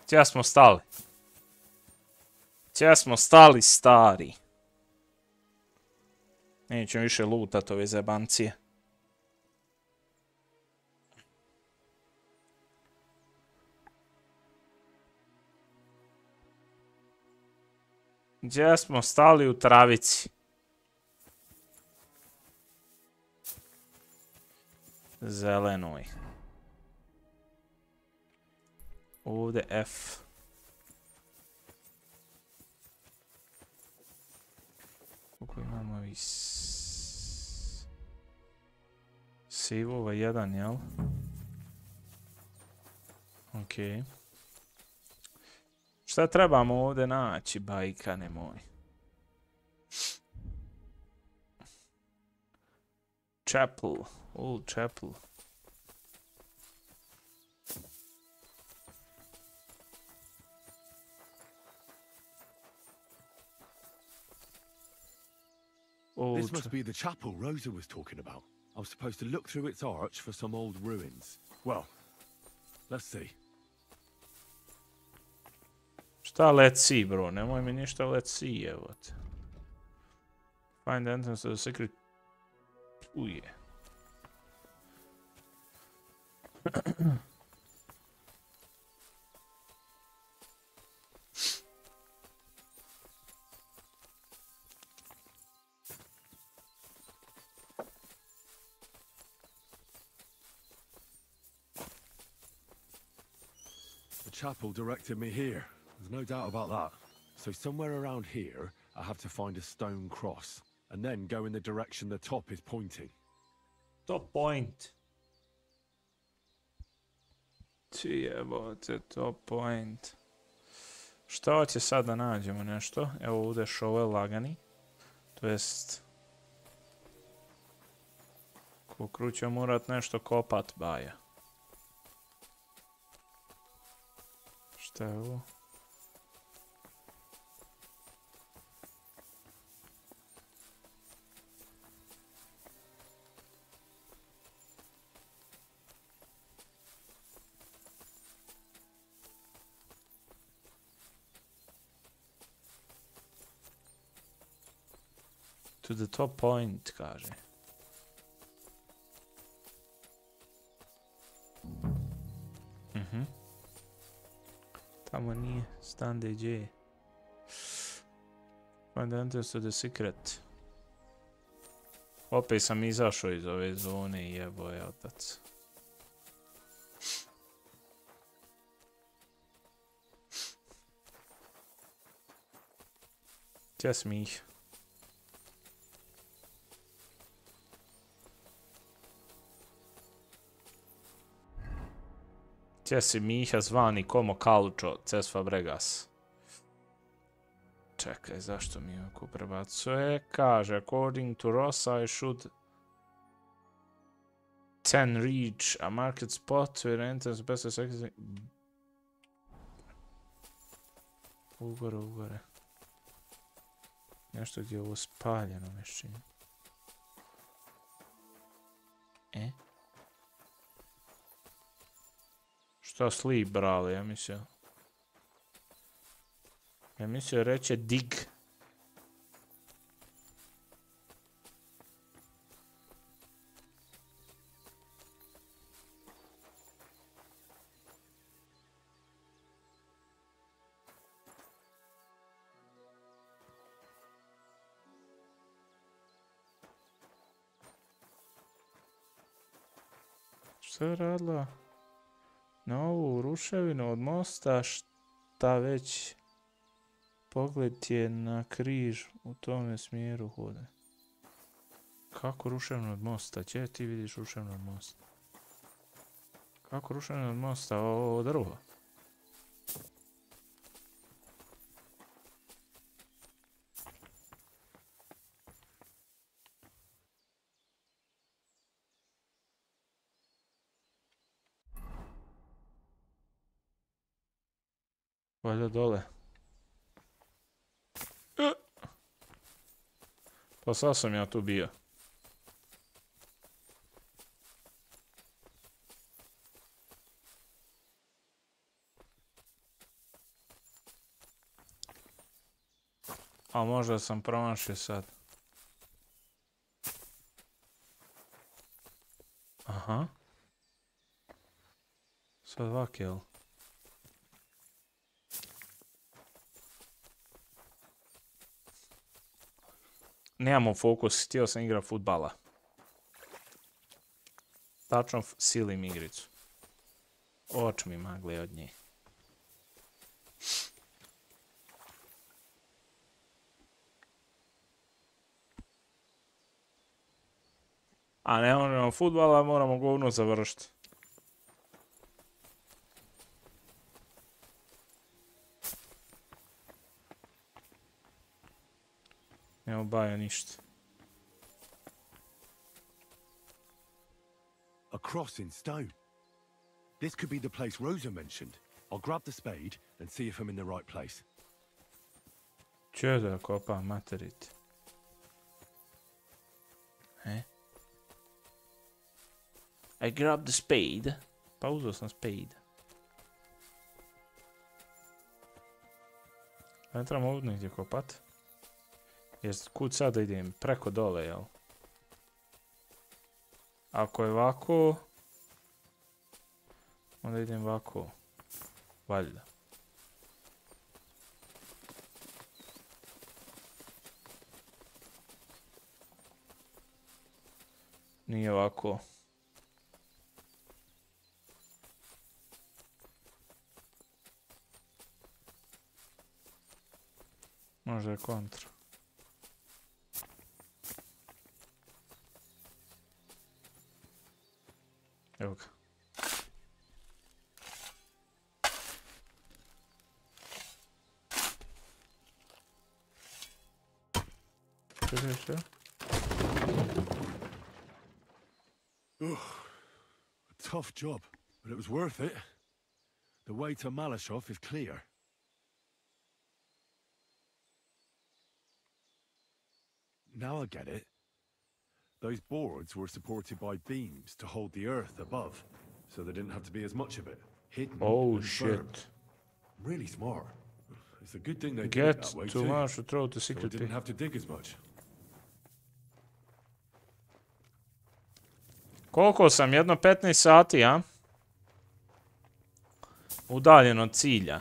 Gdje smo stali? Gdje smo stali, stari? Nećemo više lutat ove zebancije. Gdje smo stali u travici? Zelenoj. Ovdje F. Koliko imamo ovih save-ova? Jedan, jel? Okej. Šta trebamo ovdje naći, bajkane moj? Chapel. Old Chapel. This must be the chapel Rosa was talking about. I was supposed to look through its arch for some old ruins. Well, let's see. Šta let's see, bro? Nemoj mi ništa let's see, evo te. Find the entrance to the secret... Uje. The chapel directed me here. There's no doubt about that. So somewhere around here, I have to find a stone cross, and then go in the direction the top is pointing. Top point. Jebote, top point. Šta hoće sad da nađemo nešto? Evo ovdje šove lagani. To jest... Ko kruće morat nešto kopat, baja. Šta je ovo? To the top point, kaže. Tamo nije. Stande gdje. Find the entrance to the secret. Opet sam izašao iz ove zone i jebo je otac. Gdje si ih? Gdje si Miha zvani Komo Kalučo, Ces Fabregas? Čekaj, zašto mi ovako prebacuje? Kaže, according to Rosa, I should 10 reach a market spot where enters best second. Ugore. Nešto gdje je ovo spaljeno mešćine. Šta sleep, brale, ja mislio reće dig. Šta je radila? Na ovu ruševinu od mosta, šta već pogled je na križ u tome smjeru hode. Kako ruševinu od mosta? Gdje ti vidiš ruševinu od mosta? Kako ruševinu od mosta? Ovo drvo. Valjda dole. Pa sad sam ja tu bio. A možda sam promašio sad. Aha. Sad 2 kill. Nemamo fokus, htio sam igrati futbala. Tačno silim igricu. Oči mi magle od nje. A ne možemo futbala, moramo govno završiti. Ne obaja ništa. A cross in stone. This could be the place Rosa mentioned. I'll grab the spade and see if I'm in the right place. Čuje da kopa materiti. I grabbed the spade. Pa uzeo sam spade. Ne trebamo ovdje negdje kopat. Jer kud sada idem? Preko dole, jel? Ako je ovako... Onda idem ovako. Valjda. Nije ovako. Možda je kontra. Evo ga. Što? A tough job, but it was worth it. The way to Malashov is clear. Now I get it. Those boards were supported by beams to hold the earth above, so there didn't have to be as much of it hidden. Oh and firm. shit. Really smart. It's a good thing they did Get it that way to too, Marsh to throw the so we secret didn't pit. have to dig as much. Koliko sam? Jedno 15 sati, a? Udaljen od cilja.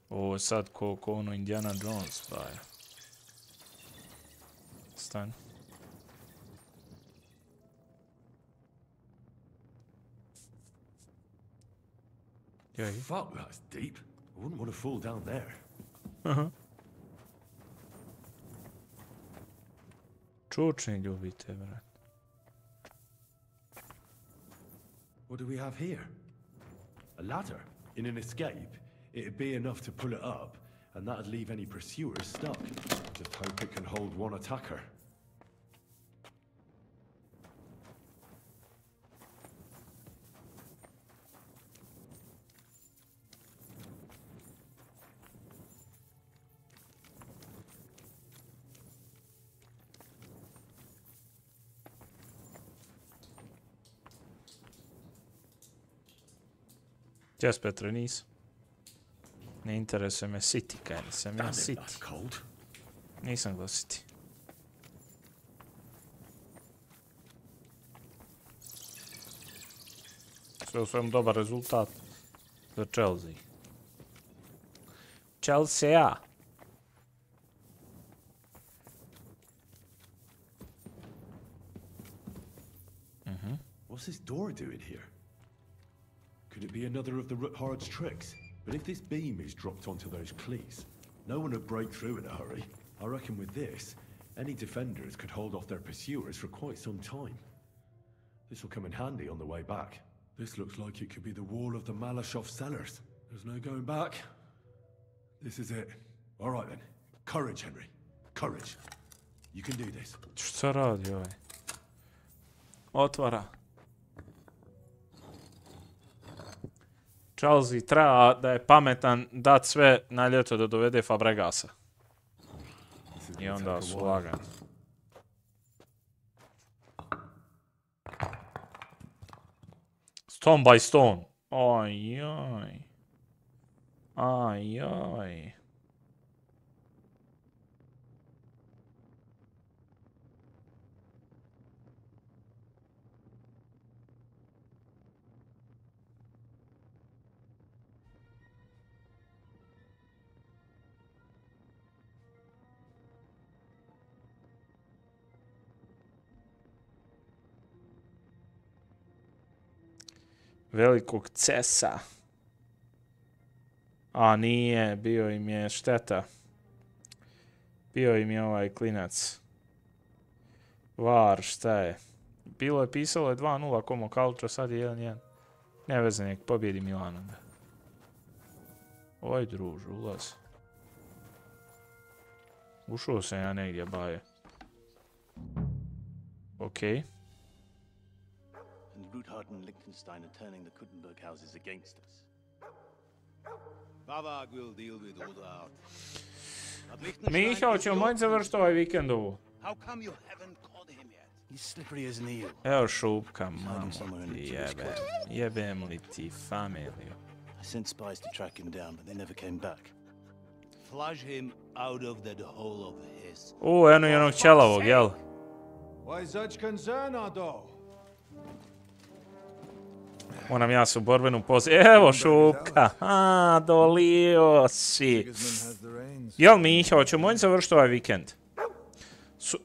Ovo je sad ko ono Indiana Jones, pa je. Stani. Fuck, that's deep. I wouldn't want to fall down there. Čučni ljubite, brat. What do we have here? A ladder. In an escape, it'd be enough to pull it up, and that'd leave any pursuers stuck. Just hope it can hold one attacker. Jes, Petre, nisam. Ne interesuje me City, kaj nisam ja City. Nisam go City. Sve u svem dobar rezultat za Chelsea. Chelsea. What's this door doing here? Could it be another of the Ruthard's tricks? But if this beam is dropped onto those cleats, no one would break through in a hurry. I reckon with this, any defenders could hold off their pursuers for quite some time. This will come in handy on the way back. This looks like it could be the wall of the Malashov cellars. There's no going back. This is it. All right then. Courage, Henry. Courage. You can do this. Šta radi ovaj? Otvara. Chelsea treba da je pametan dat sve na ljeto da dovede Fabregasa. I onda su lagani. Stone by stone. Ajaj. Ajaj. Velikog cesa. A nije, bio im je šteta. Bio im je ovaj klinac. Var, šta je? Bilo je, pisalo je 2-0 Como Culture, sad je 1-1. Ne veze, nek pobjedi Milana. Oj, druž, ulaz. Ušao sam ja negdje, baje. Okej. Bruthard and Liechtenstein are turning the Kuttenberg houses against us. Bavag will deal with Rudolf. Miha, ćemo moći završiti ovaj vikend ovu. How come you haven't caught him yet? He's slippery as an eel. Evo šupka, mamo ti jebe. Jebem li ti familiju. I sent spies to track him down, but they never came back. Flush him out of that hole of his. Eno i onog ćelavog, jel? Why such concern, Ado? Moram ja se u borbenu poziciju. Evo šupka. Dolio si. Jel Miha, hoćemo moći završiti ovaj vikend?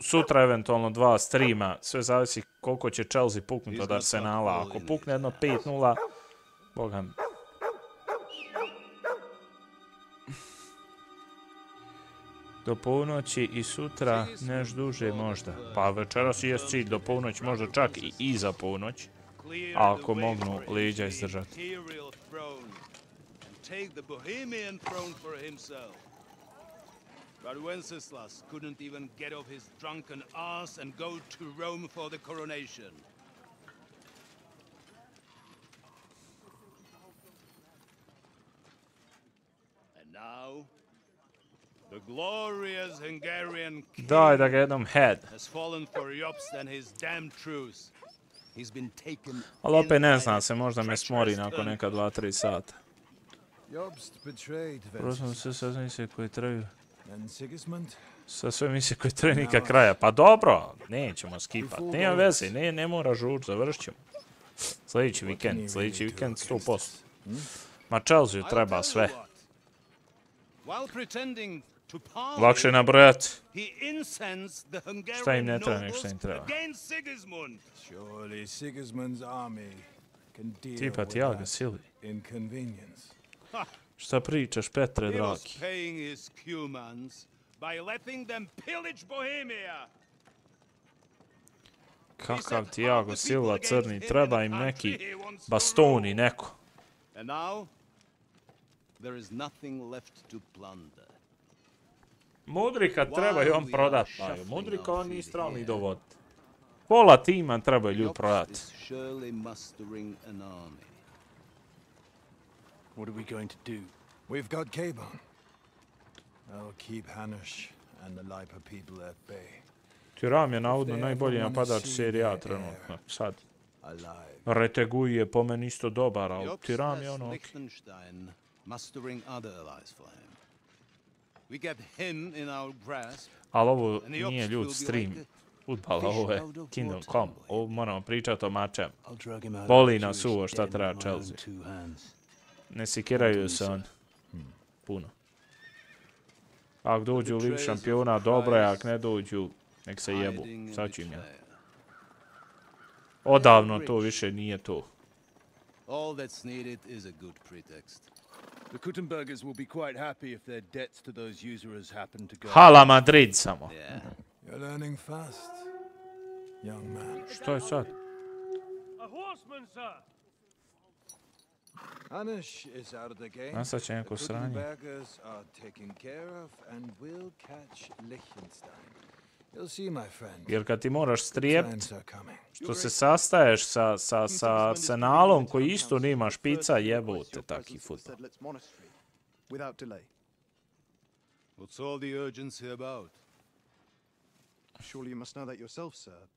Sutra eventualno 2 streama. Sve zavisi koliko će Chelsea puknuti od Arsenala. Ako pukne jedno 5-0, boga mi. Do ponoći i sutra neš duže možda. Pa večeras je cilj do ponoći, možda čak i iza ponoći. Ako mognu liđa izdržati. But Wenceslas couldn't even get off his drunken ass and go to Rome for the coronation. And now, the glorious Hungarian king Daj da ga jednom head. has fallen for Jobst and his damned truce. He's been taken. Ali opet ne znam se, možda me smori nakon neka 2-3 sata. Prosim se sa misije koje traju. Sa sve misije koje traju nikak kraja. Pa dobro, nećemo skipat. Nema veze, ne mora žuč, završit ćemo. Sljedeći vikend 100%. Ma Chelsea treba sve. Lakše nabrojati. Šta im ne treba, nek šta im treba. Tipa ti ja ga sili. Šta pričaš, Petre, dragi? Kakav ti Jago Silva crni, treba im neki bastoni, neko. Mudrika treba i on prodat, Mudrika on nije strao ni dovod. Pola tima treba ljudi prodat. What are we going to do? We've got Cabon. I'll keep Hanish and the Lipa people at bay. Tyram je navodno najbolji napadač serije A trenutno, sad. Retegui je po meni isto dobar, ali Tyram je ono okej. Ali ovo nije ljud stream futbala, ovo je Kingdom Come. Ovo moramo pričati o mačem. Boli nas uvo šta treba Chelsea. Ne sikiraju se on. Puno. Ako dođu u Ligu šampiona, dobro je, ako ne dođu, nek se jebu. Sad ću im ja. Odavno to više nije to. The Kuttenbergers will be quite happy if their debts to those usurers happen to go. Hala Madrid samo. You're learning fast, young man. Što je sad? A horseman, sir. Hanish is out of the game. Nastat će neko The sranje. Kuttenbergers are taken care of and will catch Liechtenstein. You'll see, my friend. Jer kad ti moraš strijepit, Times are coming. što se sastaješ sa arsenalom koji isto nima špica, jebote, taki futbol. Without delay. What's all the urgency about? Surely you must know that yourself, sir.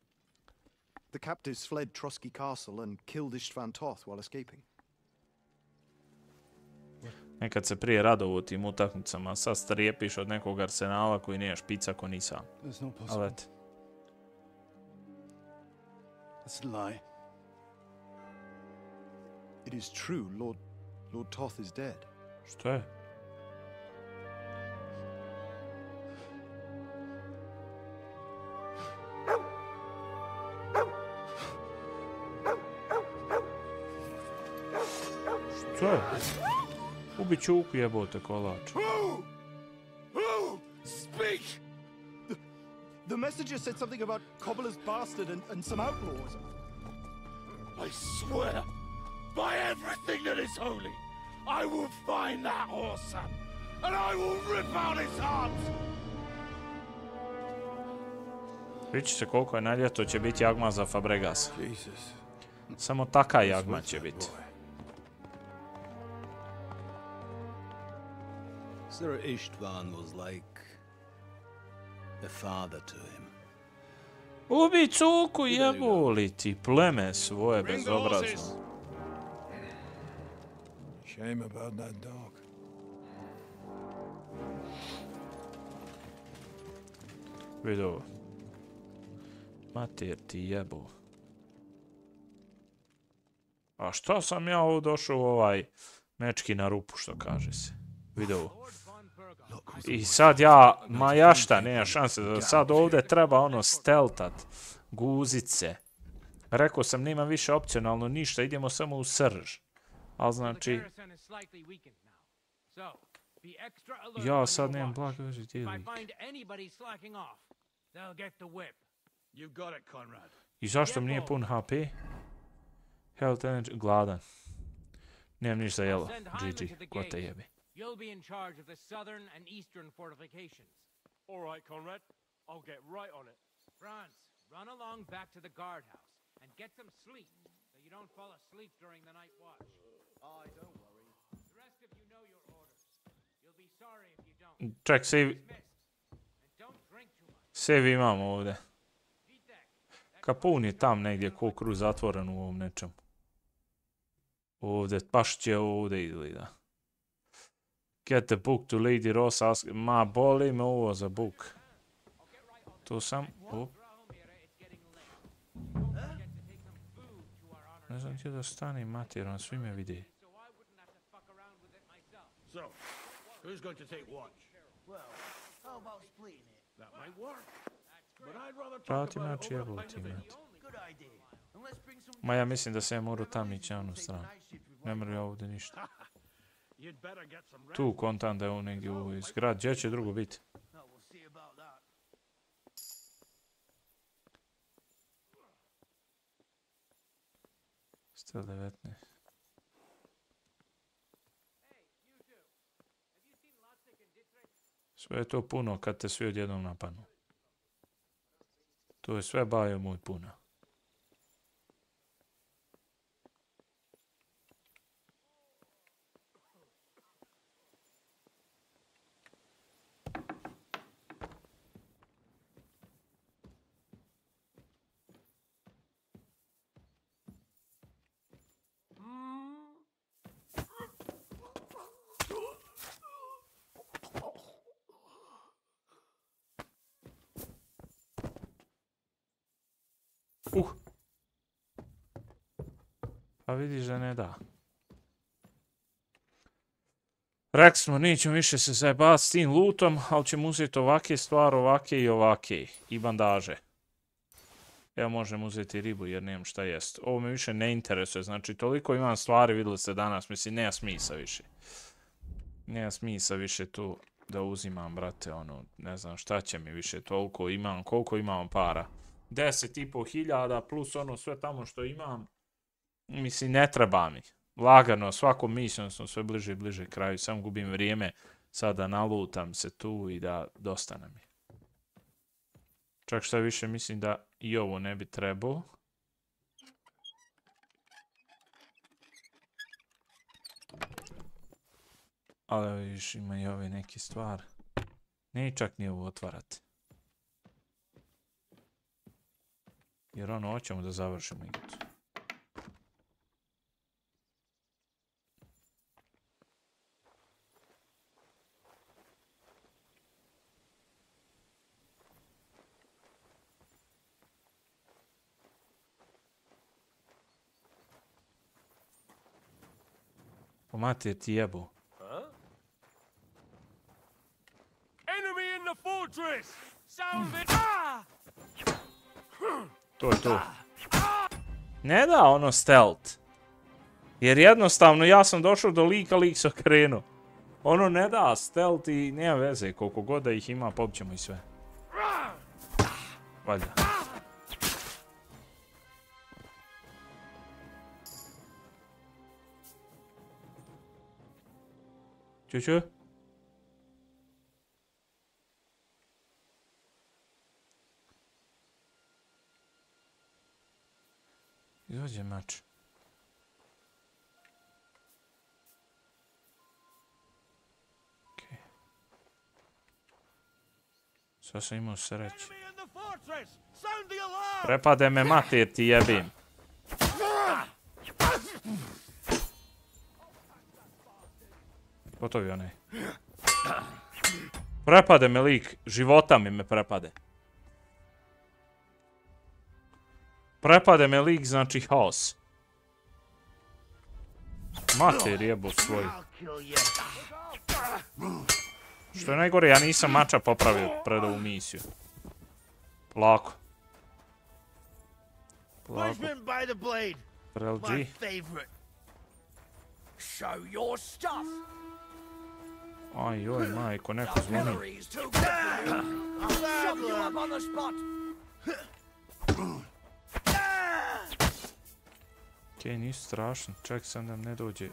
The captives fled Trotsky Castle and killed Istvan Toth while escaping. Nekad se prije radovo u tim utakmicama, sad strijepiš od nekog arsenala koji nije špica ko ni sam. That's not Ali possible. eto. That's a lie. It is true, Lord Toth is dead. Što je? Što je? Ubi čuku, jebote, kolač. Who? Speak! The messenger said something about Cobbler's bastard and some outlaws. I swear, by everything that is holy, I will find that Osam, and I will rip out his heart! Vići se koliko je na ljeto će biti jagma za Fabregas. Jesus. Samo taka jagma će biti. Sir Istvan was like a father to him. Ubi cuku, jeboli ti pleme svoje bezobrazno. Shame about that dog. Vidi ovo. Mater ti jebo. A što sam ja ovo došao u ovaj mečki na rupu, što kaže se. Vidi ovo. I sad ja, ma ja šta, nema šanse, da sad ovdje treba ono steltat, guzice. Rekao sam, nema više opcionalno ništa, idemo samo u srž. Ali znači... Ja sad nemam blago veži dijelik. I zašto mi nije pun HP? Health energy, gladan. Nemam ništa jelo, GG, ko te jebi. You'll be in charge of the southern and eastern fortifications. All right, Conrad. I'll get right on it. Franz, run along back to the guardhouse and get some sleep so you don't fall asleep during the night watch. Don't worry. The rest of you know your orders. You'll be sorry if you don't. Ček, save, And don't drink too much. save imamo ovdje. Kapun je tam negdje ko kruz zatvoren u ovom nečemu. Ovdje, baš će ovdje izgleda. Get the book to Lady Ross ask... Ma, boli me ovo za book. To sam... Op. Ne znam gdje da stanem, materom, svi me vidi. So, who's going to take watch? Well, how about splitting it? That might work. But I'd rather talk Pratim about it naći over a jebol pint ti, of ale. mate. Good idea. And let's bring some... Ma ja mislim da se ja moram tam ići na onu stranu. Ne mora ja ovdje ništa. You'd better get some rest. Tu kontam da je on negdje u izgrad. Gdje će drugo biti? No, we'll see about that. Stel 19. Sve je to puno kad te svi odjednom napadnu. To je sve bajo moj puno. Pa vidiš da ne da. Rekli smo, nećemo više se zajebati s tim lootom, ali ćemo uzeti ovake stvari, ovake i ovake. I bandaže. Evo možemo uzeti ribu jer nemam šta jest. Ovo me više ne interesuje, znači toliko imam stvari, vidjeli ste danas, mislim, nema smisla više. Nema smisla više tu da uzimam, brate, ono, ne znam šta će mi više, toliko imam, koliko imam para. 10.500 plus ono sve tamo što imam. Mislim, ne treba mi. Lagano, svakom misijom sam sve bliže i bliže kraju. Sam gubim vrijeme. Sada nalutam se tu i da dosta nam je. Čak šta više mislim da i ovo ne bi trebao. Ali vidiš, ima i ove neke stvari. Ne čak nije ovo otvarati. Jer ono, hoćemo da završimo igricu. Mater ti jebo. Enemy in the fortress! Sound it! To je to. Ne da ono stealth. Jer jednostavno ja sam došao do lika, lik se okrenuo. Ono ne da stealth i nema veze. Koliko god da ih ima, pobćemo i sve. Valjda. Ču? Izađe mač. Okej. Sad sam imao sreće. Prepade me mater ti jebim. Gotovi onaj. Prepade me lik, života mi me prepade. Prepade me lik, znači haos. Mater jebo svoj. Što je najgore, ja nisam mača popravio pred ovu misiju. Polako. Polako. Preldzi. Aj joj majko, neko zvoni. Okej, nisu strašni, ček sam da ne dođe.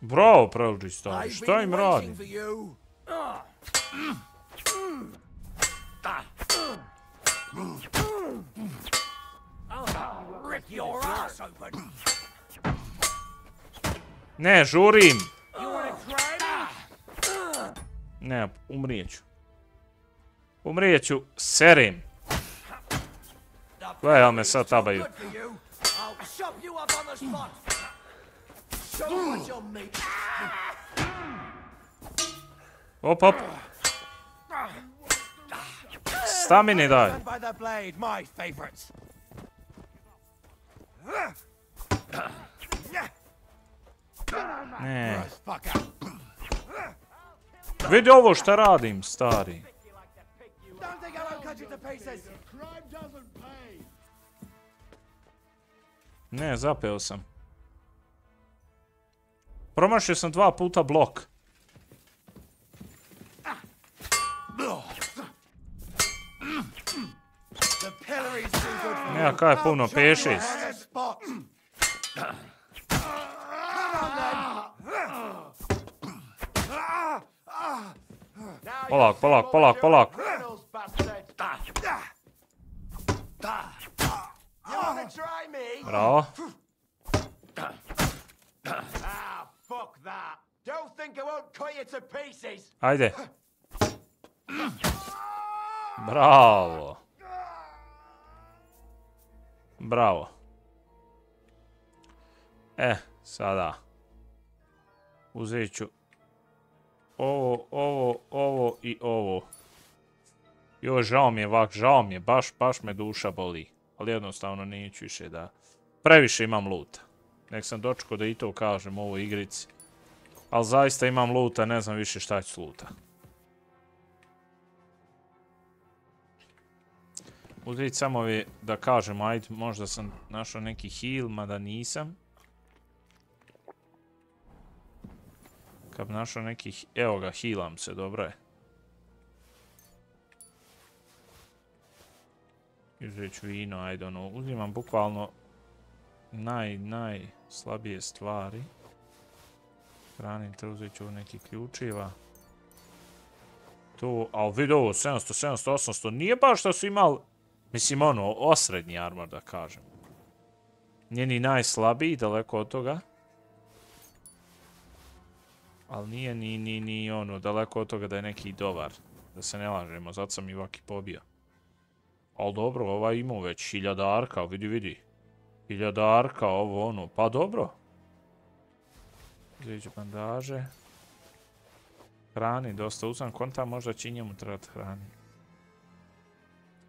Bravo, Preldzi stari, šta im radim? Ne, žurim! Ne, umrijeću. Umrijeću, serim. Gledaj, me sad tabaju. Op, op. Stamini daj. Ne. Vidi ovo šta radim, stari. Ne, zapeo sam. Promašio sam 2 puta blok. Ne, kaj je puno, 5-6. Polak, polak, polak, polak. Bravo. Ajde. Bravo. Bravo. Sada. Uzet ću ovo i ovo. Joj, žao mi je vak, žao mi je, baš me duša boli. Ali jednostavno neću više da... Previše imam luta. Nek sam dočekao da i to kažem u ovoj igrici. Ali zaista imam luta, ne znam više šta ću s luta. Uzeti samo da kažem, ajde, možda sam našao neki heal, mada nisam. Kad bi našao neki... Evo ga, healam se, dobro je. Uzet ću vino, ajde ono, uzimam bukvalno najslabije stvari. Hranim te, uzet ću neki ključiva. To, ali vidi ovo, 700, 700, 800, nije baš da su imali, mislim ono, osrednji armor da kažem. Nije ni najslabiji, daleko od toga. Ali nije ni ono, daleko od toga da je neki dobar. Da se ne lažemo, zato sam i ovak i pobio. Ali dobro, ovaj imao već 1000 arka, vidi. 1000 arka, ovo ono, pa dobro. Izađu bandaže. Hrani, dosta uzam konta, možda će i njemu trebati hrani.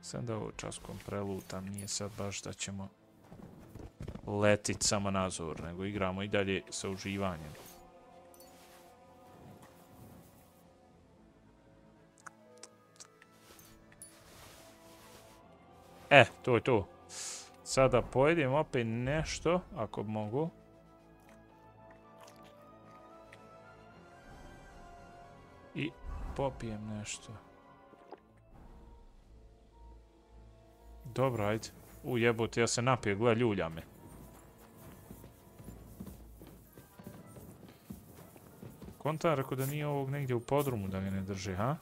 Sam da ovo časkom prelutam, nije sad baš da ćemo letit samo nazor, nego igramo i dalje sa uživanjem. To je to. Sada pojedem opet nešto, ako mogu. I popijem nešto. Dobro, ajde. Jebote, ja se napije, gleda, ljulja me. Konta rekao da nije ovog negdje u podrumu da ga ne drži, ha?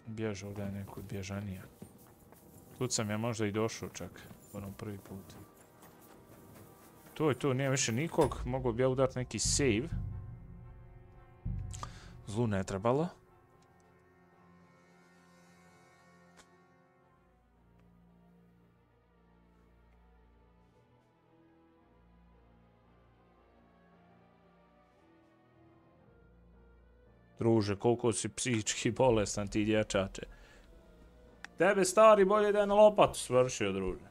Bježe, ovdje je neko bježanija. Tu sam ja možda i došao čak, ono prvi put. To je to, nije više nikog, mogu bi ja udati neki save. Zlu ne trebalo. Druže, koliko si psihički bolestan ti dječače. Tebe stari bolje da je na lopatu svršio, druže.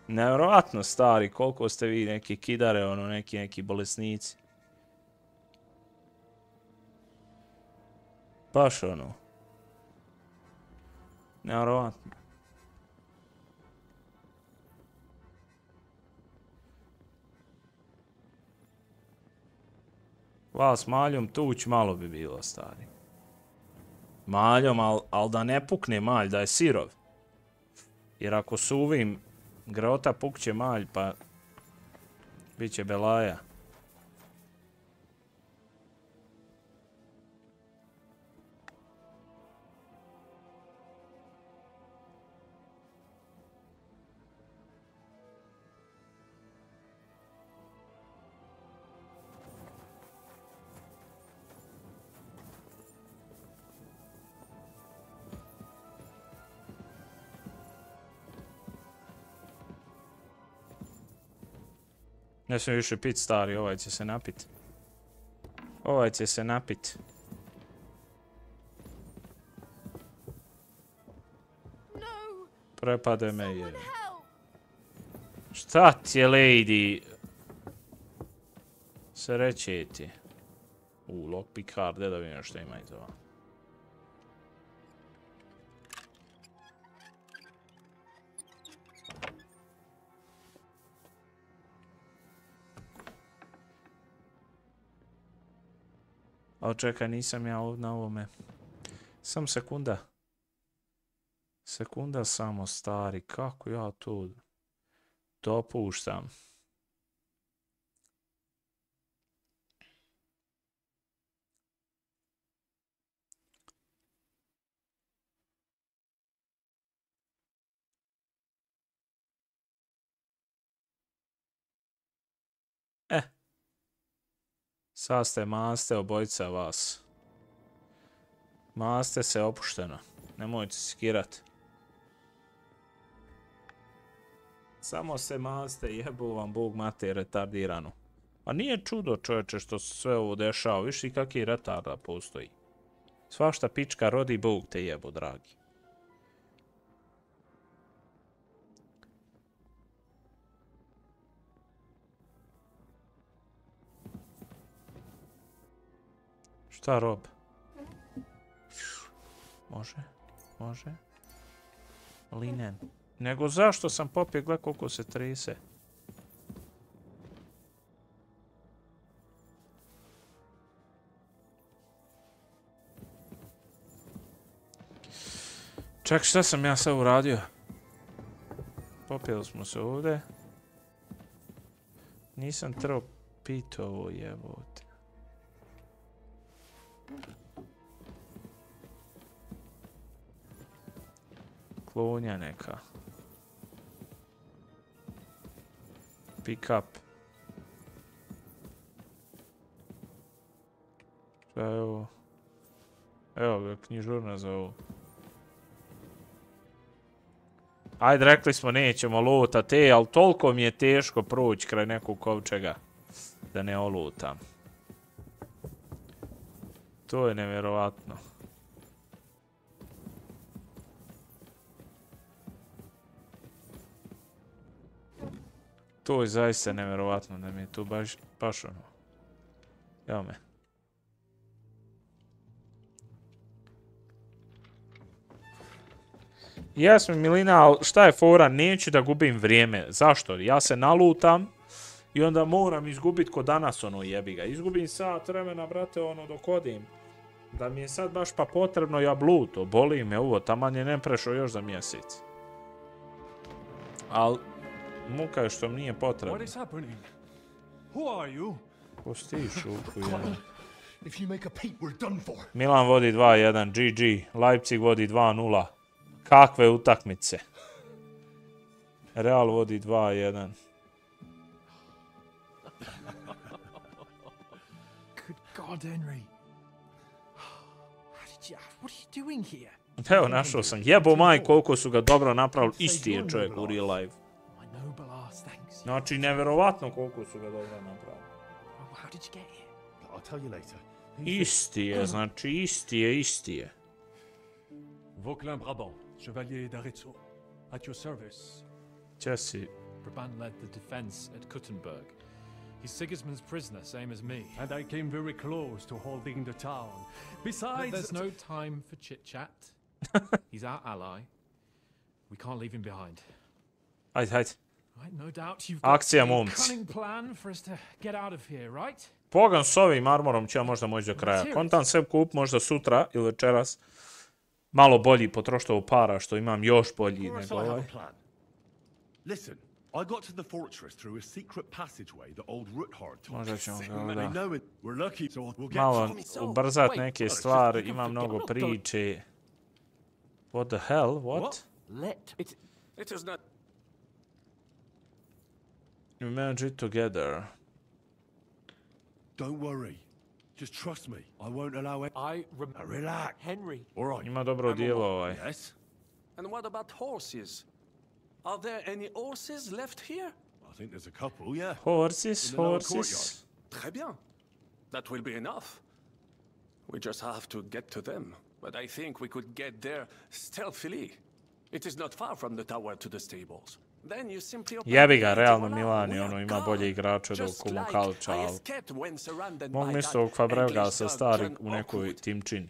Nevjerojatno stari, koliko ste vi neki kidare, ono neki bolesnici. Baš ono. Nevjerojatno. Vas maljom tuć malo bi bilo, stari. Maljom, ali da ne pukne malj, da je sirov. Jer ako suvim grota pukće malj, pa bit će belaja. Ne smijem više pit, stari, ovaj će se napit. Ovaj će se napit. Prepade me je. Šta ti je, lady? Se reće ti. Lockpick hard, da vidim što ima iz ova. A čekaj, nisam ja ovdje na ovome. Sam sekunda. Sekunda samo, stari. Kako ja to dopuštam? Sad ste maste obojica vas. Maste se opušteno. Nemojte skirat. Samo se maste, jebu vam Bog mate retardiranu. A nije čudo, čovječe, što se sve ovo dešava. Viši kakvi retarda postoji. Svašta pička rodi, Bog te jebu, dragi. Šta, Rob? Može. Linen. Nego zašto sam popio, gled koliko se trese. Čak, šta sam ja sad uradio? Popili smo se ovdje. Nisam trebao piti ovo jebote. Klonja neka. Pick up. Šta je ovo? Evo ga, knjižurna za ovo. Ajde, rekli smo nećemo lutat, ali toliko mi je teško proći kraj nekog kovčega da ne olutam. To je nevjerovatno. To je zaista nevjerovatno da mi je to baš ono. Evo me. Jesmo Milina, ali šta je fora? Neću da gubim vrijeme. Zašto? Ja se nalutam i onda moram izgubiti ko danas ono jebi ga. Izgubim sat vremena, brate, ono dok odim. Da mi je sad baš pa potrebno jabluto. Boli me ovo, taman je ne prešao još za mjesec. Al muka je što mi nije potrebno. Ko si ti šuku, jedan? Milan vodi 2-1, GG. Leipzig vodi 2-0. Kakve utakmice. Real vodi 2-1. Good God, Henry. What are you doing here? Evo, našao sam. Jebo maj, koliko su ga dobro napravili. Isti je čovjek u real life. Znači, neverovatno koliko su ga dobro napravili. Isti je, znači, isti je. Vauquelin Brabant, Chevalier d'Arezzo, at your service. Jesse. Brabant led the defense at Kuttenberg. He's Sigismund's prisoner, same as me. And I came very close to holding the town. Besides... But there's no time for chit-chat. He's our ally. We can't leave him behind. Hajde. Right, no doubt you've got Akcija, a momci. cunning plan for us to get out of here, right? Pogan s ovim armorom će ja možda moći do kraja. Kontam sve kup možda sutra ili večeras. Malo bolji potroštao para, što imam još bolji nego ovaj. Listen, I got to the fortress through a secret passageway that old Ruthard told Možda us. ćemo ga Many da know it. We're lucky, so we'll get malo ubrzat neke stvari, imam mnogo priče. What the hell? What? It is not... You manage it together. Don't worry. Just trust me. I won't allow it. Relax. Henry. All right. Ima dobro dijelo ovaj. Yes. And what about horses? Are there any horses left here? I think there's a couple, yeah. Horses. Très bien. That will be enough. We just have to get to them. But I think we could get there stealthily. It is not far from the tower to the stables. Then you simply Jebi ga, realno Milani, ono ima bolje igrače do Kumukalča, ali mog mislio ovog Fabregasa stari u nekoj timčini.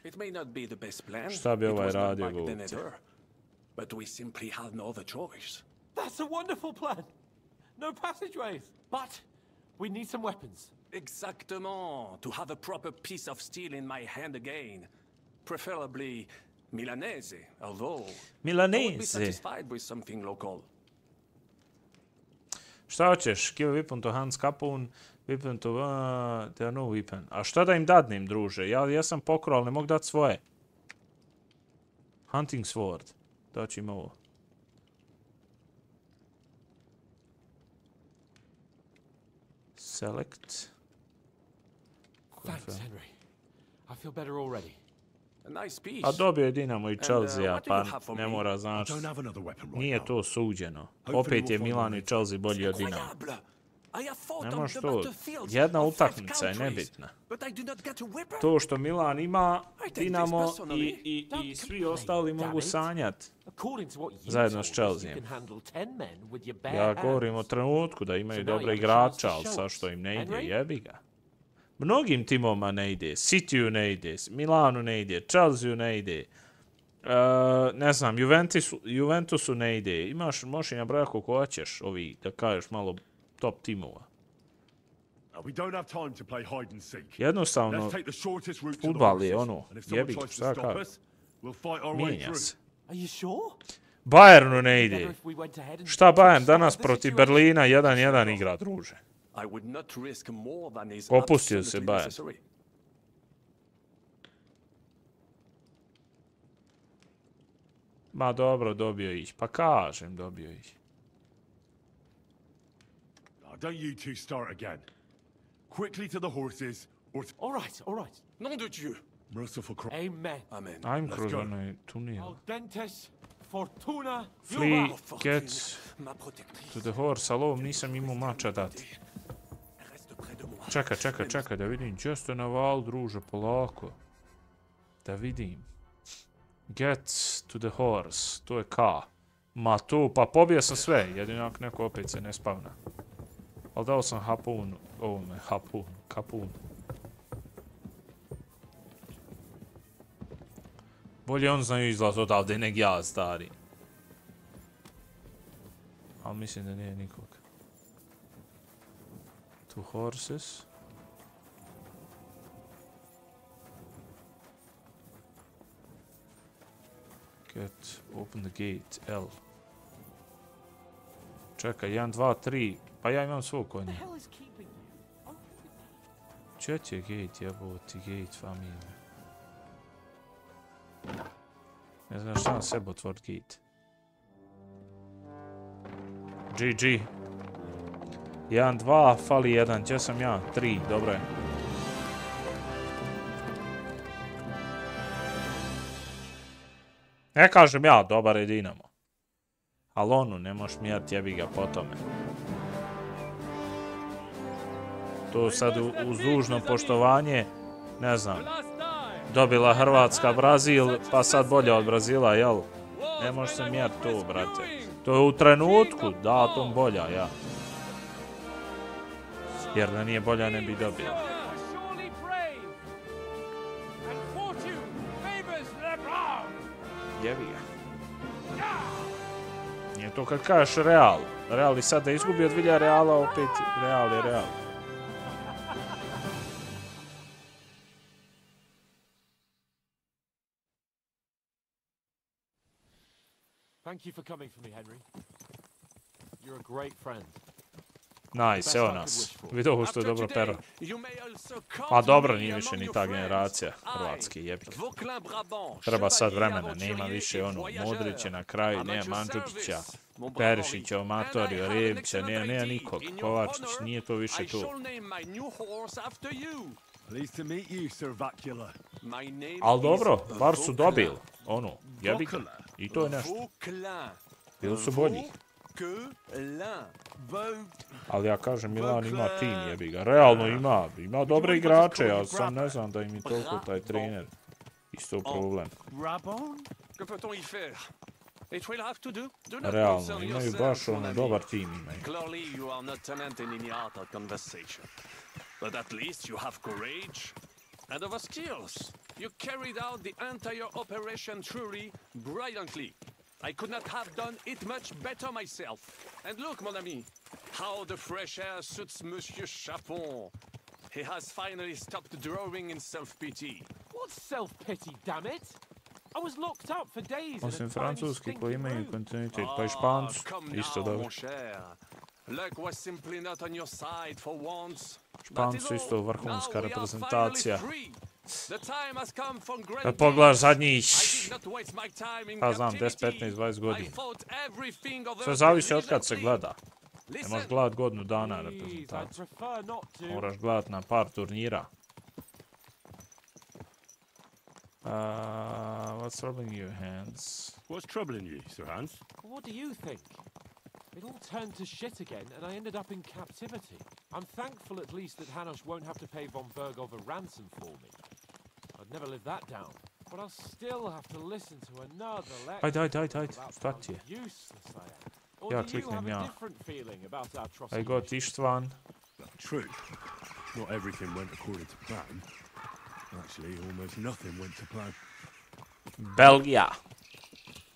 Šta bi ovaj radio go ovdje? But we simply had no other choice. That's a wonderful plan. No passageways. But we need some weapons. Exactement. To have a proper piece of steel in my hand again. Preferably Milanese, although I would be satisfied with something local. Šta hoćeš? Give a weapon to Hans Kapun, weapon to... there no weapon. A šta da im dadnem, druže? Ja sam pokro, ali ne mogu dati svoje. Hunting sword. Daći im ovo. Select. Thanks, Henry. I feel better already. A nice piece. A dobio je Dinamo i Chelsea, pa ne mora znači. Nije to suđeno. Opet je Milan i Chelsea bolji od Dinamo. Ne može to. Jedna utakmica je nebitna. To što Milan ima, Dinamo i svi ostali mogu sanjati zajedno s Chelseaem. Ja govorim o trenutku da imaju dobre igrača, ali sa što im ne ide, jebi ga. Mnogim timoma ne ide, Cityu ne ide, Milanu ne ide, Chelsea ne ide, ne znam, Juventusu ne ide. Možeš i nabrojati koliko hoćeš, ovi, da kažeš malo top timova. Jednostavno, futbal je ono, jebi, šta kažeš, mijenja se. Bayernu ne ide. Šta Bayern danas protiv Berlina 1-1 igra, druže? I would not risk more than is Opustio se absolutely baje. necessary. Ma dobro, dobio ih. Pa kažem, dobio ih. Don't you two start again. Quickly to the horses, or... All right, all right. Nom de Dieu. Merciful Christ. Amen. Amen. Ajmo kroz onaj tunel. Audentes fortuna Flee, juvat. get to the horse. Alo, nisam imao mača dati. Čekaj, da vidim. Gdje ste na val, druže, polako. Da vidim. Get to the horse. To je K. Ma tu, pa pobio sam sve. Jedino ako neko opet se ne spavna. Ali dao sam hapun ovome. Kapun. Bolje on znaju izlaz odavde nek ja, stari. Ali mislim da nije nikog. Two horses. Get, open the gate, L. Čekaj, 1, 2, 3. Pa ja imam svog konja. Čet je gate, jeboti, gate, familija. Ne znam šta na sebe otvori gate. GG. 1, 2, fali 1. Gdje sam ja? 3, dobro je. Ne kažem ja, dobar je Dinamo. Ali onu, ne možeš mjeriti, jebi ga po tome. To sad uz dužno poštovanje, ne znam. Dobila Hrvatska Brazil, pa sad bolje od Brazila, jel? Ne može se mjeriti to, brate. To je u trenutku, datum bolja, ja. Jer da nije bolja ne bi dobila. Jebi ga. Nije to kad kažeš Real. Real i sad da izgubi od Villarreala, opet Real je Real. Thank you for coming for me, Henry. You're a great friend. Nice, evo nas. Vidio što je dobro pero. A dobro, nije više ni ta generacija hrvatski jebik. Treba sad vremena, nema više ono Modrića na kraju, nema Mandžukića, Perišića, Omatorio, Rebića, nema nikog. Kovačić, nije to više tu. Ali dobro, bar su dobili, ono, jebik. I to je nešto. Bili su bolji. Ali ja kažem, Milan ima tim, jebi ga. Realno ima dobre igrače, ja sam ne znam da im je toliko taj trener. Isto problem. Realno, imaju baš ono dobar tim imaju. And of skills. You carried out the entire operation truly brilliantly. I could not have done it much better myself. And look, mon ami, how the fresh air suits Monsieur Chapon. He has finally stopped drowning in self-pity. What self-pity, damn it? I was locked up for days. Osim francuski koji imaju kontinuitet, pa i španci, isto dobro. Luck was simply not on your side for once. Španci isto vrhunska reprezentacija. Kad pogledaš zadnjih, pa znam, 10, 15, 20 godina. Sve zavisi od kad se gleda. Ne možeš gledat godinu dana reprezentaciju. Moraš gledat na par turnira. What's troubling you, Hans? What's troubling you, Sir Hans? What do you think? It all turned to shit again, and I ended up in captivity. I'm thankful at least that Hanush won't have to pay von Bergov a ransom for me. I'd never live that down, but I'll still have to listen to another lecture Šta ti je? useless I am. Or Ja do you kliknem have a ja. different feeling about our I trusty got Ištvan. True. Not everything went according to plan. Actually, almost nothing went to plan. Belgija.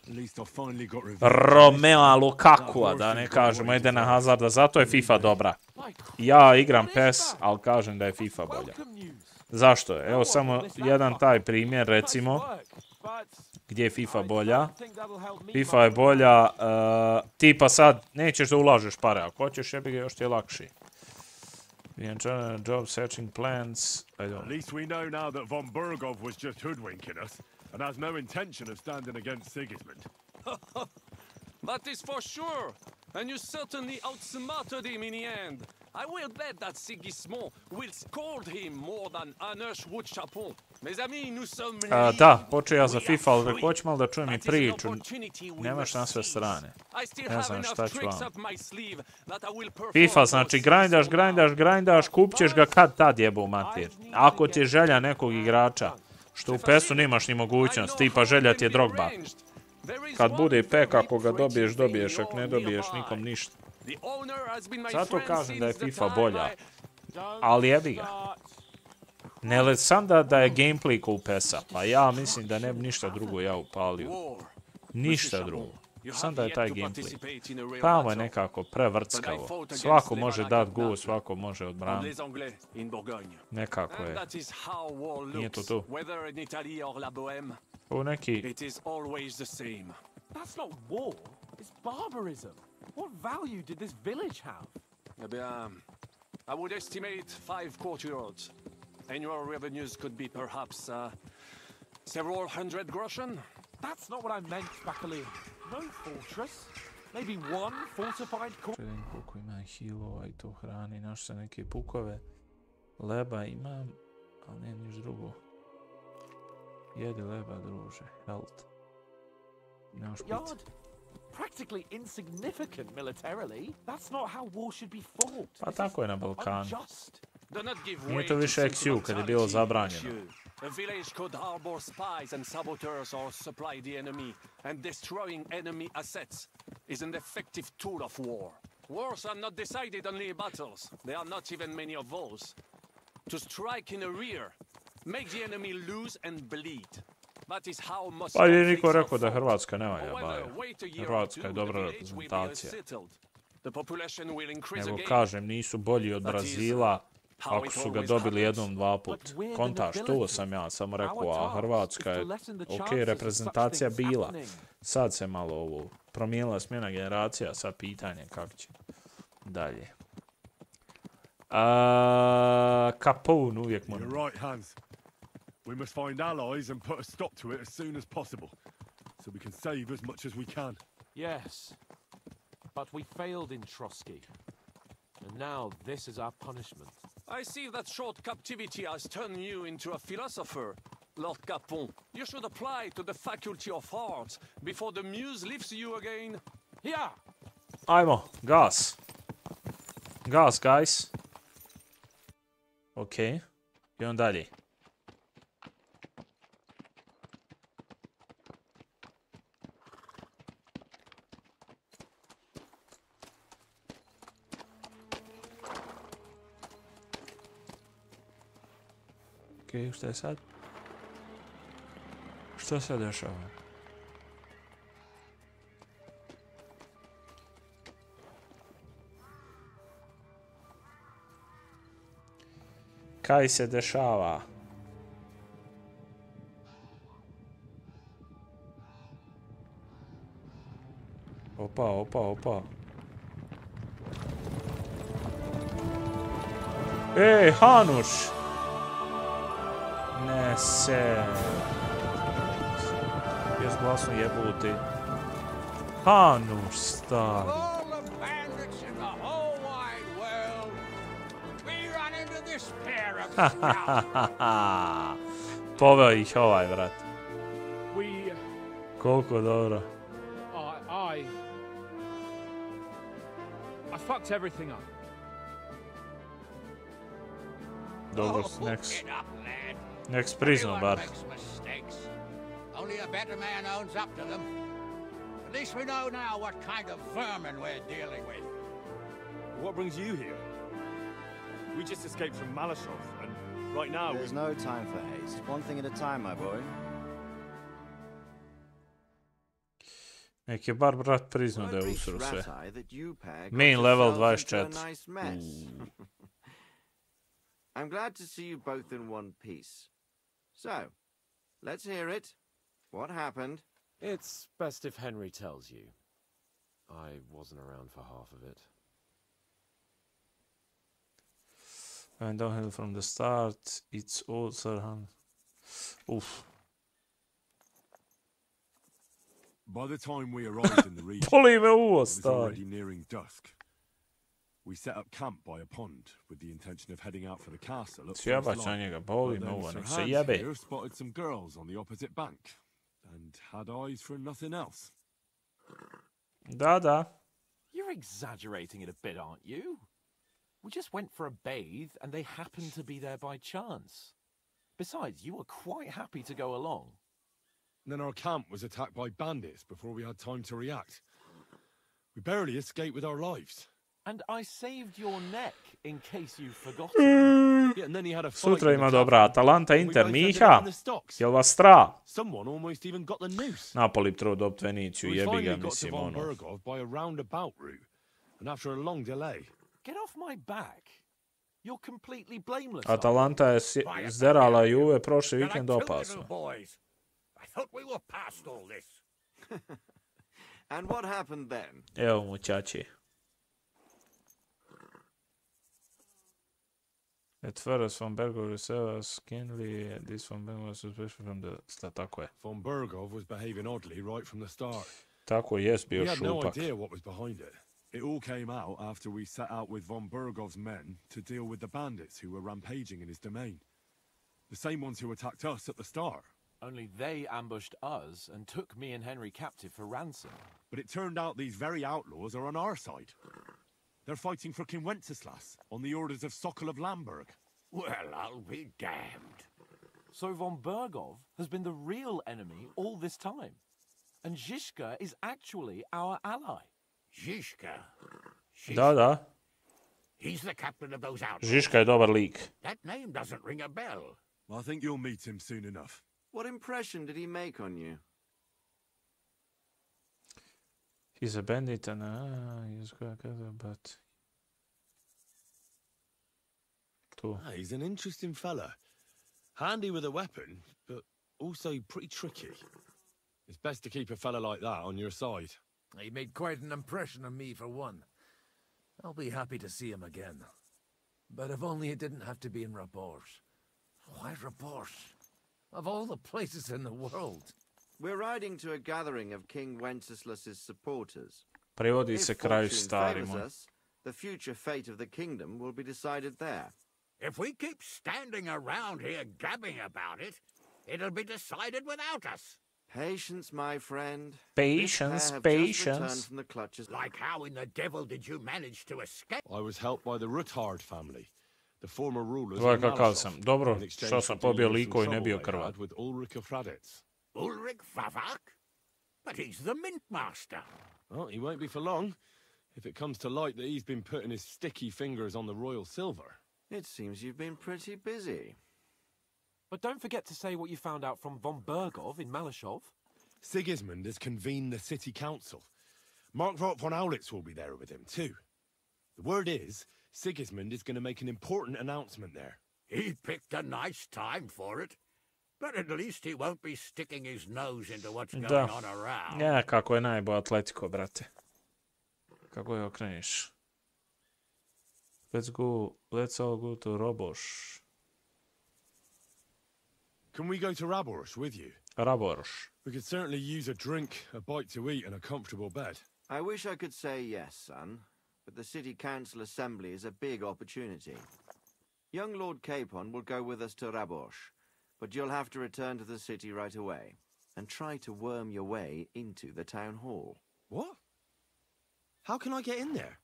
At least I finally got revenge. Romeo Lukaku, da ne kažemo Edena Hazarda, zato je FIFA dobra. Ja igram PES, ali kažem da je FIFA bolja. Zašto? Evo samo jedan taj primjer, recimo, gdje je FIFA bolja. FIFA je bolja, ti pa sad nećeš da ulažeš pare, ako hoćeš jebi ga još ti je lakši. Zašto? Evo samo jedan taj primjer, recimo, gdje je FIFA bolja. FIFA je bolja, ti pa sad nećeš da ulažeš pare, ako hoćeš jebi ga još ti je lakši. Zašto? Evo samo jedan taj primjer, recimo, gdje je FIFA bolja. FIFA je bolja, ti pa sad nećeš da ulažeš pare, ako hoćeš jebi ga još ti je lakši. Zašto? Evo samo jedan taj primjer, recimo, gdje je FIFA bolja. FIFA je bolja, ti pa sad nećeš da ulažeš pare, ako hoćeš jebi ga još ti je lakši. Being a job searching plans. I don't. At least we know now that von Burgov was just hoodwinking us and has no intention of standing against Sigismund. That is for sure. And you certainly outsmarted him in the end. I will bet that Sigismund will scold him more than Hanush would Chapon. Mes amis, nous sommes libres. Da, počeo ja za FIFA, ali reko, hoću malo da čujem i priču. Nemaš na sve strane. Ne znam šta ću vam. FIFA, znači grindaš, kupit ćeš ga kad tad jebu mater. Ako ti je želja nekog igrača, što u PES-u nemaš ni mogućnost, tipa želja ti je Drogba. Kad bude pek, ako ga dobiješ, ako ne dobiješ, nikom ništa. Zato kažem da je FIFA bolja, ali jebi ga. Ne let sam da je gameplay ko u PES-a, pa ja mislim da ne bi ništa drugo ja upalio. Ništa drugo. Sam da je taj gameplay. Tamo je nekako prevrckavo. Svako može dat go, svako može odbraniti. Nekako je. Nije to to. Ovo neki... That's not war, it's barbarism. What value did this village have? I would estimate 5 courtyards. Annual revenues could be perhaps several hundred groschen. That's not what I meant, Bakali. No fortress. Maybe one fortified court. Vidim koliko ima healova i to hrani. Našao sam neke pukove. Leba imam, ali nije niš drugo. Jedi leba, druže. Health. Nemaš pit. Practically insignificant militarily. That's not how war should be fought. Pa tako je na Balkanu. Nije to više XU kad je bilo zabranjeno. A village could harbor spies and saboteurs or supply the enemy, and destroying enemy assets is an effective tool of war. Wars are not decided only battles. There are not even many of those. To strike in the rear, make the enemy lose and bleed. That is how most. Pa je niko rekao da Hrvatska ne valja, baje. Hrvatska je dobra reprezentacija. Nego kažem, nisu bolji od Brazila ako su ga dobili jednom, dva put. Kontaš, to sam ja samo rekao, a Hrvatska je, ok, reprezentacija bila. Sad se malo ovo promijenila smjena generacija, sad pitanje kako će dalje. Capone uvijek mora. You're right, Hans. We must find allies and put a stop to it as soon as possible, so we can save as much as we can. Yes, but we failed in Trotsky, and now this is our punishment. I see that short captivity has turned you into a philosopher, Lord Capon. You should apply to the Faculty of Arts before the muse leaves you again. Yeah. Ajmo, gas. Gas, guys. Ok, idemo dalje. Ok, šta je sad? Šta se dešava? Kaj se dešava? Opa. Ej, Hanuš! Ne se... Jes glasno jebuti. Hanuš, stari. Poveo ih ovaj, brat. Koliko dobro. I fucked everything up. Dobro, next prison, bar. Only a better man owns up to them. At least we know now what kind of vermin we're dealing with. What brings you here? We just escaped from Malashov, and right now... There's no time for haste. One thing at a time, my boy. Nek je bar brat priznao da je usro sve. Main level 24. I'm glad to see you both in one piece. So, let's hear it. What happened? It's best if Henry tells you. I wasn't around for half of it. I went downhill from the start. It's all Sirhan. Oof. By the time we arrived in the region, Boli me it uvo, was stari. already nearing dusk. We set up camp by a pond with the intention of heading out for the castle at Sjebać first na light. njega, boli But me then uvo, Sir nek se Hans jebe. here spotted some girls on the opposite bank and had eyes for nothing else. Da. You're exaggerating it a bit, aren't you? We just went for a bathe, and they happened to be there by chance. Besides, you were quite happy to go along. Then our camp was attacked by bandits before we had time to react. We barely escaped with our lives. And I saved your neck, in case you've forgotten. Yeah, and then he had a fight Sutra in the ima dobra tavern, Atalanta and we Inter both ended Miha. up in the stocks. Jel vas stra? Someone almost even got the noose. Napoli bi trebao dobiti Veniciju, We jebi finally ga, got to mislim, von ono. Bergov by a roundabout route, and after a long delay. Get off my back. You're completely blameless. Atalanta je zderala Juve prošli vikend opasno. I thought we were past all this. And what happened then? Evo muchači. At first, von Bergov was keenly, this von Bergov was suspicious from the start. Tako je. Von Bergov was behaving oddly right from the start. Tako jest bio We had no šupak. idea what was behind it. It all came out after we set out with von Bergov's men to deal with the bandits who were rampaging in his domain. The same ones who attacked us at the start. Only they ambushed us and took me and Henry captive for ransom. But it turned out these very outlaws are on our side. They're fighting for King Wenceslas on the orders of Sokol of Lamberg. Well, I'll be damned. So von Bergov has been the real enemy all this time. And Zizka is actually our ally. Zizka? Da. He's the captain of those outlaws. Žižka je dobar lik. That name doesn't ring a bell. I think you'll meet him soon enough. What impression did he make on you? He's a bandit and he's got a but... He's an interesting fella. Handy with a weapon, but also pretty tricky. It's best to keep a fella like that on your side. He made quite an impression on me, for one. I'll be happy to see him again. But if only it didn't have to be in Rabors. Why Rabors? Of all the places in the world. We're riding to a gathering of King Wenceslas's supporters. Prevodi se kraj If stari fortune moj. favors us, the future fate of the kingdom will be decided there. If we keep standing around here gabbing about it, it'll be decided without us. Patience, my friend. Patience, This pair have just patience. returned from the clutches. Like how in the devil did you manage to escape? I was helped by the Ruthard family, the former rulers Gledaj of kakav Malsov, sam. Dobro, in exchange što for sam pobio dealing with liko i some ne bio trouble I krvav. had with Ulrich of Raditz. Ulrich Favak? But he's the mint master. Well, he won't be for long, if it comes to light that he's been putting his sticky fingers on the royal silver. It seems you've been pretty busy. But don't forget to say what you found out from von Bergov in Malashov. Sigismund has convened the city council. Markvart von Aulitz will be there with him, too. The word is, Sigismund is going to make an important announcement there. He picked a nice time for it. But at least he won't be sticking his nose into what's going Da. on around. Ja, kako je najbolj Atletico, brate. Kako je okreniš. Let's all go to Roboš. Can we go to Rabors with you? Raboroš. We could certainly use a drink, a bite to eat, and a comfortable bed. I wish I could say yes, son, but the city council assembly is a big opportunity. Young Lord Capon will go with us to Rabosh, but you'll have to return to the city right away and try to worm your way into the town hall. What? How can I get in there?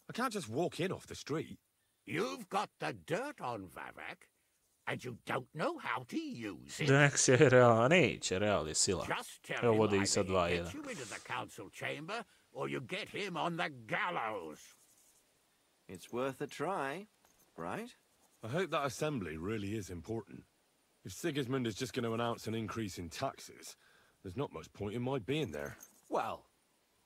I can't just walk in off the street. You've got the dirt on Vavak, and you don't know how to use it. Nek se real, neće, real je sila. Just tell Evo him vode i either sa he 2-1. gets you into the council chamber, or you get him on the gallows. It's worth a try, right? I hope that assembly really is important. If Sigismund is just going to announce an increase in taxes, there's not much point in my being there. Well,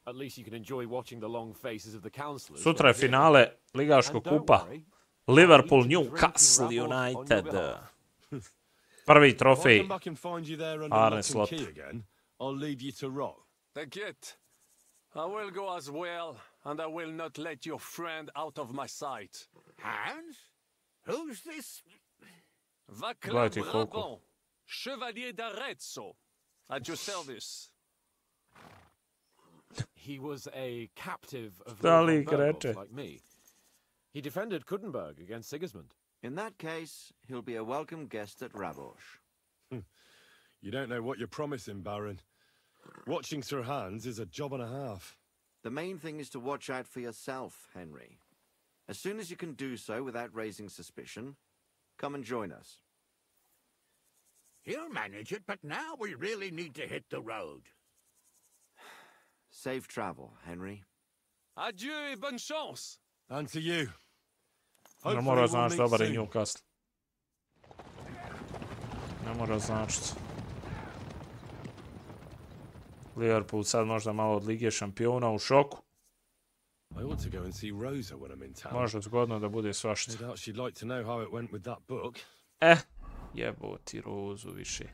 at least you can enjoy watching the long faces of the councillors. Sutra je finale Ligaškog kupa. Liverpool, Newcastle United. Prvi trofej. If I come back and find you there under Arne lock and Slot. key again, I'll lead you to rot. Take it. I will go as well, and I will not let your friend out of my sight. Hans? Who's this? Vaclav Brabant, Chevalier d'Arezzo, at your service. He was a captive of Lord von Berghoff, like me. He defended Kuttenberg against Sigismund. In that case, he'll be a welcome guest at Rabosh. You don't know what you're promising, Baron. Watching Sir Hans is a job and a half. The main thing is to watch out for yourself, Henry. As soon as you can do so without raising suspicion, come and join us. He'll manage it, but now we really need to hit the road. Safe travel, Henry. Adieu et bonne chance. And to you. Ne mora znači dobar je Newcastle. Ne mora značiti. Liverpool sad možda malo od Lige šampiona u šoku. I ought to go and see Rosa when I'm in town. Može zgodno da bude svašta. No doubt she'd like to know how it went with that book. Jeboti Rozu više.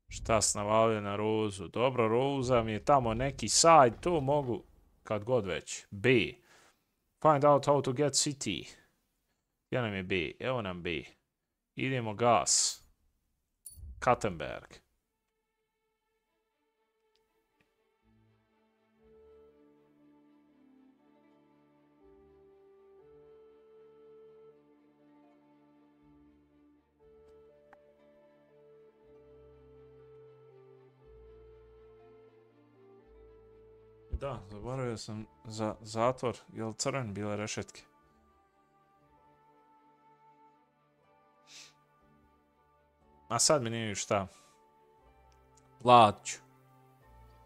Šta s navalio na Rozu? Dobro, Roza mi je tamo neki side, to mogu kad god već. B. Find out how to get city. Gdje nam je B? Evo nam B. Idemo gas. Kattenberg. Da, zaboravio sam za zatvor, jel crven bile rešetke. A sad mi nije šta. Platit ću.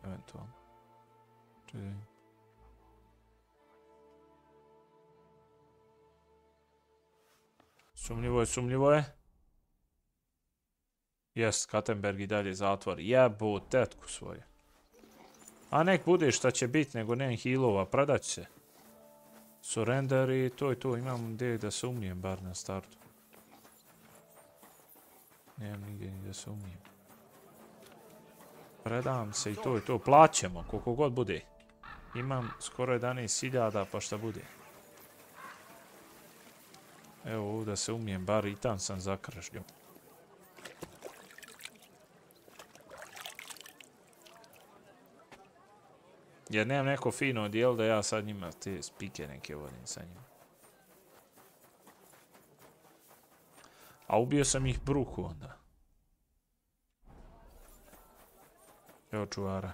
Eventualno. Čekaj. Sumnjivo je. Jest, Kattenberg i dalje zatvor. Jebo tetku svoje. A nek bude šta će biti, nego nemam healova, predat se. Surrender i to, imam gdje da se umnijem, bar na startu. Nemam nigdje ni da se umnijem. Predam se i to, plaćemo, koliko god bude. Imam skoro 11.000, pa šta bude. Evo ovdje da se umnijem, bar i tam sam zakršljio. Jer nemam neko fino odijelo da ja sad njima te spike neke vodim sa njima. A ubio sam ih bruku onda. Evo čuvara.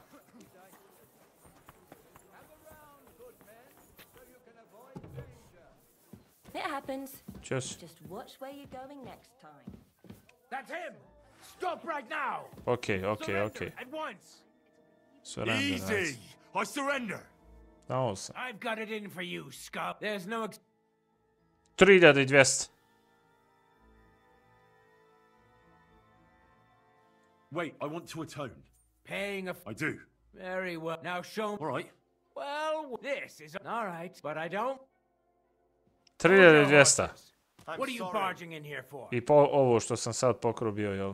It happens. Just watch where you're going next time. That's him! Stop right now! Okay. At once! Surrender. Easy! I surrender! Znao sam. I've got it in for you, scum. There's no 3200. Wait, I want to atone. Paying a... I do. Very well. Now show me... All right. Well, this is... All right, but I don't... 3200. What are you barging in here for? I ovo što sam sad pokrubio, jel?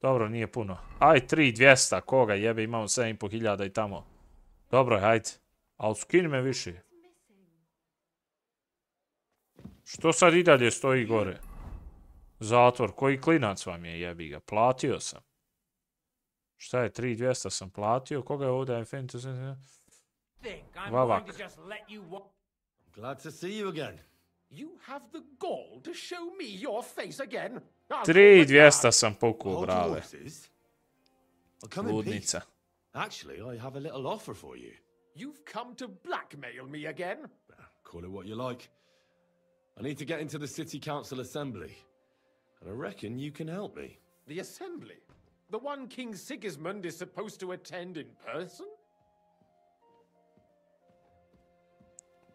Dobro, nije puno. Aj, 3200, koga jebe, imamo 7500 i tamo. Dobro, hajde. Ali skini me više. Što sad i dalje stoji gore? Zatvor, koji klinac vam je, jebi ga? Platio sam. Šta je, 3200 sam platio? Koga je ovdje? Vavak. Glad to see you again. You have the gall to show me your face again? 3200 sam pukao, brale. Ludnica. Actually, I have a little offer for you. You've come to blackmail me again? Call it what you like. I need to get into the city council assembly. And I reckon you can help me. The assembly? The one King Sigismund is supposed to attend in person?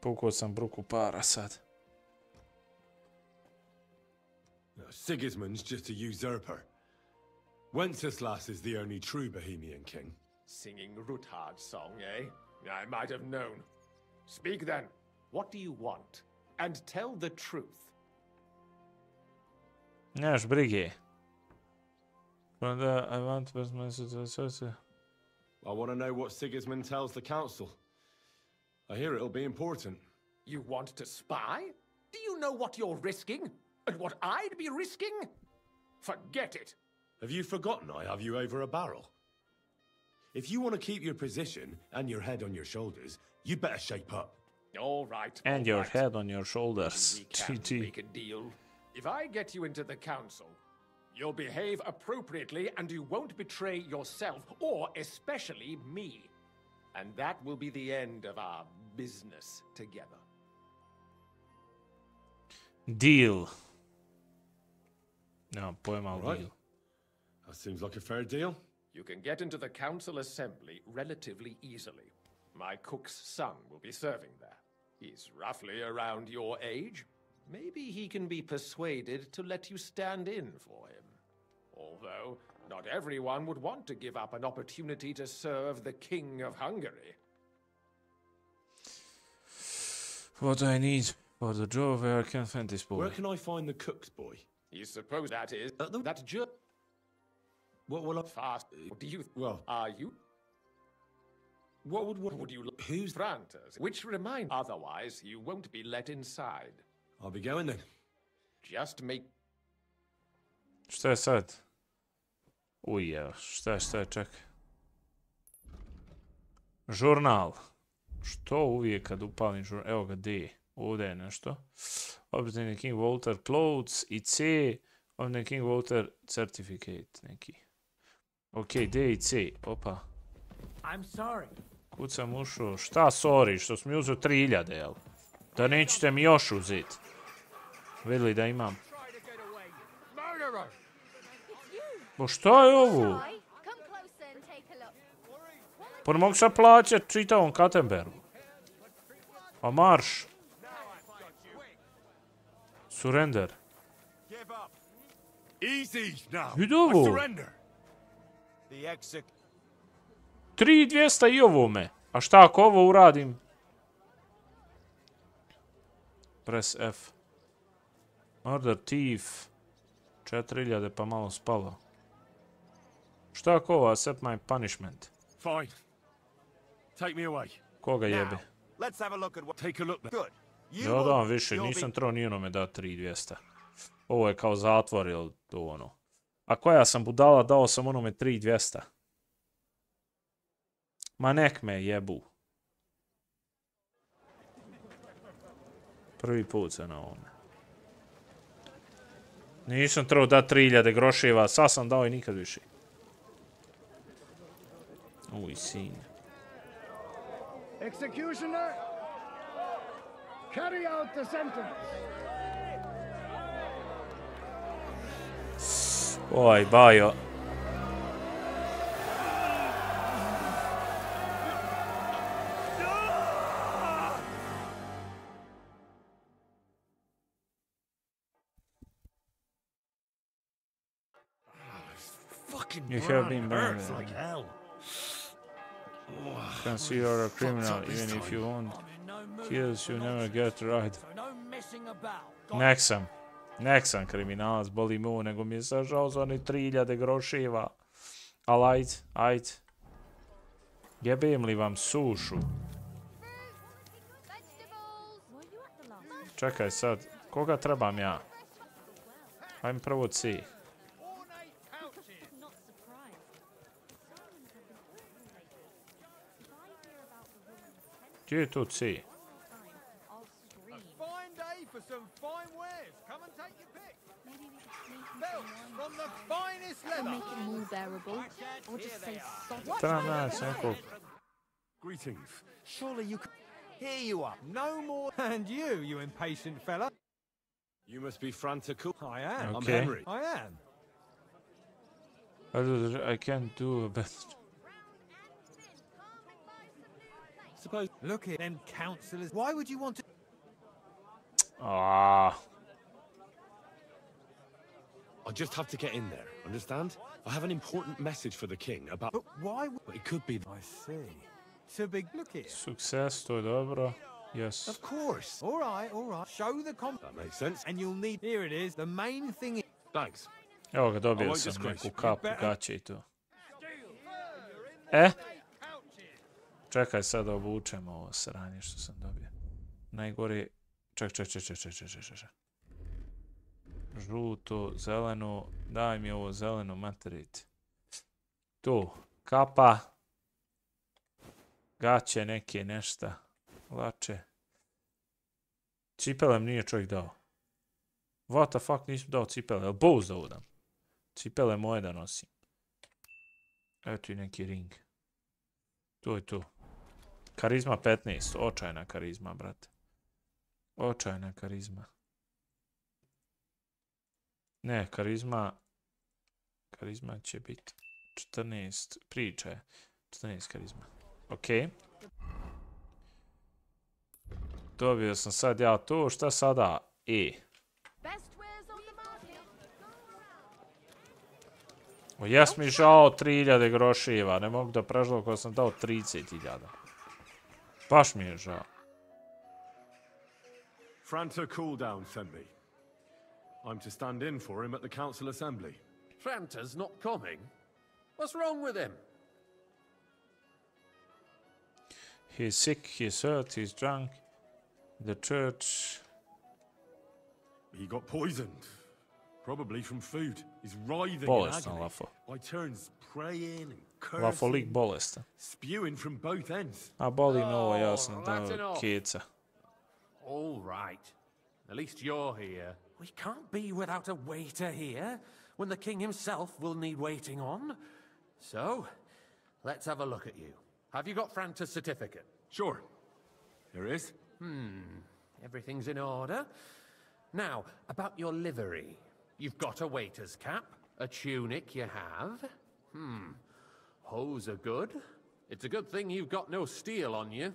Pukao sam bruku para sad. No, Sigismund's just a usurper. Wenceslas is the only true Bohemian king. Singing Ruthard's song, eh? I might have known. Speak then. What do you want? And tell the truth. Nemaš brige. I want to know what Sigismund tells the council. I hear it'll be important. You want to spy? Do you know what you're risking? And what I'd be risking? Forget it. Have you forgotten I have you over a barrel? If you want to keep your position and your head on your shoulders, you'd better shape up. All right. And your head on your shoulders. We can make a deal. If I get you into the council, you'll behave appropriately and you won't betray yourself, or especially me. And that will be the end of our business together. Deal. No, pojma Right. deal. That seems like a fair deal. You can get into the council assembly relatively easily. My cook's son will be serving there. He's roughly around your age. Maybe he can be persuaded to let you stand in for him. Although, not everyone would want to give up an opportunity to serve the King of Hungary. What do I need for the job where I can find this boy? Where can I find the cook's boy? You suppose that is that What will I... fast? Do you? Well... Are you? What Would you look? Who's Frantas? Which remind. Otherwise, you won't be let inside. I'll be going then. Just make. Šta je sad? Uj, šta je, čekaj. Žurnal. Što uvijek kad upalim žurnal? Evo ga, D. Ovdje je nešto. Opusteni King Walter Clothes i C. Opusteni King Walter Certificate neki. Ok, D i C. Opa. I'm sorry. Kud sam ušao? Šta sorry? Što sam mi uzeo 3000, jel? Da nećete mi još uzeti. Vidjeli da imam. Bo šta je ovo? Pa ne mogu sad plaćat čitavom Kattenbergu. A marš. Surrender. Vidi ovo. 3200 i ovome. A šta ako ovo uradim? Press F. Murder thief. 4000 pa malo spalo. Šta ako ovo? Accept my punishment. Fine. Take me away. Koga jebe? Let's have a look at what... Take a look. Good. Ja dam više, nisam trebao ni onome da 3200. Ovo je kao zatvor ili to ono. A koja sam budala, dao sam onome 3200. Ma nek me jebu. Prvi put se na ovome. Nisam trebao da 3000 groševa, sad sam dao i nikad više. Uj, sin. Executioner, carry out the sentence. Oj, bajo. You have been banned. Like hell. Consider you're a criminal, even if you won't kills, you never get right. Nek sam kriminalac, boli mu, nego mi je sad žao za oni 3000 groševa. Ali ajde. Jebem li vam sušu? Čekaj sad, koga trebam ja? Ajme prvo C. Gdje je tu C? Trebam naći nekog. Greetings. Surely you can... Here you are, no more... And you impatient fella? You must be Frantico. I am. Okay. I'm Henry. I am. I can't do a best. Suppose... Look at them councillors. Why would you want to... Ah. I just have to get in there, understand? I have an important message for the king about... But why would... It could be... I see. Too big. Look here. Success, to je dobro. Yes. Of course. All right. Show the That makes sense. And you'll need... Here it is. The main thing is... Thanks. Evo ga, dobio won't sam disgrace neku you. kapu gaće i to. Čekaj sad da obučem ovo sranje što sam dobio. Najgore Ček. Žuto, zeleno. Daj mi ovo zeleno, materit. Tu, kapa. Gaće neke, nešta. Lače. Cipele mi nije čovjek dao. What the fuck, nisam dao cipele. Jel bouz da udam? Cipele moje da nosim. Eto i neki ring. Tu je tu. Karizma 15. Očajna karizma, brate. Očajna karizma. Ne, karizma će biti 14. Priča je. 14 karizma. Okej. Dobio sam sad ja to. Šta sada? O, jes mi žao 3000 grošiva. Ne mogu da prežalo koja sam dao 30.000. Baš mi je žao. Franta Cooldown sent me. I'm to stand in for him at the council assembly. Franta's not coming? What's wrong with him? He's sick, he's hurt, he's drunk. The church... He got poisoned. Probably from food. He's writhing Bolestan, in agony. Lafo. By turns praying and Lafo lik cursing. bolestan. Spewing from both ends. A boli me ovo, ja sam dao keca. All right. At least you're here. We can't be without a waiter here, when the king himself will need waiting on. So, let's have a look at you. Have you got Franta's certificate? Sure. There is. Everything's in order. Now, about your livery. You've got a waiter's cap, a tunic you have. Hose are good. It's a good thing you've got no steel on you.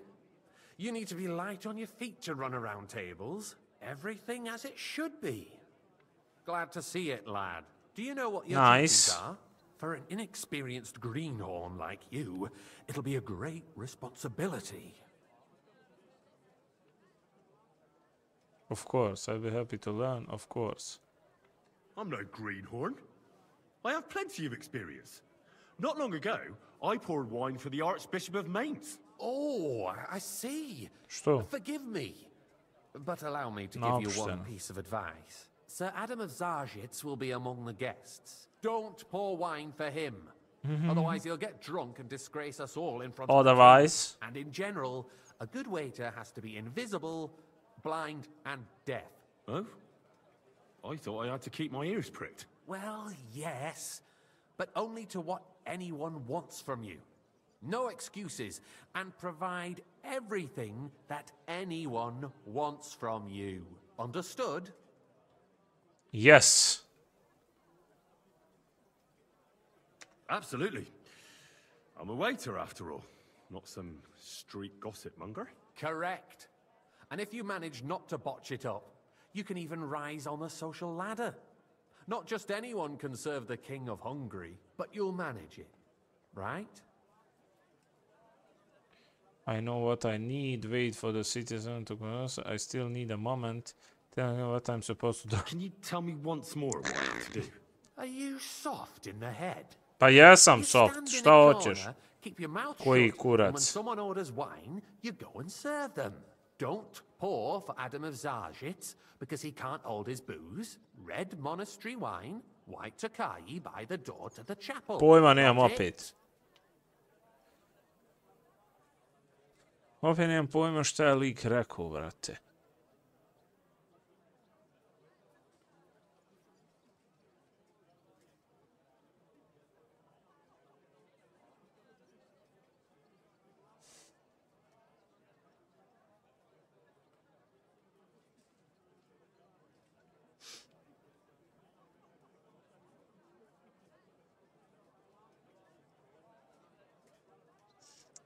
You need to be light on your feet to run around tables. Everything as it should be. Glad to see it, lad. Do you know what your duties are? For an inexperienced greenhorn like you, it'll be a great responsibility. Of course, I'll be happy to learn, of course. I'm no greenhorn. I have plenty of experience. Not long ago, I poured wine for the Archbishop of Mainz. Oh, I see. Что? Forgive me. But allow me to give you one piece of advice. Sir Adam of Zarzhitz will be among the guests. Don't pour wine for him. Otherwise he'll get drunk and disgrace us all in front of the king. And in general, a good waiter has to be invisible, blind, and deaf. Oh? I thought I had to keep my ears pricked. Well, yes, but only to what anyone wants from you. No excuses, and provide everything that anyone wants from you. Understood? Yes. Absolutely. I'm a waiter, after all. Not some street gossip monger. Correct. And if you manage not to botch it up, you can even rise on the social ladder. Not just anyone can serve the King of Hungary, but you'll manage it, right? I know what I need. Wait for the citizen to cross. I still need a moment. Tell me what I'm supposed to do. Can you tell me once more what I have to do? Are you soft in the head? Pa jesam soft. Šta hoćeš? Keep your mouth Koji shut, and kurac? when someone orders wine, you go and serve them. Don't pour for Adam of Zarzhitz, because he can't hold his booze. Red monastery wine, white Tokai by the door to the chapel. Pojma nemam Got it? opet. Opet nemam pojma šta je lik rekao, brate.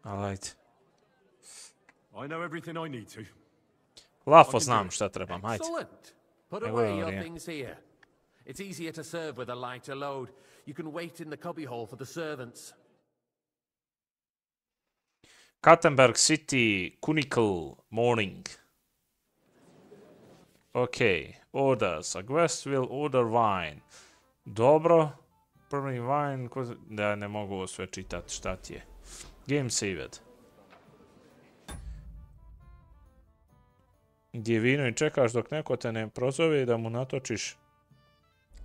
Alright. I know everything I need to. Lafo znam šta trebam, hajde. Excellent. Put Evo away je your ovdje. things here. It's easier to serve with a lighter load. You can wait in the cubbyhole for the servants. Kattenberg City, Kunikl, morning. Okay, orders. A guest will order wine. Dobro. Prvi wine, da ne mogu ovo sve čitati, šta ti je. Game saved. Gdje je vino i čekaš dok neko te ne prozove da mu natočiš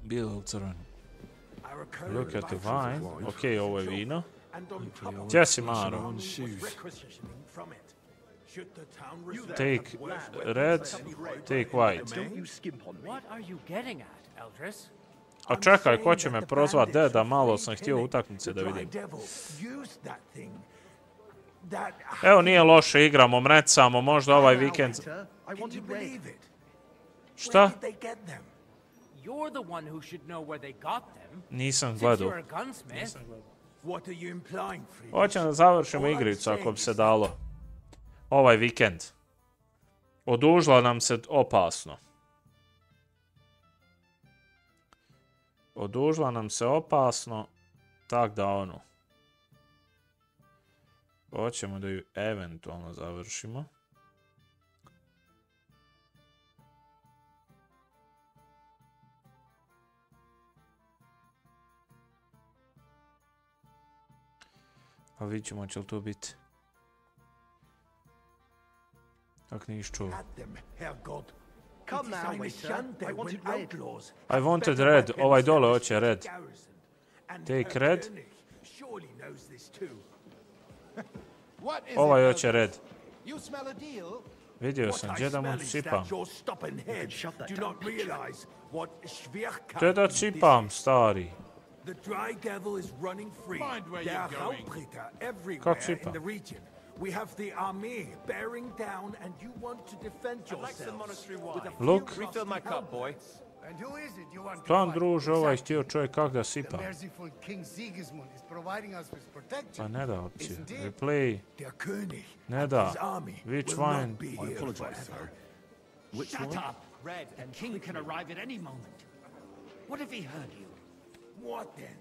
bijelo ili crveno. Look at the wine. Ok, ovo je vino. Gdje si, Maro? Take red, take white. What are you getting at, Eldris? A čekaj, ko će me prozvat deda, malo sam htio utakmice da vidim. Evo, nije loše, igramo, mrecamo, možda ovaj vikend... Šta? Nisam gledao. Hoćem da završimo igricu ako bi se dalo. Ovaj vikend. Odužila nam se opasno. Odužila nam se opasno. Tak da ono. Hoćemo da ju eventualno završimo. A vidit ćemo će li to biti. Ak niš čuo. I wanted red. Ovaj dole hoće red. Take red. Ovaj hoće red. Vidio sam, gdje da mu cipam. Gdje da cipam, stari? Kako cipam? We have the army bearing down, and you want to defend yourselves. Look. Refill my cup, boy. Plan, druže, ovaj htio čovjek kak da sipa. Pa ne da opciju. Replay. Ne da. Which wine? Shut up, Red. The king can arrive at any moment. What if he heard you? What then?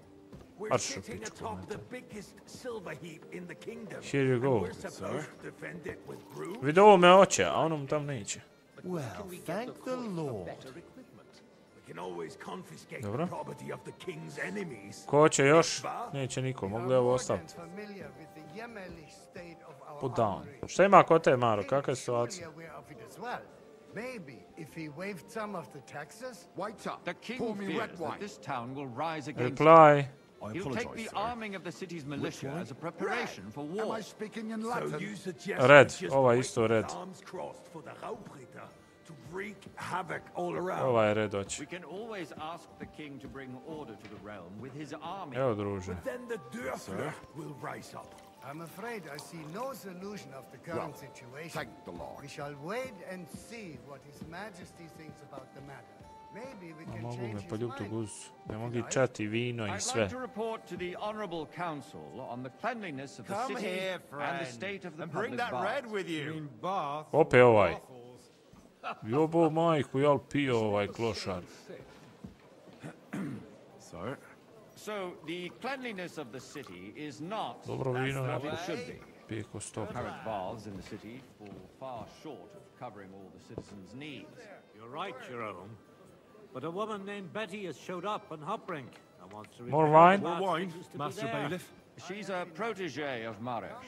We're sitting atop the biggest silver heap in the kingdom. Here you go. We're supposed to defend it with brooms. Vidio ovo me hoće, a onom tam neće. Well, thank the Lord. We can always confiscate the property of the king's enemies. Ko hoće još? Neće niko, mogu li ovo ostaviti? Put down. Šta ima kod te, Maro? Kakva je situacija? Maybe if he waived some of the taxes. White up. The king fears that this town will rise against Reply. He'll take the arming of the city's militia as a preparation for war. Am I speaking in Latin? So you suggest Red. Ova isto red. arms crossed for the Raubritter to wreak havoc all around. Ova je red hoće. We can always ask the king to bring order to the realm with his army. Evo, druže. But then the Dörfler will rise up. I'm afraid I see no solution of the current situation. Thank the Lord. We shall wait and see what His Majesty thinks about the matter. Maybe we can Mogu change me his poljubiti u mind. guzu. Ne mogu i čati vino i I'd sve. like to report to the honorable council on the cleanliness of the Come city here, and the friend, state of the and public bring that baths. red with you. Opet ovaj. Jobo majku, jel pio ovaj klošar. Sir? So, the cleanliness of the city is not Dobro vino what ne it should be. pije ko stop. Current baths in the city fall far short of covering all the citizens' needs. You're right, Jerome. But a woman named Betty has showed up on Hopbrink and wants to More repair wine? the baths More that wine, used to be Master there. Bailiff. She's a protege of Maresh.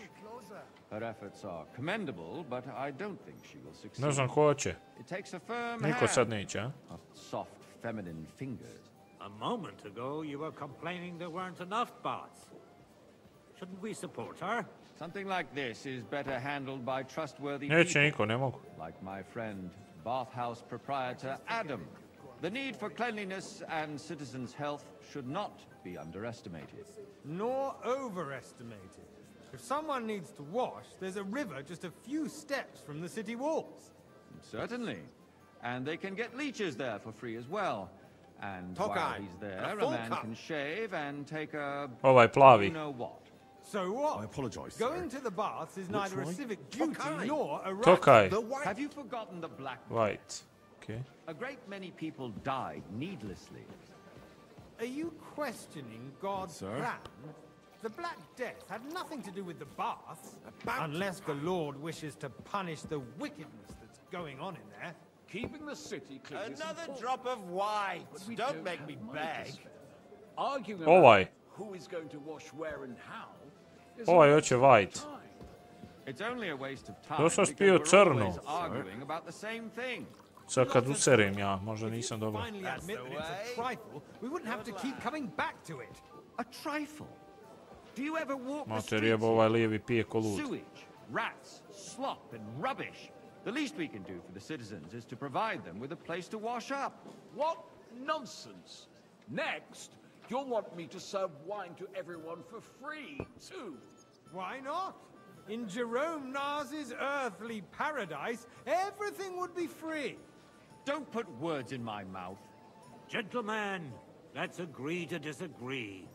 Her efforts are commendable, but I don't think she will succeed. Ne znam ko hoće. It takes a firm Niko sad hand, neće, a? not soft feminine fingers. A moment ago, you were complaining there weren't enough baths. Shouldn't we support her? Something like this is better handled by trustworthy Neće people, niko, ne mogu. like my friend, bathhouse proprietor Adam. The need for cleanliness and citizens' health should not be underestimated. Nor overestimated. If someone needs to wash, there's a river just a few steps from the city walls. Certainly. And they can get leeches there for free as well. And while Tokai, he's there, a a full man cup. can shave and take a... Ovaj plavi. You know what. So what? I apologize, Going to the baths is neither a one? civic duty nor a right. Tokai. Have you forgotten the Black White. Okay. A great many people died needlessly. Are you questioning God's Sir? plan? The Black Death had nothing to do with the baths, unless the Lord wishes to punish the wickedness that's going on in there. Keeping the city clean. Another drop of wine. Don't make me beg. Arguing Ovaj. about who is going to wash where and how. is Ovaj a hoće waste of white. time. It's only a waste of time Došao si because pio we're crno. always arguing about the same thing. Sad kad userim ja, možda nisam dobro. Finally admit that it's a trifle, we wouldn't have to keep coming back to it. A trifle? Do you ever walk the Mater streets jebo, ovaj lijevi pije ko lud. Sewage, rats, slop, and rubbish. The least we can do for the citizens is to provide them with a place to wash up. What nonsense! Next, you'll want me to serve wine to everyone for free, too. Why not? In Jerome Nars's earthly paradise, everything would be free. Don't put words in my mouth. Gentlemen, let's agree to disagree.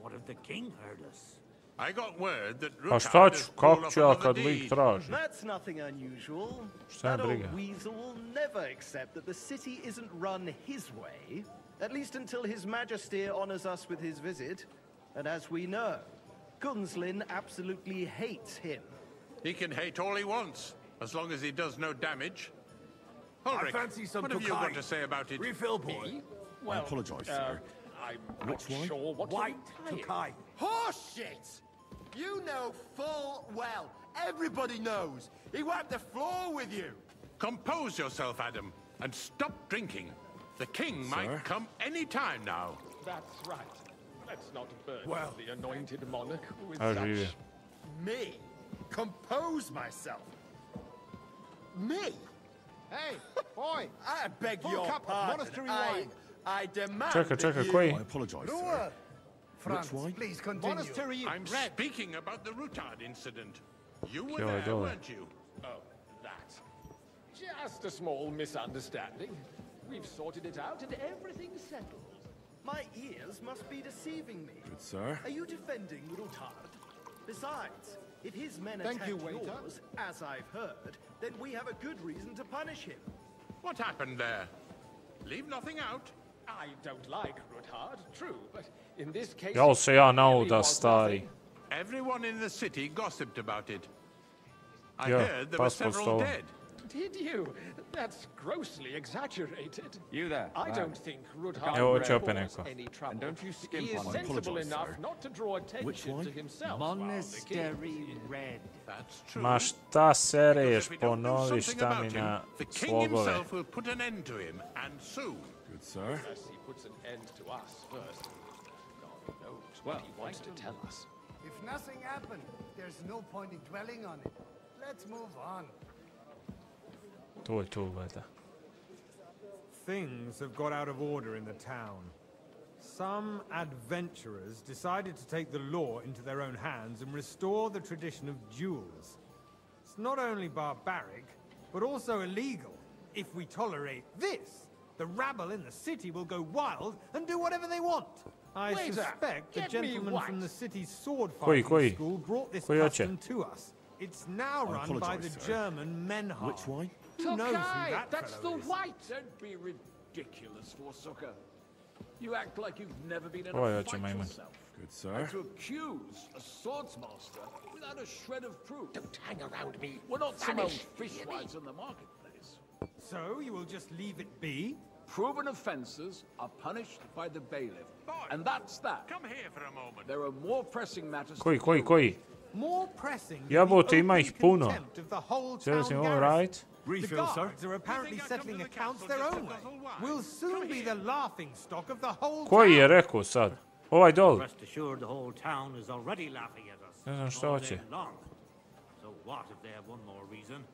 What if the king heard us? I got word that Pa šta ću, kako ću ja kad deed. lik traži? That's nothing unusual. Šta je That briga? old weasel will never accept that the city isn't run his way, at least until His Majesty honors us with his visit. And as we know, Gunslin absolutely hates him. He can hate all he wants, as long as he does no damage. I Ulrich, fancy some what have you Tokai. got to say about it? Refill, boy. I apologize, sir. I'm Which not one? sure what White Tokai. Horseshit! You know full well. Everybody knows. He wiped the floor with you. Compose yourself, Adam, and stop drinking. The king might come any time now. That's right. Let's not burden Well. the anointed monarch with A such... živi. Me? Compose myself? Me? Hey, boy! I beg Full your cup of pardon. monastery wine. I demand Čekaj, that čekaj, you... koji? I apologize, Brewer! sir. Franz, wine? please continue. Monastery I'm red. speaking about the Rutard incident. You were Joj, there, dole. weren't you? Oh, that. Just a small misunderstanding. We've sorted it out and everything's settled. My ears must be deceiving me. Good, sir. Are you defending Rutard? Besides, if his men Thank attacked you, waiter. yours, as I've heard, then we have a good reason to punish him. What happened there? Leave nothing out. I don't like Ruthard, true, but in this case... Jel se ja it really nauda, was stari? nothing. Everyone in the city gossiped about it. I Ja, heard there were pas pod several stolom. dead. Did you? That's grossly exaggerated. You there. I don't think Ruthard Evo, will hoće opet cause neko. any trouble. And don't you skimp He is on him. sensible Apologise, enough sir. not to draw attention to himself. while the king Monastery is- red. That's true. Ma šta sereš, Because if we don't do ponovi something šta about mi him, na the king slogove. himself will put an end to him, and soon. Good, sir. Unless he puts an end to us first. God knows what he wants to tell us. If nothing happened, there's no point in dwelling on it. Let's move on. To je to, valjda. Things have got out of order in the town. Some adventurers decided to take the law into their own hands and restore the tradition of duels. It's not only barbaric, but also illegal. If we tolerate this, the rabble in the city will go wild and do whatever they want. I Waiter, suspect the get me gentleman white. from the city's sword Koji, fighting koji? school brought this Koji hoće? custom to us. It's now I run by apologise, the sir. German Menhar. Which wine? Who knows who Tokai! that That's the fellow is? white! Don't be ridiculous, Forsucker. You act like you've never been in Oj, a hoće fight majmun. yourself. Good, sir. And to accuse a swordsmaster without a shred of proof. Don't hang around me. We're not some old Vanish, fishwives in the marketplace. So you will just leave it be? Proven offences are punished by the bailiff. And that's that. Come here for a moment. There are more pressing matters Koji, to koji, deal koji? More pressing than Jebote, the ima open ih puno. contempt of the whole Želi town si ovo garrison. radit? The Refill, sir. guards are apparently You think I come settling to the accounts council their just to own way. guzzle wine? We'll soon Come be here. the laughing stock of the whole Koji je town. rekao sad? Ovaj dol. Rest assured, the whole town is already laughing at us. Ne znam šta all hoće. day long. So what if they have one more reason?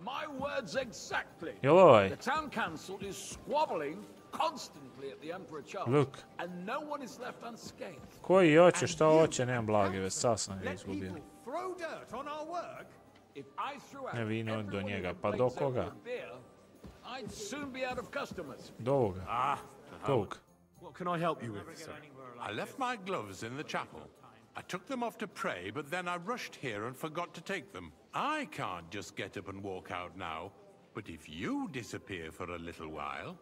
My words exactly. Jel ovaj? The town council is squabbling constantly at the Emperor Charles. Look. And no one is left unscathed. Koji hoće, šta hoće, nemam blage, već sad sam ga Let izgubio. people throw dirt on our work. If I threw out Ne vino do everyone njega, who pa do complains koga? over beer, I'd soon be out of customers. Do ovoga. Tog. What can I help you with, sir? I left my gloves in the chapel. I took them off to pray, but then I rushed here and forgot to take them. I can't just get up and walk out now, but if you disappear for a little while...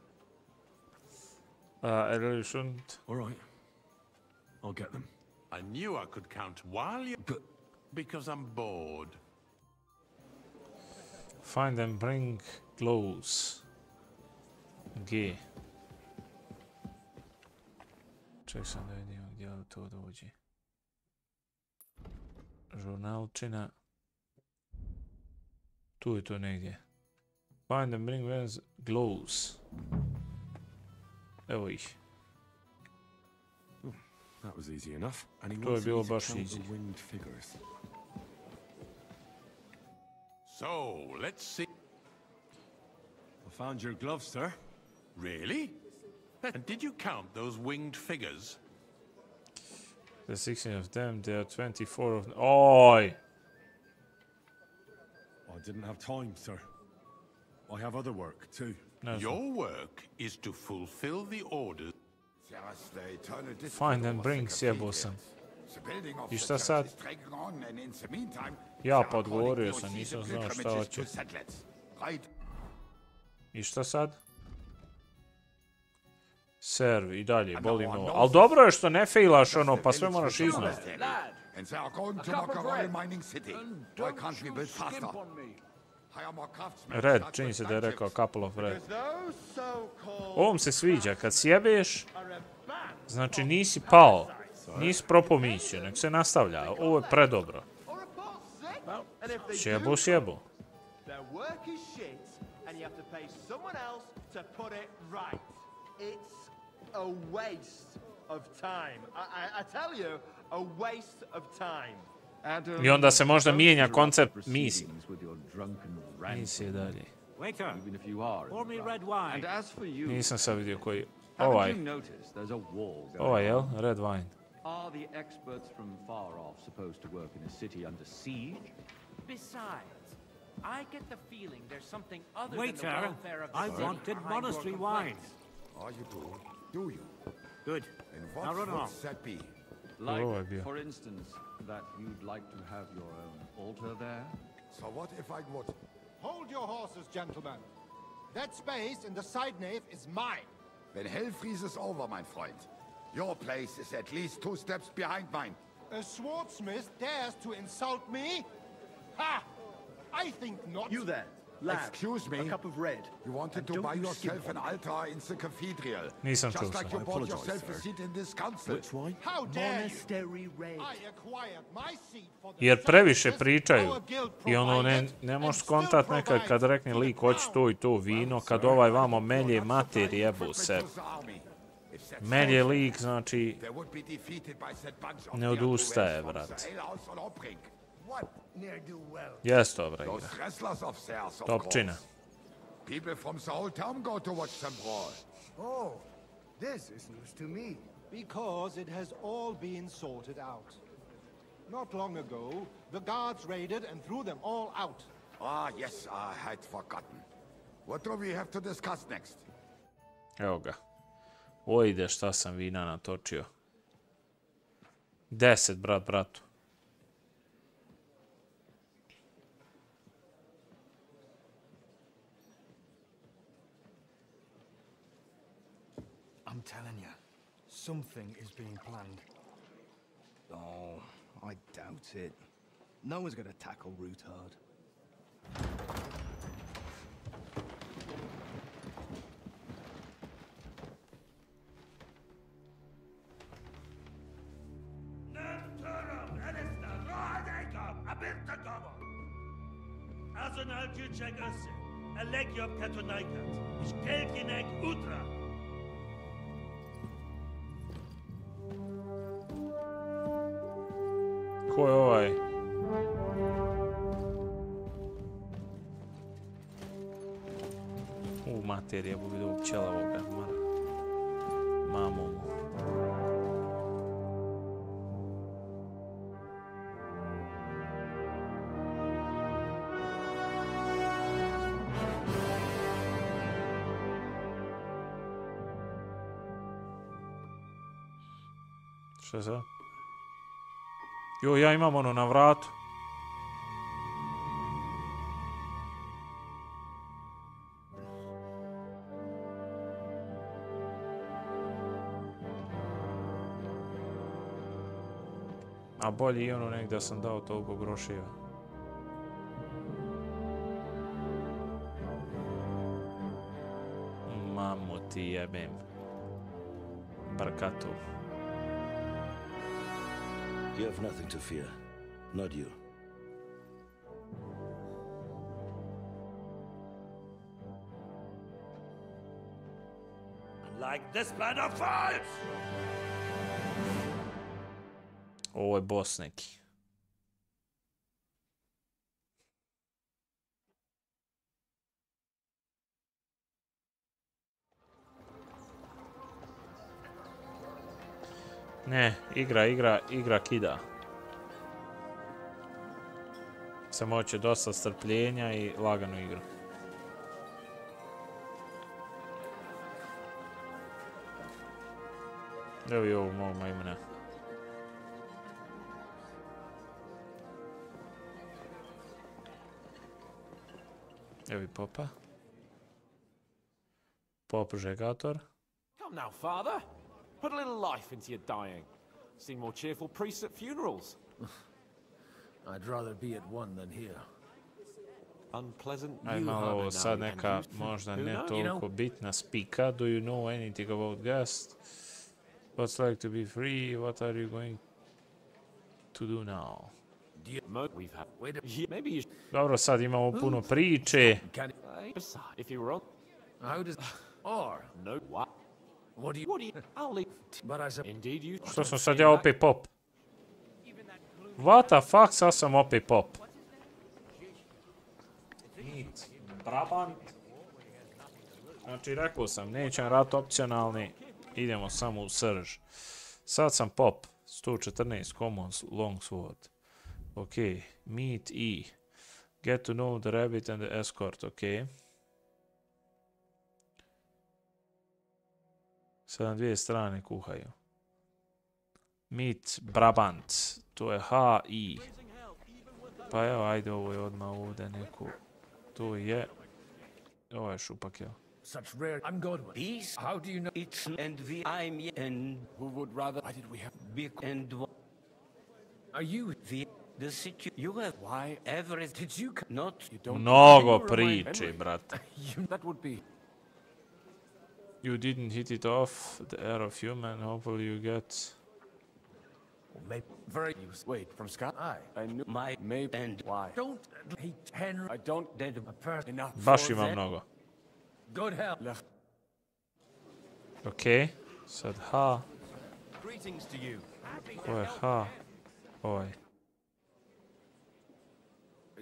Eller shouldn't. All right. I'll get them. I knew I could count while you... But... Because I'm bored. Find and bring gloves. G. Ček sam da vidimo gdje to dođe. Žurnalčina. Tu je to negdje. Find and bring Venus glows. Evo ih. That was easy enough. And he To je wants bilo me to baš count easy. the winged figures. So, let's see. I found your gloves, sir. Really? And did you count those winged figures? There's 16 of them, there are 24 of them. Oi! I didn't have time, sir. I have other work, too. Your work is to fulfill the orders. Find and bring, sjebao sam. I šta sad? Ja pa odgovorio sam, nisam znao šta hoće. I šta sad? Serv, i dalje, boli me ovo. Ali dobro je što ne fejlaš ono, pa sve moraš iznad. Red, čini se da je rekao couple of red. Ovom se sviđa, kad sjebeš, znači nisi pao, nisi propao misiju, nek se nastavlja. Ovo je predobro. Sjebo, sjebo. I onda se možda mijenja koncept misije. Misije dalje. Nisam sad vidio koji... Ovaj, jel? Red wine. Are the experts from far off supposed to work in a city under siege? Besides, I get the feeling there's something other than the Waiter, welfare of the I city wanted behind monastery your wine. complaints. Oh, you do? Do you? Good. And Now what run would along. that be? Like, for instance, that you'd like to have your own altar there? So what if I would? Hold your horses, gentlemen. That space in the side nave is mine. Then hell freezes over, my friend. Your place is at least 2 steps behind mine. A swordsmith dares to insult me? Ha! I think not. You there, lad. Excuse me. A cup of red. You wanted to buy yourself an altar in the cathedral. Nisam Just čuo like sam. you bought yourself a seat in this council. Which one? How dare Monastery you? red. I acquired my seat for the Jer previše services pričaju. our guild I ono ne možeš skontat nekad kad rekne lik hoće to i to vino, kad ovaj vamo melje mater jebu se. Melje lik, znači ne odustaje, brat. Jes dobra igra. Topčina. People from the whole town go to watch them brawl. Oh, this is news to me. Because it has all been sorted out. Not long ago, the guards raided and threw them all out. Ah, yes, I had forgotten. What do we have to discuss next? Evo ga. O ide šta sam vina natočio. 10, bratu. I'm telling you, something is being planned. Oh, I doubt it. No one's gonna tackle Rootard. Ko je ovaj? Materija, bo vidio pčelavog mamu. Šta je sad? Jo, ja imam ono na vratu. A bolje i ono negdje sam dao toliko grošiva. Mamu ti jebem. Barkatu. You have nothing to fear. Not you. Like this plan of falls! Ovo je boss neki. Ne, igra kida. Samo hoće dosta strpljenja i laganu igru. Evo i ovo mogu majmuna. Evo i popa. Pop žegator. Come now, father. Put a little life into your dying. Seen more cheerful priests at funerals. I'd rather be at one than here. Unpleasant. Aj malo sad neka možda ne toliko bitna spika. Do you know anything about guests? What's like to be free? What are you going to do now? Dobro, sad imamo puno priče. If you were how does or no what? What do you I'll leave. But I said indeed you. Što sam sad ja opet pop? What the fuck, sad sam opet pop. Brabant. Znači, rekao sam, nećem rat opcionalni, idemo samo u srž. Sad sam pop, 114, common longsword. Ok, meet E. Get to know the rabbit and the escort, ok. Sad na dvije strane kuhaju. Meet Brabant, to je H, I. Pa evo, ajde, ovo je odmah ovdje neko. To je... Ovo je šupak, jel? Such rare. I'm good with peace. How do you know it's and we I'm and who would rather? Why did we have big and are you the situ you have why ever did you not you don't mnogo priče, brate. That would be. You didn't hit it off the air of human. Hopefully you get. Maybe very wait from Scott. I knew my maybe and why don't hate Henry. I don't dead a person enough. Baš ima mnogo. Good hell. Ok, sad H. Greetings to you. Ovo je H. Ovo je.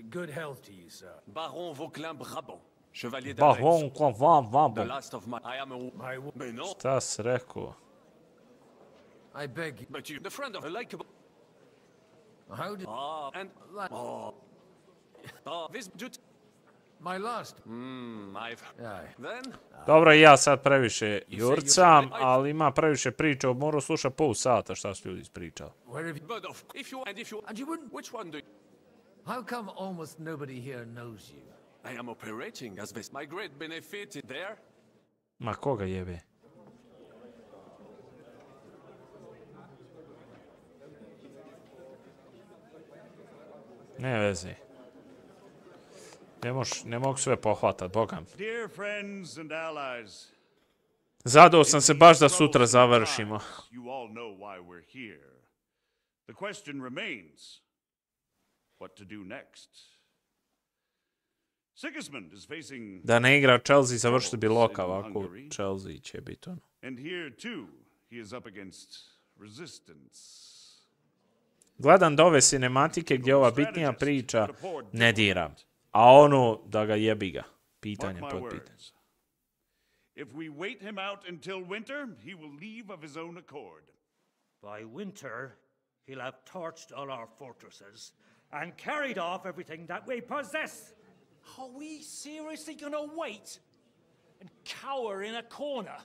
Good health to you, sir. Baron Vauquelin Brabant. Chevalier Baron Vauquelin. The last of my... I am a... Mais non. Šta si rekao? I beg you. But you... The friend of a likeable... How did... and... this... My last. I've... Then... Dobro, ja sad previše jurcam, ali ima previše priča. Moram slušati pol sata šta su ljudi ispričali. But if you... And if you... And you wouldn't... Which one do you... How come almost nobody here knows you? I am operating as this. My great benefit is there. Ma koga jebe? Ne vezi. Ne mogu sve pohvatat, bogam. Dear friends and allies. Zadao sam se baš da sutra završimo. You all know why we're here. The question remains, what to do next? Sigismund is facing... Da ne igra Chelsea, završiti bi loka, ovako Chelsea će biti ono. And here too, he is up against resistance. Gledam da ove cinematike gdje ova bitnija priča ne diram. A ono da ga jebi ga. Pitanje pod pitanje. If we wait him out until winter, he will leave of his own accord. By winter, he'll have torched all our fortresses and carried off everything that we possess. Are we seriously gonna wait and cower in a corner?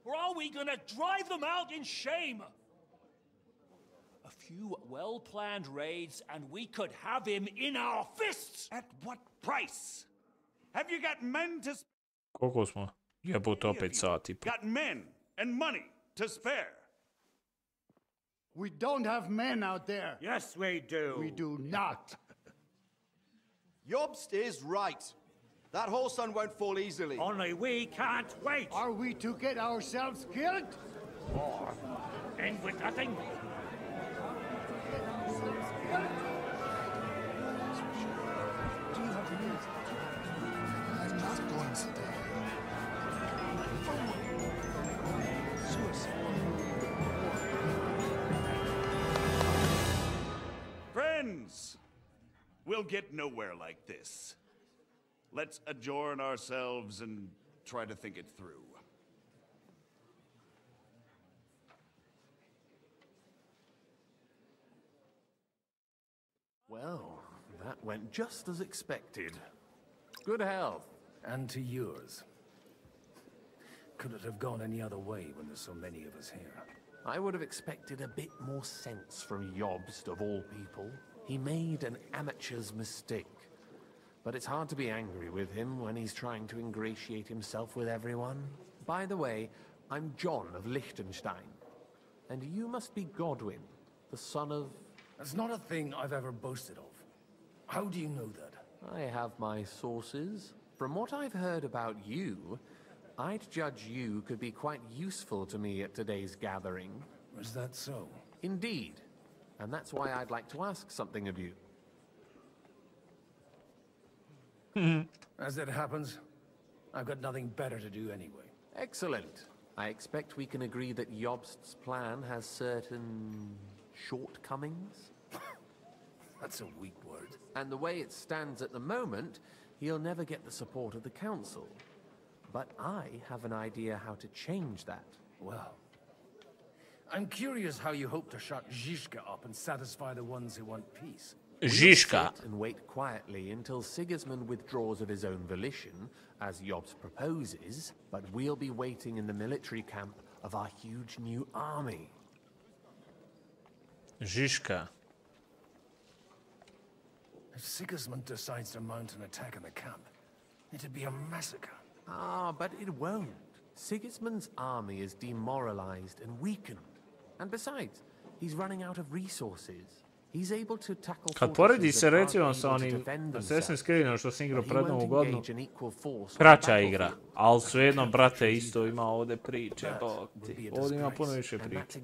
Or are we gonna drive them out in shame? A few well-planned raids and we could have him in our fists! At what price? Have you got men to... Koliko smo? Jebut opet sati. Got men and money to spare. We don't have men out there. Yes, we do. We do not. Jobst is right. That whole sun won't fall easily. Only we can't wait. Are we to get ourselves killed? Or end with nothing? I'm not going to die. Friends, we'll get nowhere like this. Let's adjourn ourselves and try to think it through. Well, that went just as expected. Good health. And to yours. Could it have gone any other way when there's so many of us here? I would have expected a bit more sense from Jobst, of all people. He made an amateur's mistake. But it's hard to be angry with him when he's trying to ingratiate himself with everyone. By the way, I'm John of Liechtenstein. And you must be Godwin, the son of... That's not a thing I've ever boasted of. How do you know that? I have my sources. From what I've heard about you, I'd judge you could be quite useful to me at today's gathering. Was that so? Indeed. And that's why I'd like to ask something of you. As it happens, I've got nothing better to do anyway. Excellent. I expect we can agree that Jobst's plan has certain shortcomings? That's a weak word. And the way it stands at the moment, he'll never get the support of the council. But I have an idea how to change that. Well, I'm curious how you hope to shut Zizka up and satisfy the ones who want peace. Zizka. We'll sit and wait quietly until Sigismund withdraws of his own volition, as Jobst proposes, but we'll be waiting in the military camp of our huge new army. Zizka. If Sigismund decides to mount an attack on the camp, it'd be a massacre. Ah, but it won't. Sigismund's army is demoralized and weakened. And besides, he's running out of resources. He's able to tackle Kad poredi se recimo sa onim Assassin's Creedom što sam igrao pred Novu godinu, kraća igra, ali svejedno, brate, isto ima ovdje priče, bog ti. Ovdje ima puno više priče.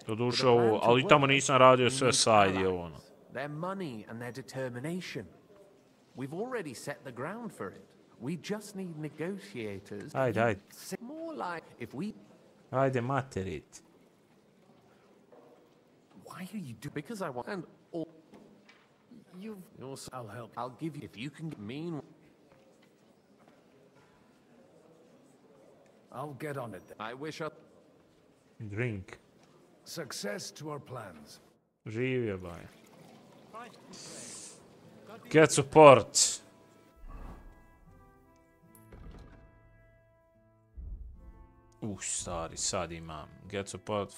Doduše ovo, ali tamo nisam radio sve side i ovo. Their money and their determination. We've already set the ground for it. We just need negotiators. Ajde. More like if we... Ajde, materit. Why are you doing? Because I want... And all... I'll help. I'll give you... If you can... Mean... I'll get on it then. I wish I... Drink. Success to our plans. Živio, baj. Get support. Stari, sad imam. Get support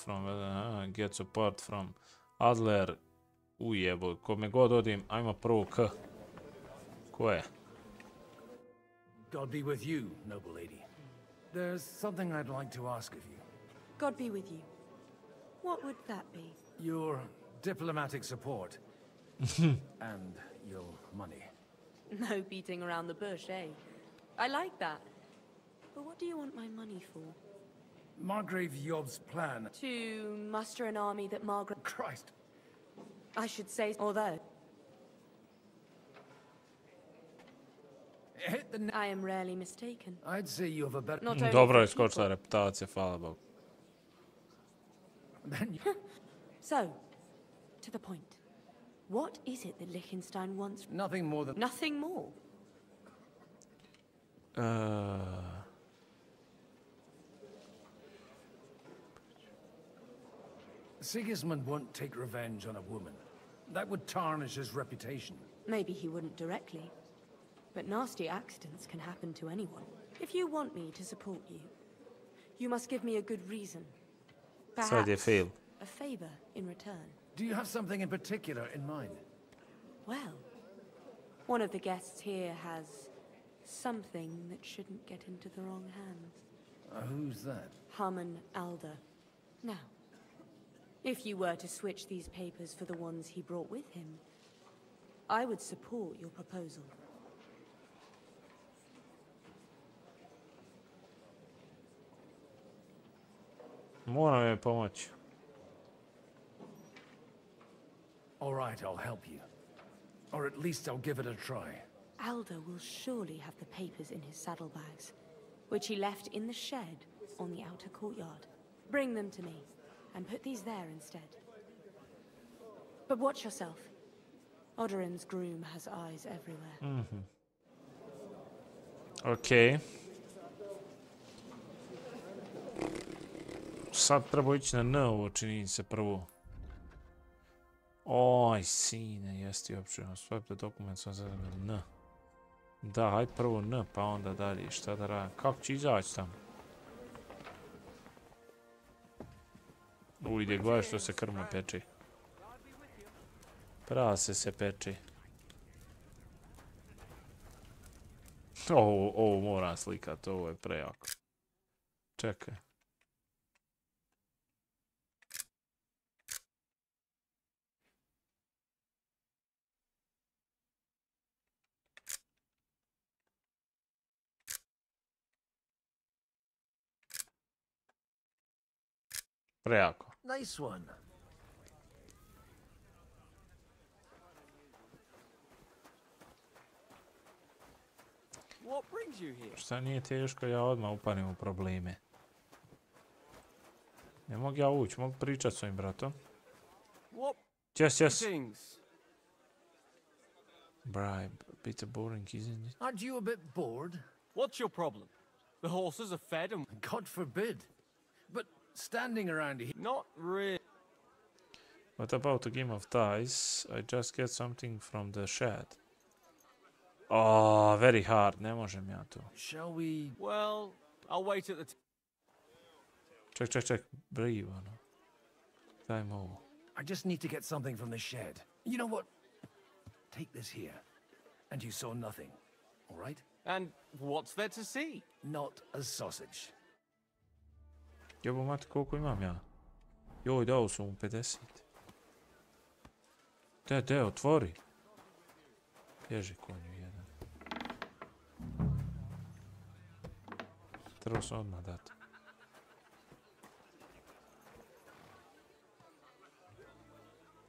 from Adler. Ujebo, kome god odim, ajmo prvo K. Ko je? God be with you, noble lady. There's something I'd like to ask of you. God be with you. What would that be? Your diplomatic support. And your money. No beating around the bush, eh? I like that. But what do you want my money for? Margrave Job's plan. To muster an army that Margaret... Christ! I should say, although... I am rarely mistaken. I'd say you have a better... Dobro je skočila reputacija, hvala Bogu. So, to the point. What is it that Liechtenstein wants? Nothing more than... Nothing more? Sigismund won't take revenge on a woman. That would tarnish his reputation. Maybe he wouldn't directly. But nasty accidents can happen to anyone. If you want me to support you, you must give me a good reason. Perhaps a favor in return. Do you have something in particular in mind? Well, one of the guests here has something that shouldn't get into the wrong hands. Who's that? Harman Alder. Now, if you were to switch these papers for the ones he brought with him, I would support your proposal. Moram joj pomoći. right, I'll help you. Or at least I'll give it a try. Aldo will surely have the papers in his saddlebags, which he left in the shed on the outer courtyard. Bring them to me, and put these there instead. But watch yourself. Odorim's groom has eyes everywhere. Ok. Sad treba ići na N, ovo čini se prvo. Oj, sine, jesti uopće. Swipe the document, sam zadam N. Da, hajde prvo N, pa onda dalje. Šta da radim? Kako će izaći tamo? Ide, gledaj što se krma peče. Prase se peče. Ovo moram slikat, ovo je prejako. Čekaj. Prejako. Nice one. What brings you here? Šta nije teško, ja odmah upanim u probleme. Ne mogu ja ući, mogu pričat s ovim bratom. Yes. Bribe, a bit boring, isn't it? Aren't you a bit bored? What's your problem? The horses are fed and... God forbid. But standing around here... Not really. What about a game of dice? I just get something from the shed. Oh, very hard, ne možem ja to. Shall we... Well, I'll wait at the... Ček, briv, ono. Dajmo ovo. I just need to get something from the shed. You know what? Take this here. And you saw nothing, all right? And what's there to see? Not a sausage. Jebo mati, koliko imam ja? Joj, dao sam mu 50. De, otvori. Bježi konju jedan. Trebao sam odmah dati.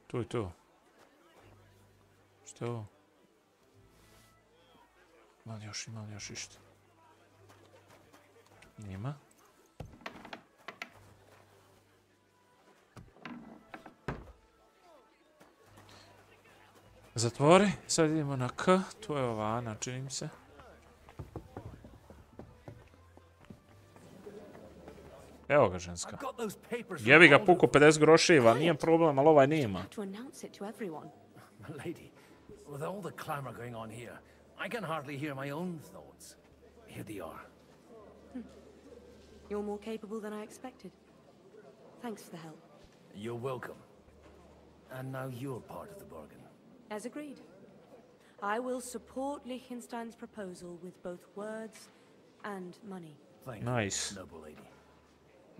Tu je to. Što je ovo? Ima li još išta? Nima. Zatvori, sad idemo na K, to je ova Ana, čini mi se. Evo ga ženska. Jebi ga puko 50 grošiva, nije problem, ali ovaj nema. Lady, with all the clamor going on here, I can hardly hear my own thoughts. Here they are. You're more capable than I expected. Thanks for the help. You're welcome. And now you're part of the bargain. As agreed. I will support Liechtenstein's proposal with both words and money. Thank nice. You, noble lady.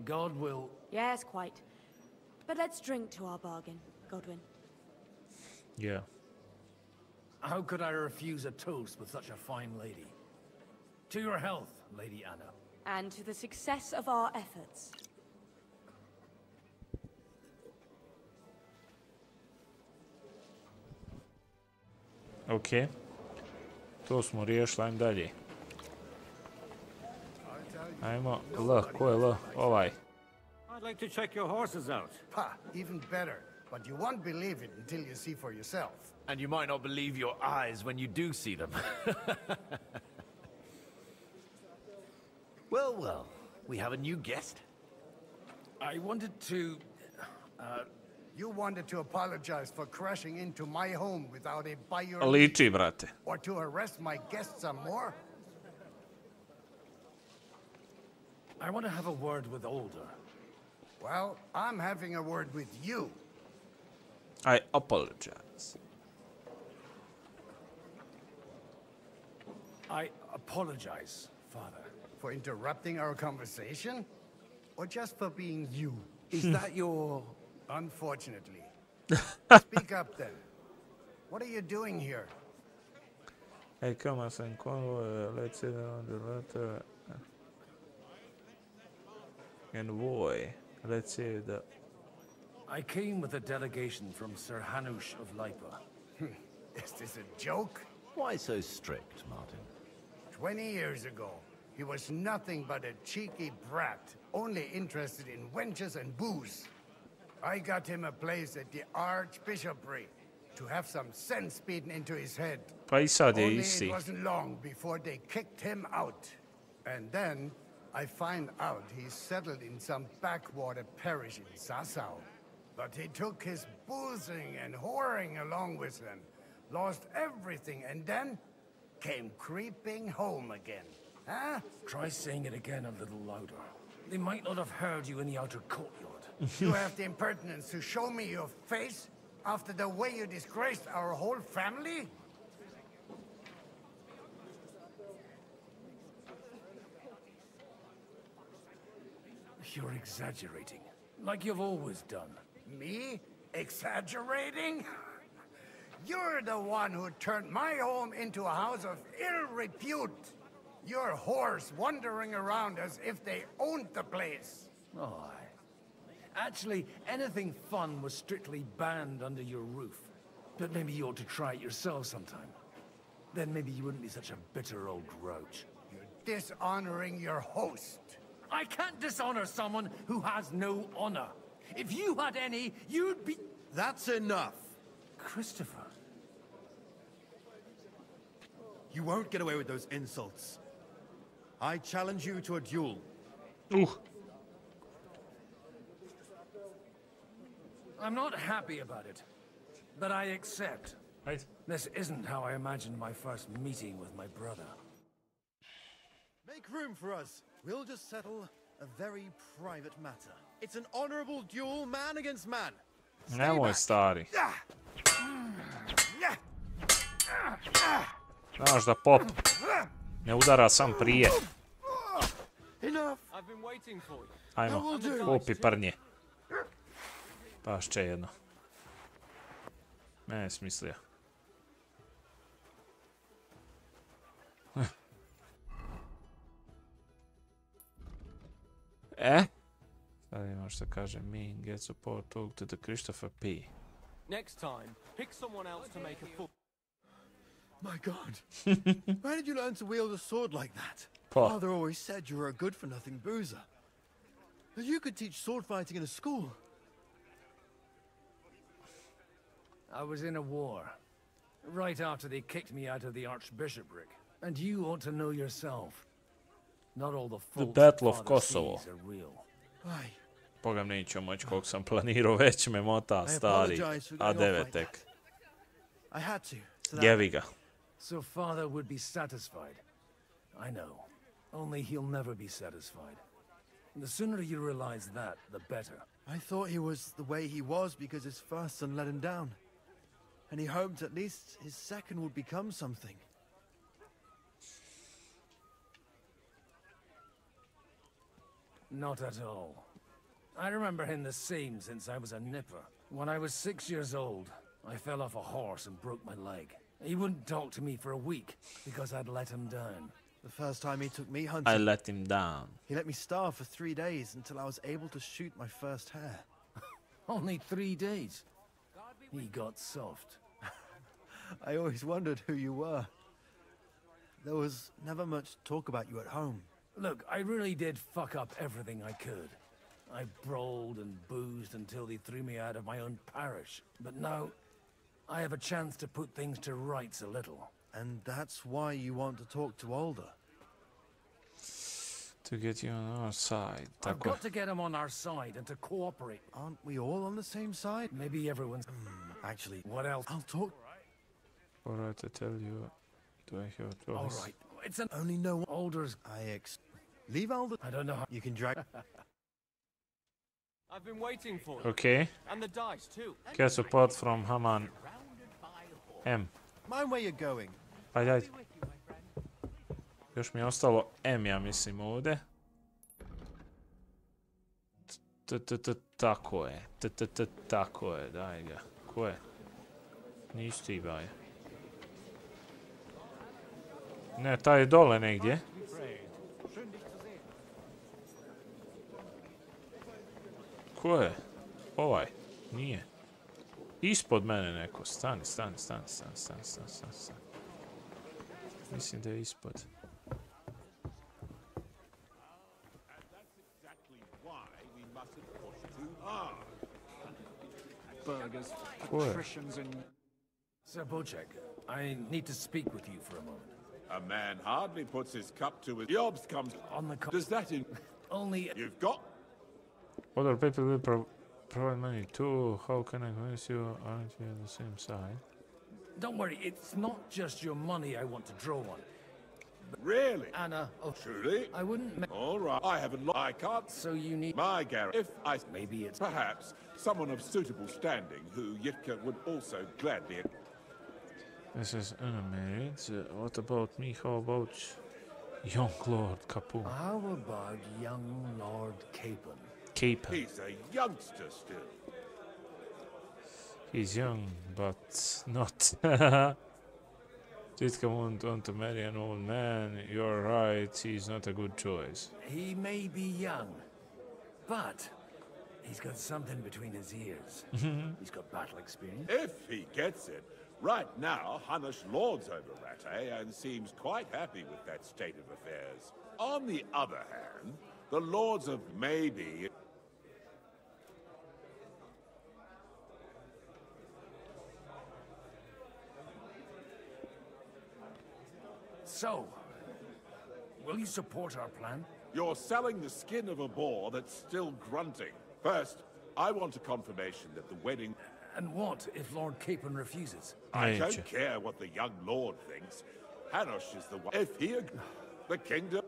God will... Yes, quite. But let's drink to our bargain, Godwin. Yeah. How could I refuse a toast with such a fine lady? To your health, Lady Anna. And to the success of our efforts. Ok. To smo riješili, ajmo dalje. Ajmo, L, ko je L? Ovaj. I'd like to check your horses out. Ha, even better. But you won't believe it until you see for yourself. And you might not believe your eyes when you do see them. Well, we have a new guest. I wanted to... You wanted to apologize for crashing into my home without a by your Liči, brate. Or to arrest my guests some more? I want to have a word with Older. Well, I'm having a word with you. I apologize. I apologize, Father. For interrupting our conversation? Or just for being you? Is that your... Unfortunately. Speak up then. What are you doing here? Hey, come on, son. Let's sit on the letter. And boy, let's see the... I came with a delegation from Sir Hanush of Lipa. Is this a joke? Why so strict, Martin? 20 years ago, he was nothing but a cheeky brat, only interested in wenches and booze. I got him a place at the Archbishopric to have some sense beaten into his head. Pa I sad je Only isti. it wasn't long before they kicked him out. And then I find out he's settled in some backwater parish in Sassau. But he took his boozing and whoring along with him, lost everything, and then came creeping home again. Huh? Try saying it again a little louder. They might not have heard you in the outer courtyard. You have the impertinence to show me your face after the way you disgraced our whole family? You're exaggerating, like you've always done. Me? Exaggerating? You're the one who turned my home into a house of ill repute. Your whores wandering around as if they owned the place. Oh, actually, anything fun was strictly banned under your roof. But maybe you ought to try it yourself sometime. Then maybe you wouldn't be such a bitter old grouch. You're dishonoring your host. I can't dishonor someone who has no honor. If you had any, you'd be... That's enough. Christopher. You won't get away with those insults. I challenge you to a duel. I'm not happy about it, but I accept. Right. This isn't how I imagined my first meeting with my brother. Make room for us. We'll just settle a very private matter. It's an honorable duel, man against man. Nemoj, stari. Znaš da pop ne udara sam prije. Ajmo, popi prnje. Pašće jedno. Ne smislio. Sad ima što kaže mean get support talk to the Christopher P. Next time, pick someone else to make a fool. My God. Where did you learn to wield a sword like that? Pa. Father always said you were a good-for-nothing boozer. But you could teach sword fighting in a school. I was in a war. Right after they kicked me out of the Archbishopric. And you ought to know yourself. Not all the The Battle of Kosovo. are real. Bogam neću moći koliko sam planirao, već me mota stari. A9 tek. I had to. Jevi ga. So father would be satisfied. I know. Only he'll never be satisfied. The sooner you realize that, the better. I thought he was the way he was because his first son let him down. And he hoped at least his second would become something. Not at all. I remember him the same since I was a nipper. When I was 6 years old, I fell off a horse and broke my leg. He wouldn't talk to me for a week because I'd let him down. The first time he took me hunting, I let him down. He let me starve for 3 days until I was able to shoot my first hare. Only 3 days. He got soft. I always wondered who you were. There was never much talk about you at home. Look, I really did fuck up everything I could. I brawled and boozed until they threw me out of my own parish. But now, I have a chance to put things to rights a little. And that's why you want to talk to Alder? To get you on our side. I've got to get him on our side and to cooperate. Aren't we all on the same side? Maybe everyone's... Actually, what else? I'll talk... Alright, I tell you. Do I have a choice? Alright, it's an... Only no... Alder's... Leave Alder... I don't know how... You can drag... I've been waiting for you. Okay. And the dice too. Get support from Haman. M. Mind where you're going. Ajde. Još mi je ostalo M, ja mislim, ovdje. Tako je. Tako je, daj ga. Ko je? Nisi ti, baj. Ne, taj je dole negdje. Ko je? Ovaj. Nije. Ispod mene neko. Stani. Mislim da je ispod. Burgers, patricians and... Sir Bocek, I need to speak with you for a moment. A man hardly puts his cup to his... Jobs comes... On the... Does that in... Only... You've got... Other people will provide money too. How can I convince you? Aren't we on the same side? Don't worry, it's not just your money I want to draw on. Really? Anna, oh... Truly? I wouldn't... All right, I haven't... I can't... So you need... My garage. If I... Maybe it's... Perhaps someone of suitable standing who Yitka would also gladly... This is unmarried. What about me? How about young Lord Capone? How about young Lord Capon? Capon. He's a youngster still. He's young, but not. Yitka won't want to marry an old man. You're right, he's not a good choice. He may be young, but he's got something between his ears. He's got battle experience. If he gets it. Right now, Hanush lords over Rattay and seems quite happy with that state of affairs. On the other hand, the lords of maybe... So, will you support our plan? You're selling the skin of a boar that's still grunting. First, I want a confirmation that the wedding... And what if Lord Capon refuses? I don't care what the young lord thinks. Hanush is the one. If he... The kingdom...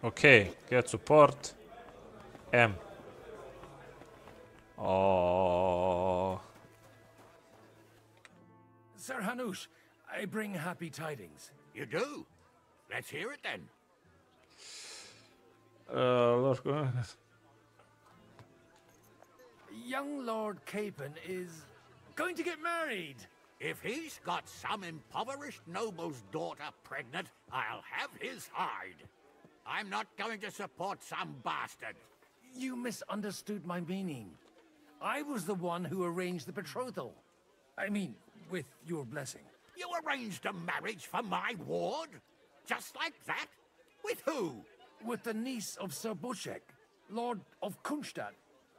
Okay, get support. M. Oh. Sir Hanush, I bring happy tidings. You do? Let's hear it then. Lord... Young Lord Capon is going to get married. If he's got some impoverished noble's daughter pregnant, I'll have his hide. I'm not going to support some bastard. You misunderstood my meaning. I was the one who arranged the betrothal. I mean, with your blessing. You arranged a marriage for my ward? Just like that? With who? With the niece of Sir Bocek, Lord of Kunstadt.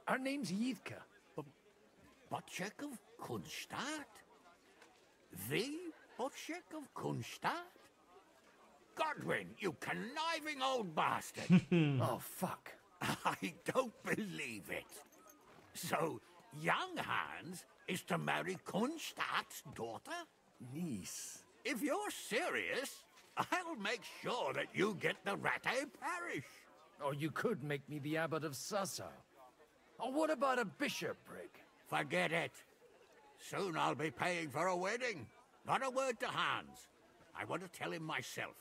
Her name's Yitka. Bocek of Kunstadt? The Bocek of Kunstadt? Godwin, you conniving old bastard! Oh, fuck. I don't believe it. So, young Hans is to marry Kunstadt's daughter? Niece. If you're serious, I'll make sure that you get the Rattay parish. Or you could make me the abbot of Sassau. Or what about a bishopric? Forget it. Soon I'll be paying for a wedding. Not a word to Hans. I want to tell him myself.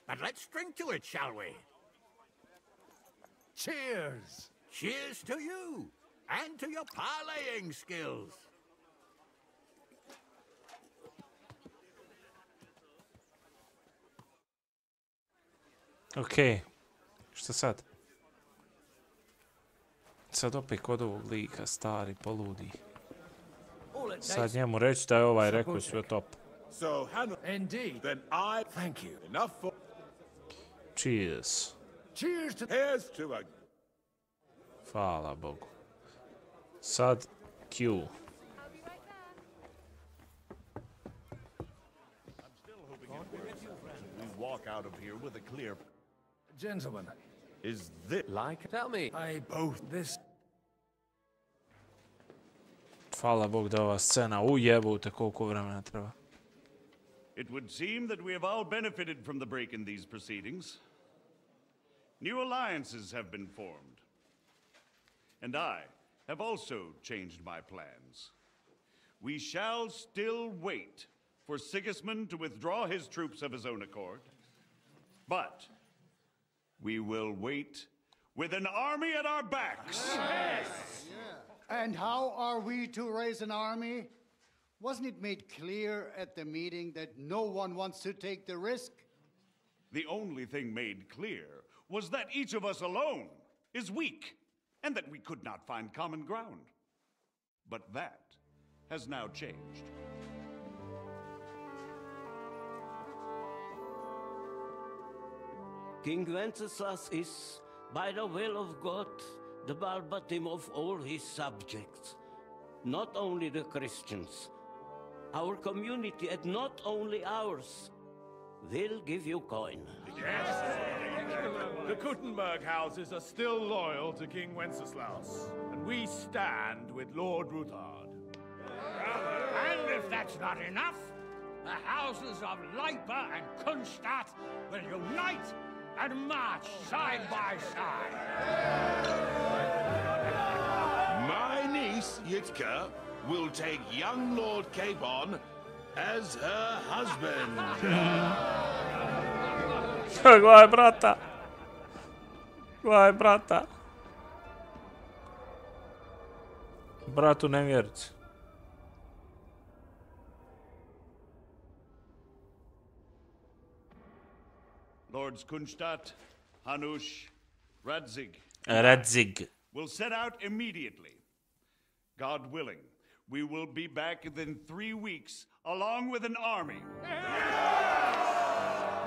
But let's drink to it, shall we? Cheers! Cheers to you, and to your parleying skills. Okej. Šta sad? Sad opet kod ovog lika, stari, poludi. Sad njemu reći da je ovaj rekao sve top. So, Indeed. Then I... Thank you. Enough for... Cheers. Cheers to... Here's to a... Hvala Bogu. Sad Q. We walk out of here with a clear... Gentlemen. Is this... Like? Tell me. I both this... Hvala Bog da ova scena ujebute koliko vremena treba. It would seem that we have all benefited from the break in these proceedings. New alliances have been formed. And I have also changed my plans. We shall still wait for Sigismund to withdraw his troops of his own accord. But we will wait with an army at our backs. Yes. And how are we to raise an army? Wasn't it made clear at the meeting that no one wants to take the risk? The only thing made clear was that each of us alone is weak, and that we could not find common ground. But that has now changed. King Wenceslas is, by the will of God, the balbatim of all his subjects. Not only the Christians. Our community, and not only ours, will give you coin. Yes. The Kuttenberg houses are still loyal to King Wenceslas, and we stand with Lord Ruthard. And if that's not enough, the houses of Leipa and Kunstadt will unite and march side by side. My niece, Yitka, will take young Lord Capon as her husband. Gledaj, brata. Gledaj, brata. Bratu nevjerci. Lords Kunstadt, Hanush, Radzig will set out immediately. God willing, we will be back within 3 weeks, along with an army.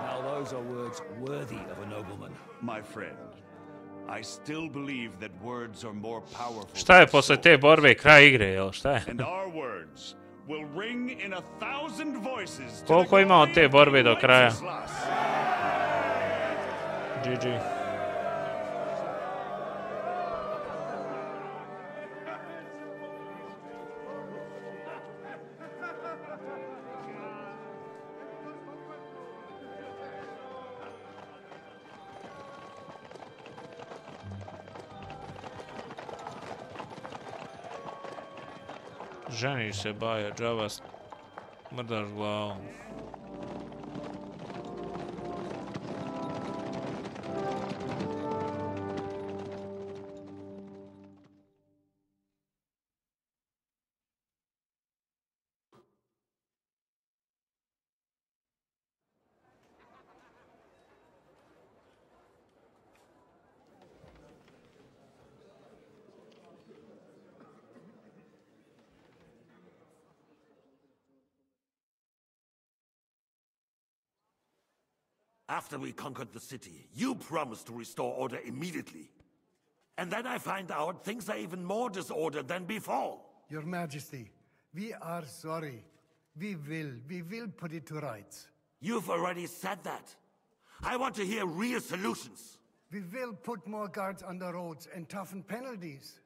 Now those are words worthy of a nobleman. My friend, I still believe that words are more powerful. Šta je posle te borbe kraj igre, jel? Šta je? And our words will ring in 1,000 voices. Koliko ima od te borbe do kraja? GG. Ženiš se, baja, džava, mrdaš glavom. After we conquered the city, you promised to restore order immediately. And then I find out things are even more disordered than before. Your Majesty, we are sorry. We will put it to rights. You've already said that. I want to hear real solutions. We will put more guards on the roads and toughen penalties.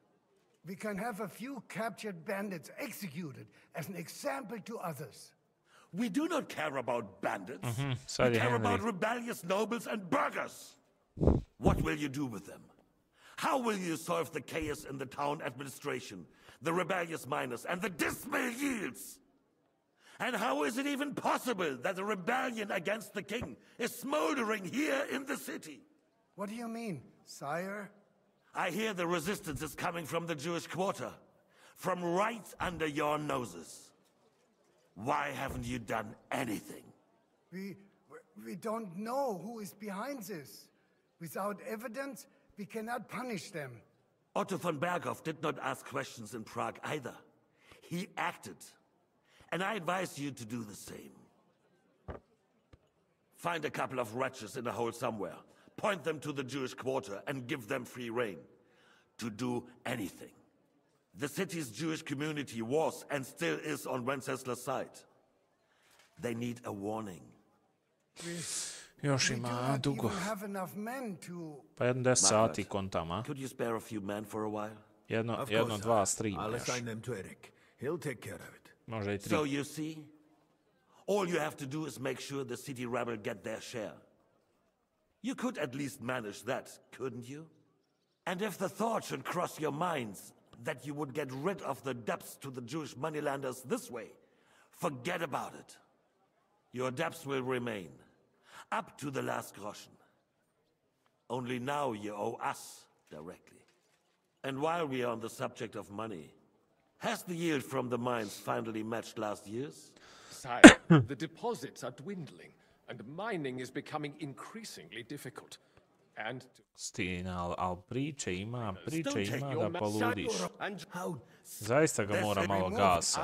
We can have a few captured bandits executed as an example to others. We do not care about bandits. Sad We je care Henry. about rebellious nobles and burghers. What will you do with them? How will you solve the chaos in the town administration, the rebellious miners, and the dismal yields? And how is it even possible that a rebellion against the king is smoldering here in the city? What do you mean, sire? I hear the resistance is coming from the Jewish quarter, from right under your noses. Why haven't you done anything? We don't know who is behind this. Without evidence, we cannot punish them. Otto von Berghoff did not ask questions in Prague either. He acted. And I advise you to do the same. Find a couple of wretches in a hole somewhere, point them to the Jewish quarter, and give them free rein to do anything. The city's Jewish community was and still is on Wenceslas' side. They need a warning. Još ima dugo. Have enough men to... Pa jedno 10 sati kontam, a? Could you spare a few men for a while? Jedno, dva streama I'll još. assign them to Eric. He'll take care of it. Možda i 3. So you see, all you have to do is make sure the city rebel get their share. You could at least manage that, couldn't you? And if the thought should cross your minds that you would get rid of the debts to the Jewish moneylenders this way, forget about it. Your debts will remain, up to the last groschen. Only now you owe us directly. And while we are on the subject of money, has the yield from the mines finally matched last year's? Sire, the deposits are dwindling, and mining is becoming increasingly difficult. Stina, ali priče ima da poludiš. Zaista ga mora malo gasa.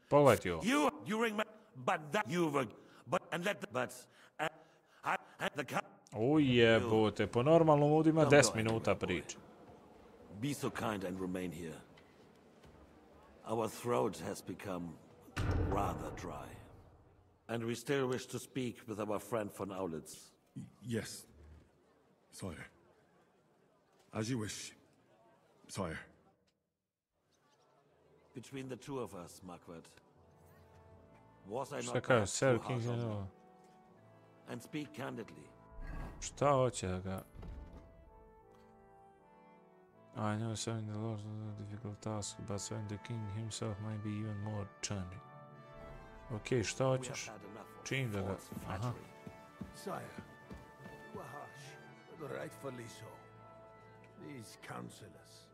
Pogledaj ovo. Ujebote, po normalnom ovdje ima 10 minuta priče. Be so kind and remain here. Our throat has become rather dry. And we still wish to speak with our friend von Aulitz. Yes, sire. As you wish, sire. Between the two of us, Marquardt, was I Šta not kaže, perhaps Sir too harsh King on je you? ovo? And speak candidly. Šta hoće da ga... I know serving the Lord is a difficult task, but serving the King himself might be even more challenging. Okej, šta hoćeš? Čim da ga... Aha. Sire, Wahash, rightfully so. These councillors,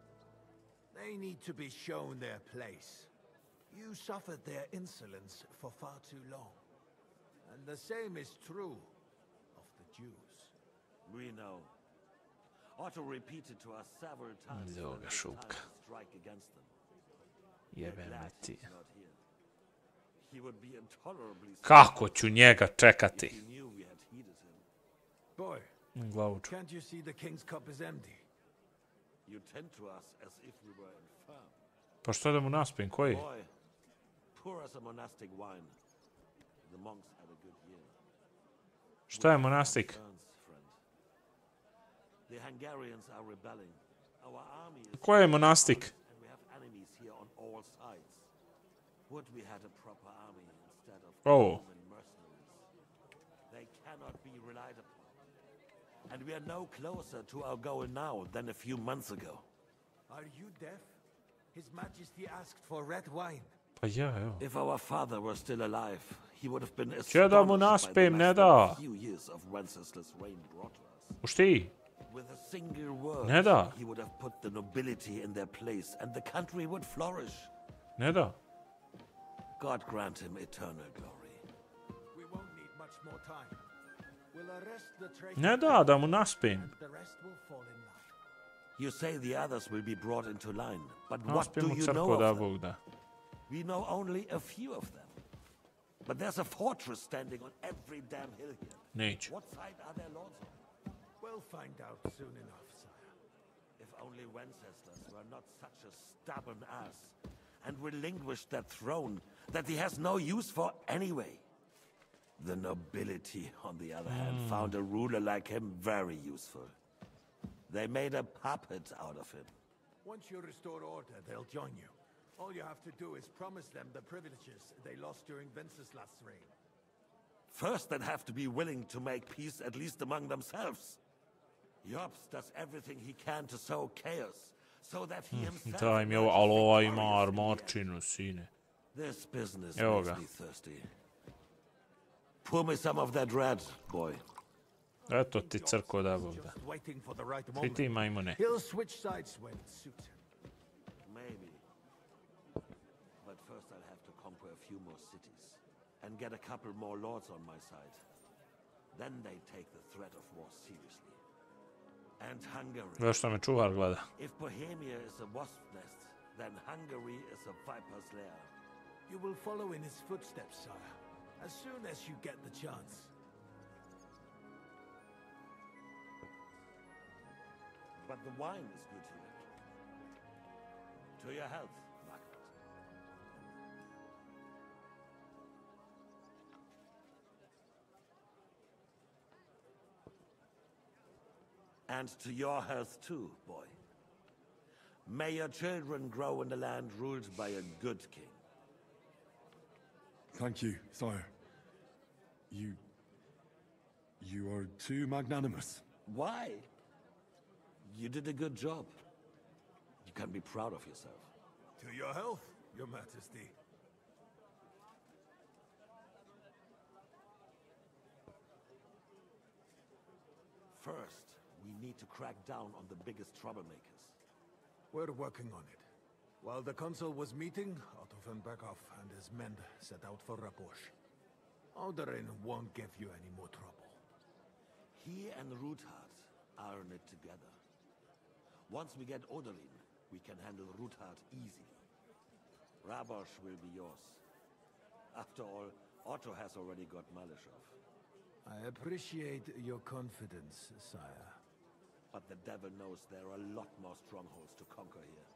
they need to be shown their place. You suffered their insolence for far too long. And the same is true of the Jews. We know. Otto repeated to us several times Evo ga šupka. strike against them. Jebe me ti. He would be intolerably Kako ću njega čekati? Boy, Glavu ču. can't you see the king's cup is empty? You tend to us as if we were infirm. Pa što da mu naspim, koji? Boy, pour us a monastic wine. The monks had a good year. Šta je monastik? The Hungarians are rebelling. Our army is... Ko je monastik? And we have enemies here on all sides. Would we had a proper army instead of Roman mercenaries? They cannot be relied upon. And we are no closer to our goal now than a few months ago. Are you deaf? His Majesty asked for red wine. Pa ja, evo. If our father were still alive, he would have been Če da mu astonished by the naspim, ne less da. than few years of Wenceslas' reign brought to us. Pušti. With a single word, Ne da. he would have put the nobility in their place, and the country would flourish. Ne da. God grant him eternal glory. We won't need much more time. We'll arrest the traitor. Ne da mu naspim. And the rest will fall in line. You say the others will be brought into line, but what Naspim do mu you know crkvu da of them? Bog da. We know only a few of them. But there's a fortress standing on every damn hill here. Neće. What side are their lords on? We'll find out soon enough, sire. If only Wenceslas were not such a stubborn ass and relinquished that throne that he has no use for anyway. The nobility, on the other hand, found a ruler like him very useful. They made a puppet out of him. Once you restore order, they'll join you. All you have to do is promise them the privileges they lost during Wenceslas' reign. First, they'd have to be willing to make peace at least among themselves. Jobs does everything he can to sow chaos, so that he himself... Daj mi ovo, ali ova ima armorčinu, sine. This business Evo makes ga. me thirsty. Pour me some of that red, boy. Eto ti crko da Bog da. Waiting for the right Svi moment. ti majmune. He'll switch sides when it suits him. Maybe. But first I'll have to conquer a few more cities and get a couple more lords on my side. Then they take the threat of war seriously. And Hungary. Zašto me čuvar gleda? If Bohemia is a wasp's nest, then Hungary is a viper's lair. You will follow in his footsteps, sire, as soon as you get the chance. But the wine is good here. To your health, Margaret. And to your health too, boy. May your children grow in a land ruled by a good king. Thank you, sire. You are too magnanimous. Why? You did a good job. You can be proud of yourself. To your health, Your Majesty. First, we need to crack down on the biggest troublemakers. We're working on it. While the consul was meeting, Otto von Berghoff and his men set out for Raposh. Odorin won't give you any more trouble. He and Ruthard are in it together. Once we get Odorin, we can handle Ruthard easily. Rabosh will be yours. After all, Otto has already got Malishov. I appreciate your confidence, sire. But the devil knows there are a lot more strongholds to conquer here.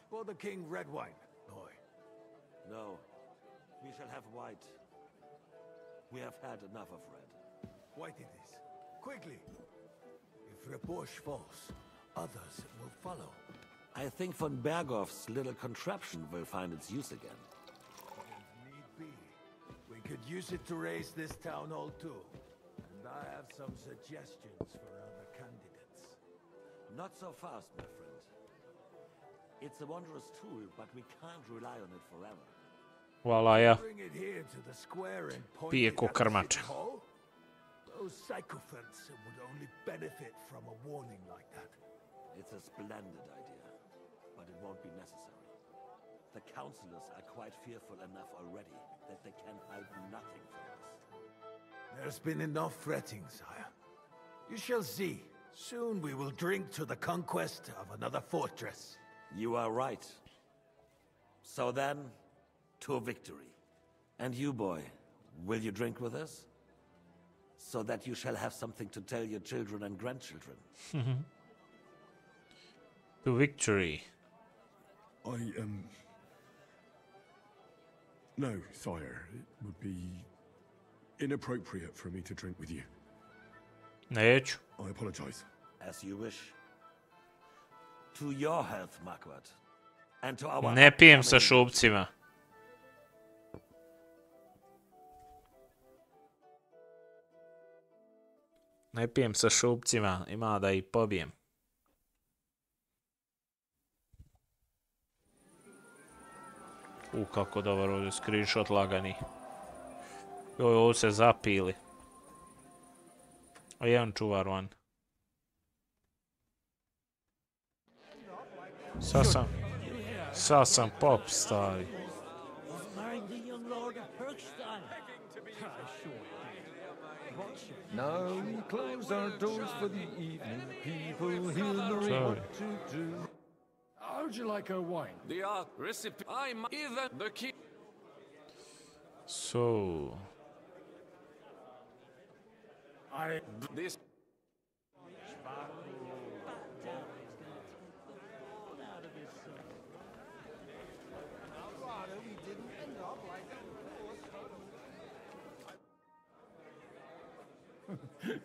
For the king, red wine, boy. No, we shall have white. We have had enough of red. White it is. Quickly. If Rabosh falls, others will follow. I think von Berghoff's little contraption will find its use again. If need be, we could use it to raise this town hall too. And I have some suggestions for other candidates. Not so fast, my friend. It's a wondrous tool, but we can't rely on it forever. Valaja. Pije ko krmač. Those sycophants would only benefit from a warning like that. It's a splendid idea, but it won't be necessary. The councillors are quite fearful enough already that they can hide nothing from us. There's been enough fretting, sire. You shall see. Soon we will drink to the conquest of another fortress. You are right. So then, to victory. And you, boy, will you drink with us? So that you shall have something to tell your children and grandchildren. To victory. No, sire. It would be inappropriate for me to drink with you. Neću. I apologize. As you wish. To your health, Marquardt. And to our... Ne pijem sa šupcima. Ne pijem sa šupcima, ima da ih pobijem. Kako dobar ovdje screenshot lagani. Joj, ovo se zapili. A jedan čuvar van. Sad sam pop, stari. Now we close our doors for the evening. People here know what to do. How would you like a wine? The recipe. I'm even the king. So. This.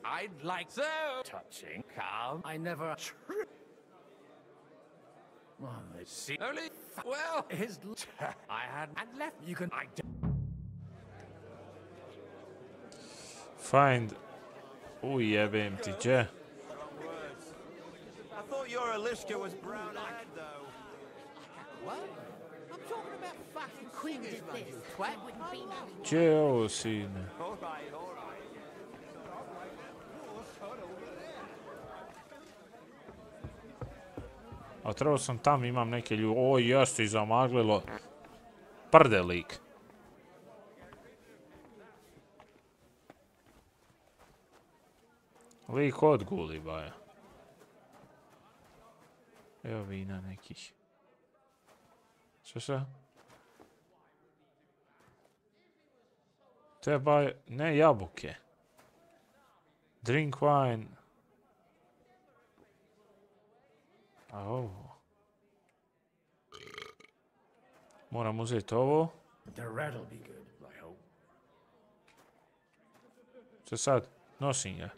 I'd like so touching, calm. I never. Well, let's see. Only well, his. I had and left. You can. Find. Jebem ti, gdje? I thought your Alishka was brown-eyed, though. What? I'm talking about fucking Queen did this. Twat wouldn't be no. Gdje je ovo, sine? All right. A trebao sam tam, imam neke ljude. O, jeste i zamaglilo. Prdelik. Lik odguli, baja. Evo vina nekih. Što? Treba, ne jabuke. Drink wine. A ovo. Moram uzeti ovo. Što sad? Nosim ga.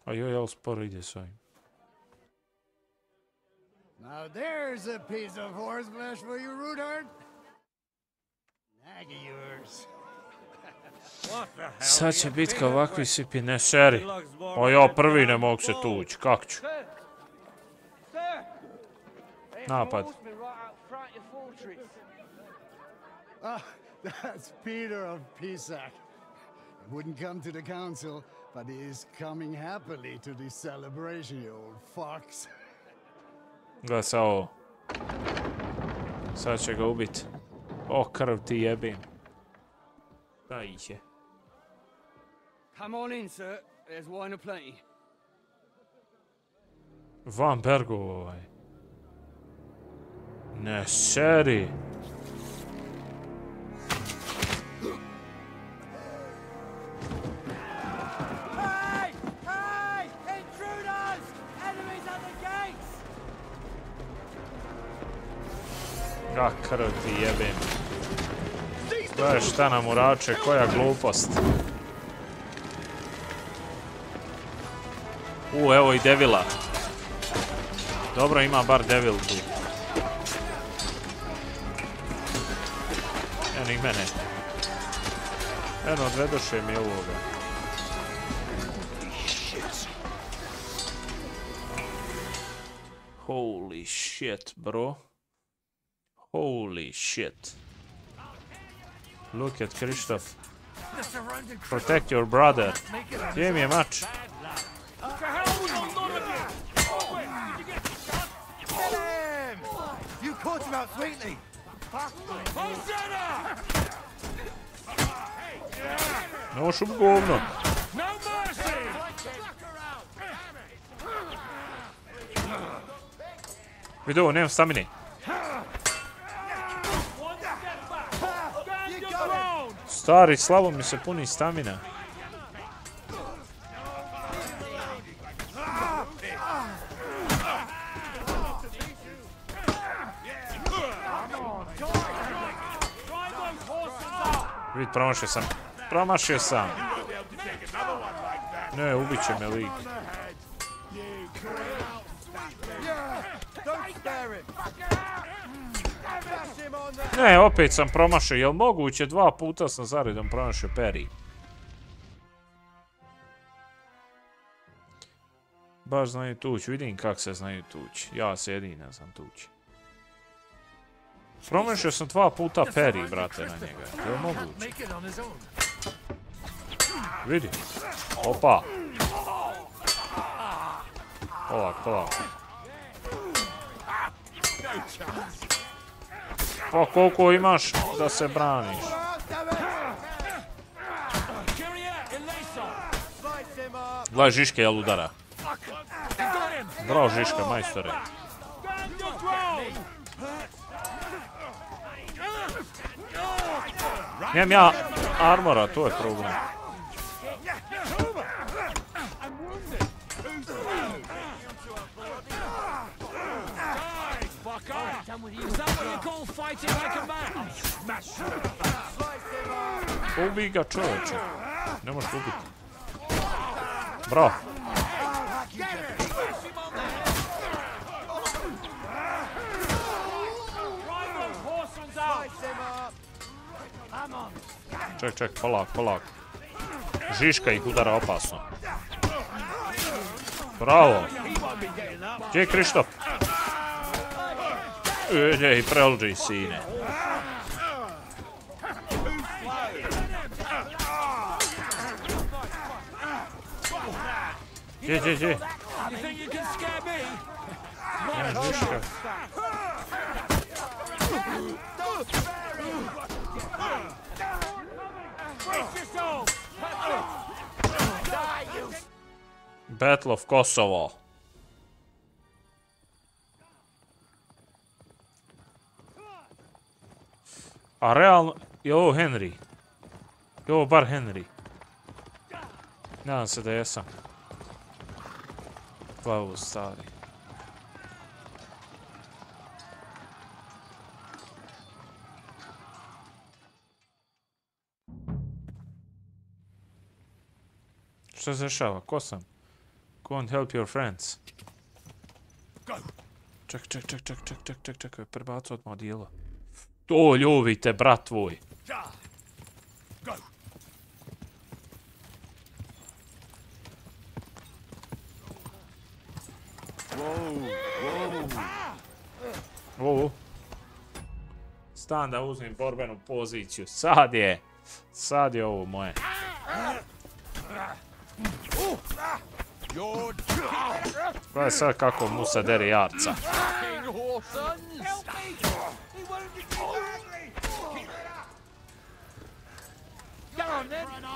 A joj, ali sporo ide s ovim. Now there's a piece of horse flesh for you, Rudard. Nag of yours. Sad će biti kao ovakvi sipi, ne seri. O ja prvi ne mogu se tući, kak ću? Napad. That's Peter of Pisac. He wouldn't come to the council, but he is coming happily to this celebration, you old fox. Gle se ovo. Sad će ga ubiti. O, krv ti jebim. Da ih je. Come on in, sir. There's wine aplenty. Van Bergov ovaj. Ne seri. Hey! Hey! Intruders! Enemies at the gates! Ga krv ti jebim. Gledaj šta nam urače, koja glupost. Evo i Devila. Dobro, ima bar Devil tu. Eno i mene. Eno, odvedoše mi ovoga. Holy shit, bro. Holy shit. Look at Kristoff. Protect your brother. Gdje mi je mač? You caught him out sweetly. Noš u govno. Vidi ovo, nemam stamine. Stari, slabo mi se puni stamina. Vid, promašio sam. Promašio sam. Ne, ubit će me lik. Ne, opet sam promašio. Jel moguće? 2 puta sam zaredom promašio Peri. Baš znaju tući. Vidim kak se znaju tući. Ja se jedini ne znam tući. Promašio sam 2 puta Peri, brate, na njega. Jel moguće? Vidi. Opa. Polak, polak. Pa koliko imaš da se braniš? Gledaj Žiške, jel udara? Bravo Žiška, majstore. Nemam ja armora, to je problem. Ubij ga, čovječe. Ne možeš ubiti. Bravo. Ček, polak, polak. Žiška ih udara opasno. Bravo. Gdje je Kristof? Ej, Preldzi, sine. Gdje? Ne, Žiška. Battle of Kosovo. A realno, je ovo Henry? Je ovo bar Henry? Nadam se da jesam. Glavu stari. Što se dešava? Ko sam? Go and help your friends. Čekaj, prebacu odmah odijelo. To ljubite, brat tvoj. Wow. Stan da uzmem borbenu poziciju. Sad je ovo moje. Gledaj sad kako mu se dere jarca.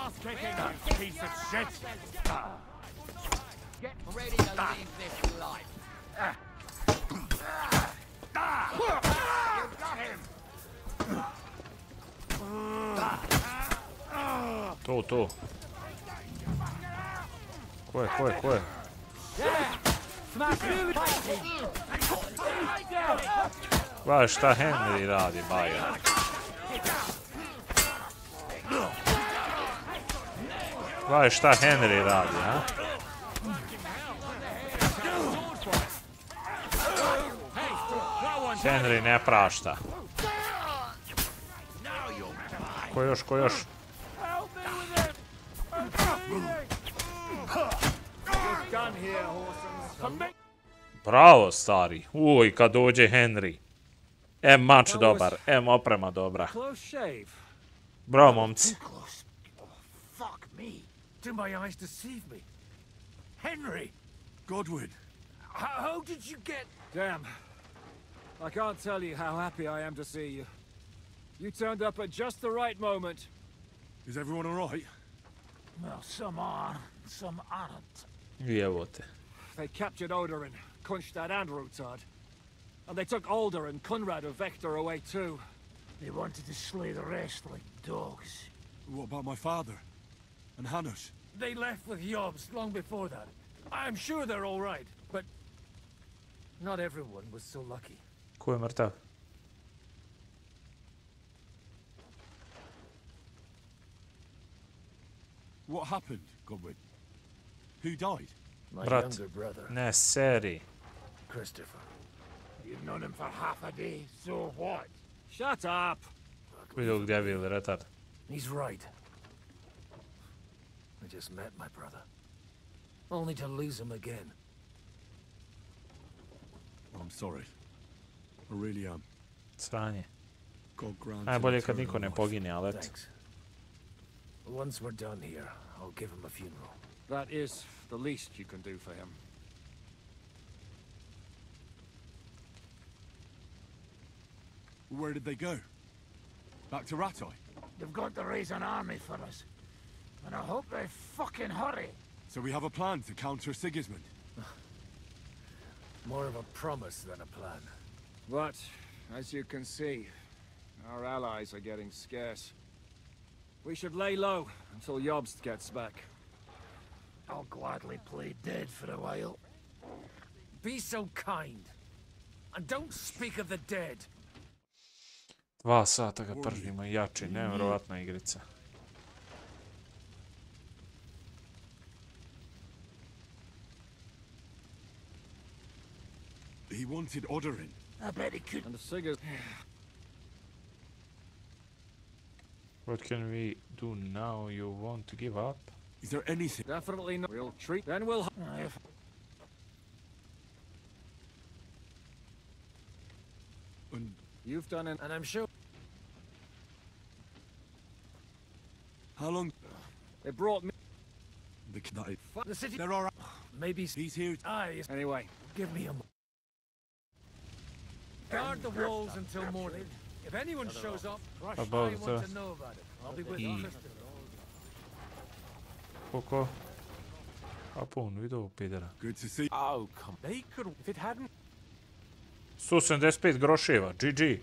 ass kicking, you piece of shit! Get ready to leave this life. You got him! To. Ko je? Va, šta Henry radi, baja? Va, šta Henry radi, a? Henry ne prašta. Ko još? Bravo, stari. Uj, kad dođe Henry. Mač dobar, oprema dobra. Bravo, momci. Fuck me. Do my eyes deceive me? Henry! Godwin! How did you get... Damn. I can't tell you how happy I am to see you. You turned up at just the right moment. Is everyone alright? Well, some are, some aren't. Evo te. They captured Odorin, Kunstad and Rutard. And they took Alder and Kunrad of Vector away too. They wanted to slay the rest like dogs. What about my father? And Hanush? They left with Yobs long before that. I'm sure they're all right, but not everyone was so lucky. Ko je mrtav? What happened, Godwin? Who died? My Brat, younger brother, ne seri. Christopher. You've known him for half a day, so what? Shut up! Vidio gdje je bil retard. He's right. I just met my brother. Only to lose him again. I'm sorry. I really am. Sranje. God grant Najbolje kad niko ne pogine, ali eto. Thanks. Once we're done here, I'll give him a funeral. That is the least you can do for him. Where did they go? Back to Rattay? They've got to raise an army for us. And I hope they fucking hurry. So we have a plan to counter Sigismund? More of a promise than a plan. But, as you can see, our allies are getting scarce. We should lay low until Jobst gets back. I'll gladly play dead for a while. Be so kind. And don't speak of the dead. 2 sata ga pržimo, jači, nevjerovatna igrica. He wanted Odorin. I bet he could. And the Sigurd... What can we do now? You want to give up? Is there anything? Definitely not. We'll treat... Then we'll... And you've done it, and I'm sure... How long? They brought me... The city... There are... Maybe... He's here. Anyway. Give me a... Guard the walls until morning. If anyone shows up, I want to know about it. I'll be with you. Koliko? A pun, vidio pidera. Good to see. Oh, come. They could... If it hadn't... 175 groševa, GG.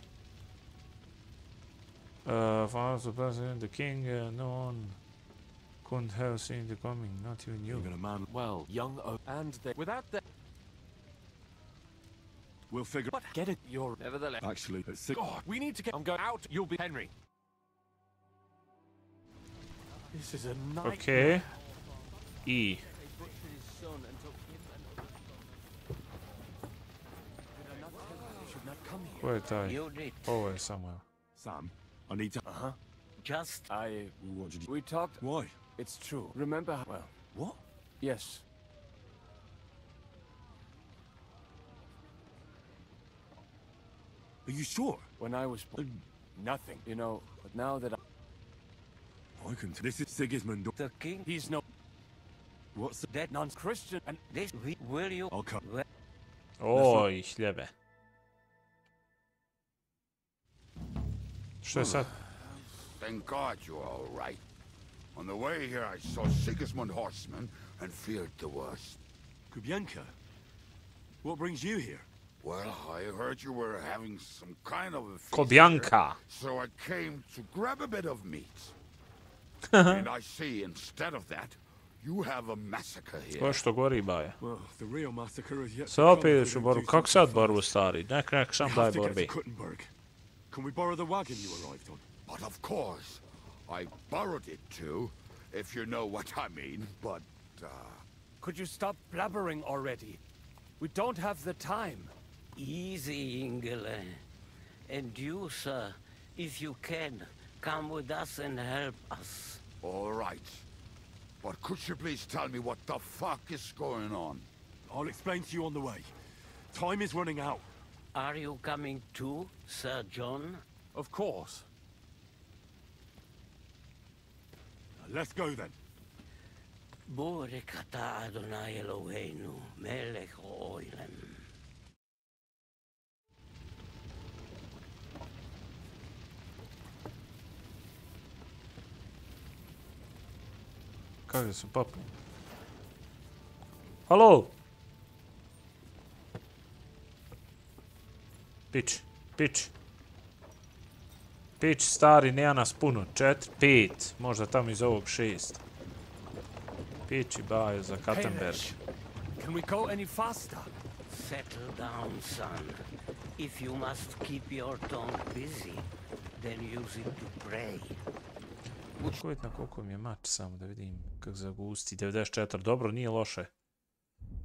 Finance the president, the king, no one couldn't have seen the coming, not even you. Even a man. Well, young and they... Without that... We'll figure... But get it, you're... Nevertheless... Actually, it's sick. God, we need to get... I'm going out, you'll be Henry. This is a nightmare. Okay. E. Ko je taj? Ovo je Samuel. Sam, I need to... Just... What did you... We talked... Why? It's true. Remember how... Well... What? Yes. Are you sure? When I was... Nothing, you know, but now that I can... This is Sigismund. The king... He's no... What's that non-Christian and this... Will you... I'll come. Oj, hljebe. Što je sad? Thank God you're all right. On the way here, I saw Sigismund horsemen and feared the worst. Kubienka? What brings you here? Well, I heard you were having some kind of a feast Kubienka. here, so I came to grab a bit of meat. And I see, instead of that, you have a massacre here. Ko što gori, baja? Well, the real massacre is yet to Sad come opet if ideš we u don't borbu. do Kako something sad borbu, stari? Nek sam We daj have to get borbi. to Kuttenberg. Can we borrow the wagon you arrived on? But of course, I borrowed it too, if you know what I mean, but, Could you stop blabbering already? We don't have the time. Easy, Ingele. And you, sir, if you can, come with us and help us. All right. But could you please tell me what the fuck is going on? I'll explain to you on the way. Time is running out. Are you coming too, Sir John? Of course. Let's go then. Borekata Adonai Eloheinu, melech ha'olam. Kakve su popne? Halo? Pić, pić. Pić, stari, nema nas puno. 4, 5. Možda tamo iz ovog 6. Pić i baju za Kattenberg. Can we go any faster? Settle down, son. If you must keep your tongue busy, then use it to pray. Koliko na koliko mi je mač, samo da vidim kako zagusti. 94, dobro, nije loše.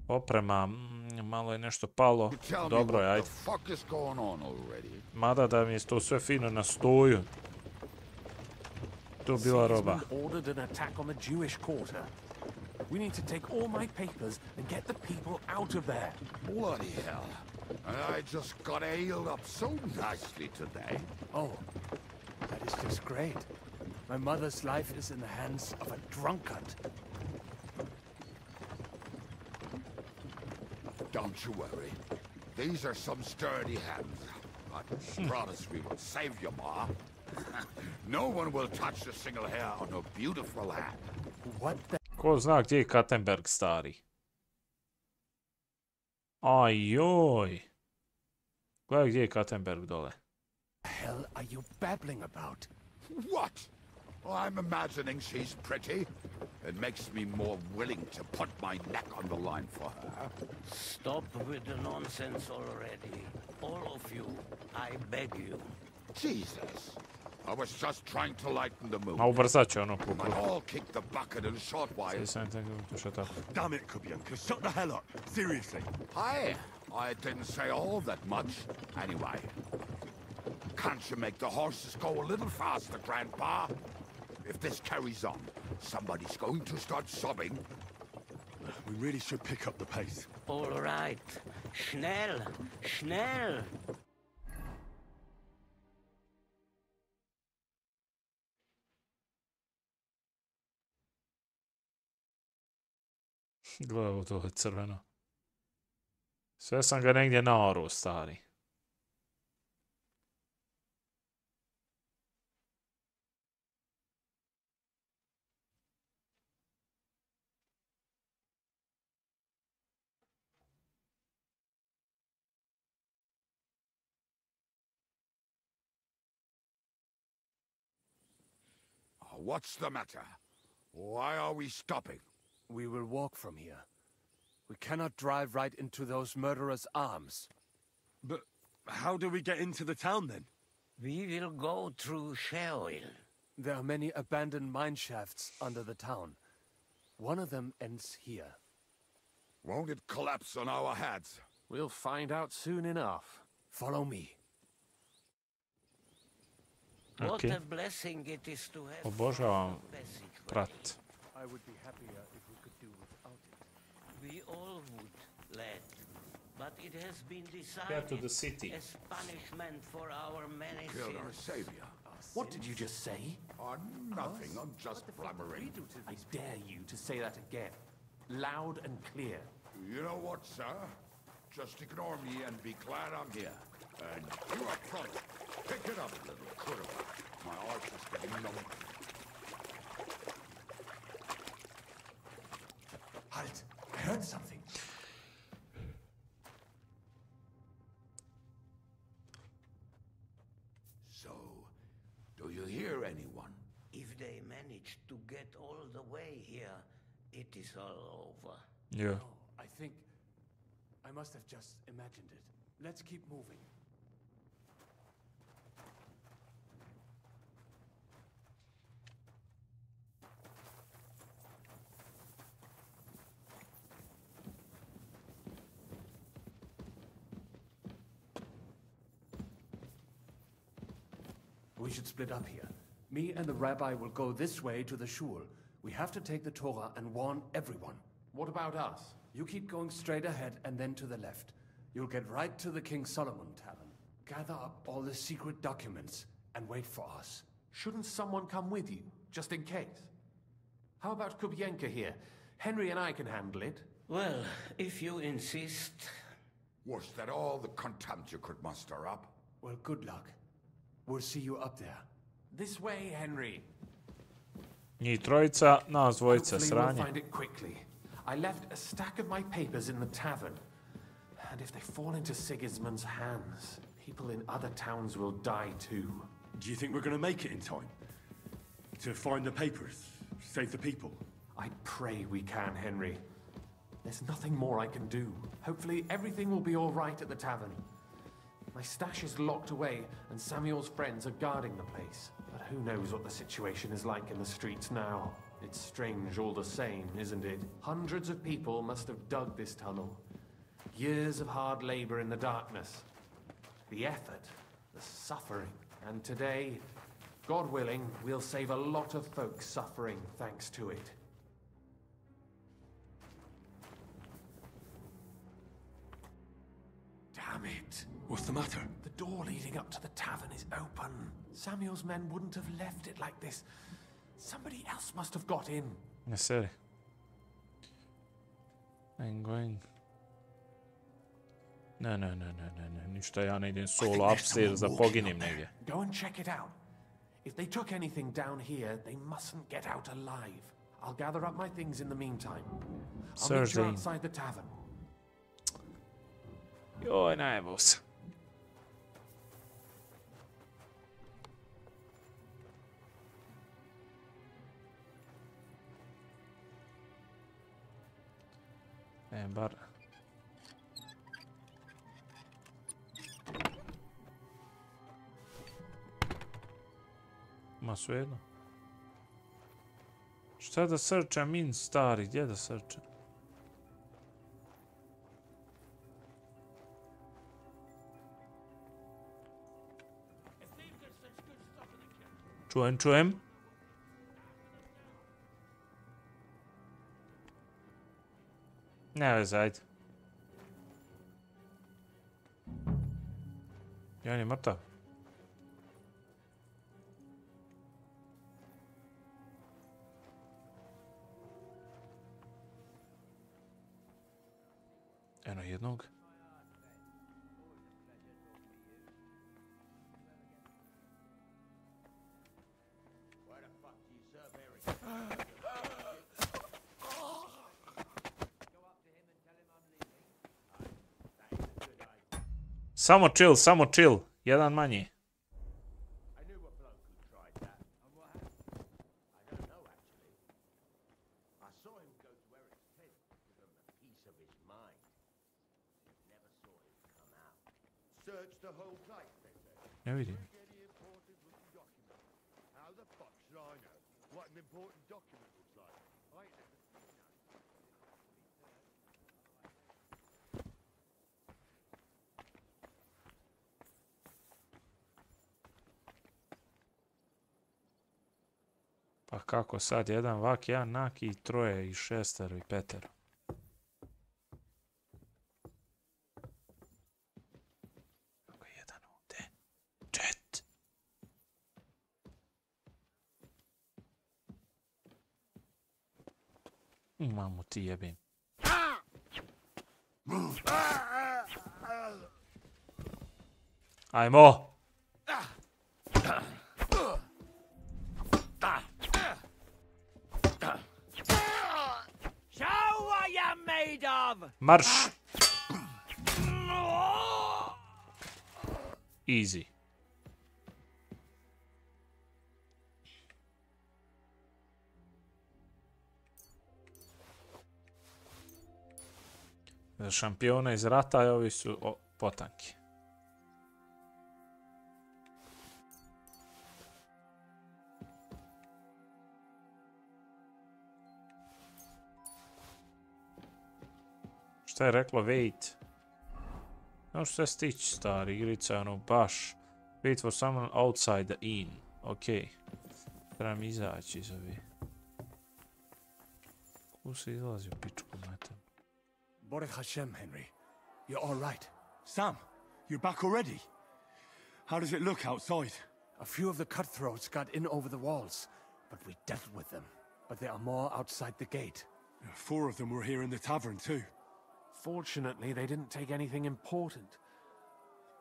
Oprema, malo je nešto palo. Dobro je, ajde. Mada da mi je to sve fino na stoju. Tu bila roba. Ordered an attack on the Jewish quarter. We need to take all my papers and get the people out of there. Bloody hell. I just got ailed up so nicely today. Oh, that is just great. My mother's life is in the hands of a drunkard. Don't you worry. These are some sturdy hands. I promise we will save you, Ma. No one will touch a single hair on her beautiful head. What the... Ko zna gdje je Kattenberg, stari? Ajoj. Gledaj gdje je Kattenberg dole. The hell are you babbling about? What? I'm imagining she's pretty. It makes me more willing to put my neck on the line for her. Stop with the nonsense already. All of you, I beg you. Jesus. I was just trying to lighten the mood. A ubrzat će ono po Might all kick the bucket in a short while. Damn it, Kubienka, shut the hell up. Seriously. I didn't say all that much. Anyway. Can't you make the horses go a little faster, Grandpa? If this carries on, somebody's going to start sobbing. We really should pick up the pace. All right. Schnell, schnell. Gledaj, to je crveno. Sve sam ga negdje naoru, stari. What's the matter? Why are we stopping? We will walk from here. We cannot drive right into those murderers' arms. But how do we get into the town then? We will go through Sheol. There are many abandoned mine shafts under the town. One of them ends here. Won't it collapse on our heads? We'll find out soon enough. Follow me. What a blessing it is to have. Obožavam prat. I would be happier if we could do without it. We all would, lad. But it has been Get to decided the city. as punishment for our many Killed our sins. savior. What did you just say? Nothing, I'm just blabbering. I dare you to say that again. Loud and clear. You know what, sir? Just ignore me and be glad I'm here. And you up front, pick it up a little, could have. My arch is getting numb. anyone. If they manage to get all the way here, it is all over. Yeah. I think I must have just imagined it. Let's keep moving. We should split up here. Me and the rabbi will go this way to the shul. We have to take the Torah and warn everyone. What about us? You keep going straight ahead and then to the left. You'll get right to the King Solomon Tavern. Gather up all the secret documents and wait for us. Shouldn't someone come with you, just in case? How about Kubienka here? Henry and I can handle it. Well, if you insist. Was that all the contempt you could muster up? Well, good luck. We'll see you up there. This way, Henry. Njih trojica, nas dvojica, Hopefully we'll sranje. find it quickly. I left a stack of my papers in the tavern. And if they fall into Sigismund's hands, people in other towns will die too. Do you think we're going to make it in time? To find the papers? Save the people? I pray we can, Henry. There's nothing more I can do. Hopefully everything will be all right at the tavern. My stash is locked away, and Samuel's friends are guarding the place. But who knows what the situation is like in the streets now? It's strange all the same, isn't it? Hundreds of people must have dug this tunnel. Years of hard labor in the darkness. The effort, the suffering. And today, God willing, we'll save a lot of folks suffering thanks to it. Damn it. What's the matter? The door leading up to the tavern is open. Samuel's men wouldn't have left it like this. Somebody else must have got in. Ne seri. I'm going. Ne, ništa ja ne idem solo upstairs da poginim negdje. Go and check it out. If they took anything down here, they mustn't get out alive. I'll gather up my things in the meantime. I'll meet you outside the tavern. Joj, najebao se. Bar. Ma svejedno. Šta da srča min stari, gdje da srča? Čujem. Ne veze, ajde. I on je mrtav. Eno jednog. Samo chill. Jedan manje. Ne vidim. Pa kako sad, jedan vak, jedan nak i troje i šestero i petero. Kako je jedan ovdje? Čet! Mamu ti jebim. Ajmo! Marš! Easy. šampiona iz rata, a ovi su potanki. Šta je reklo wait? No što se stići, stari igrica, ono baš. Wait for someone outside the inn. Okej. Trebam izaći iz ovi. Ko se izlazi u pičku metam? Baruch Hashem, Henry. You're all right. Sam, you're back already? How does it look outside? A few of the cutthroats got in over the walls, but we dealt with them. But there are more outside the gate. 4 of them were here in the tavern too. Fortunately, they didn't take anything important.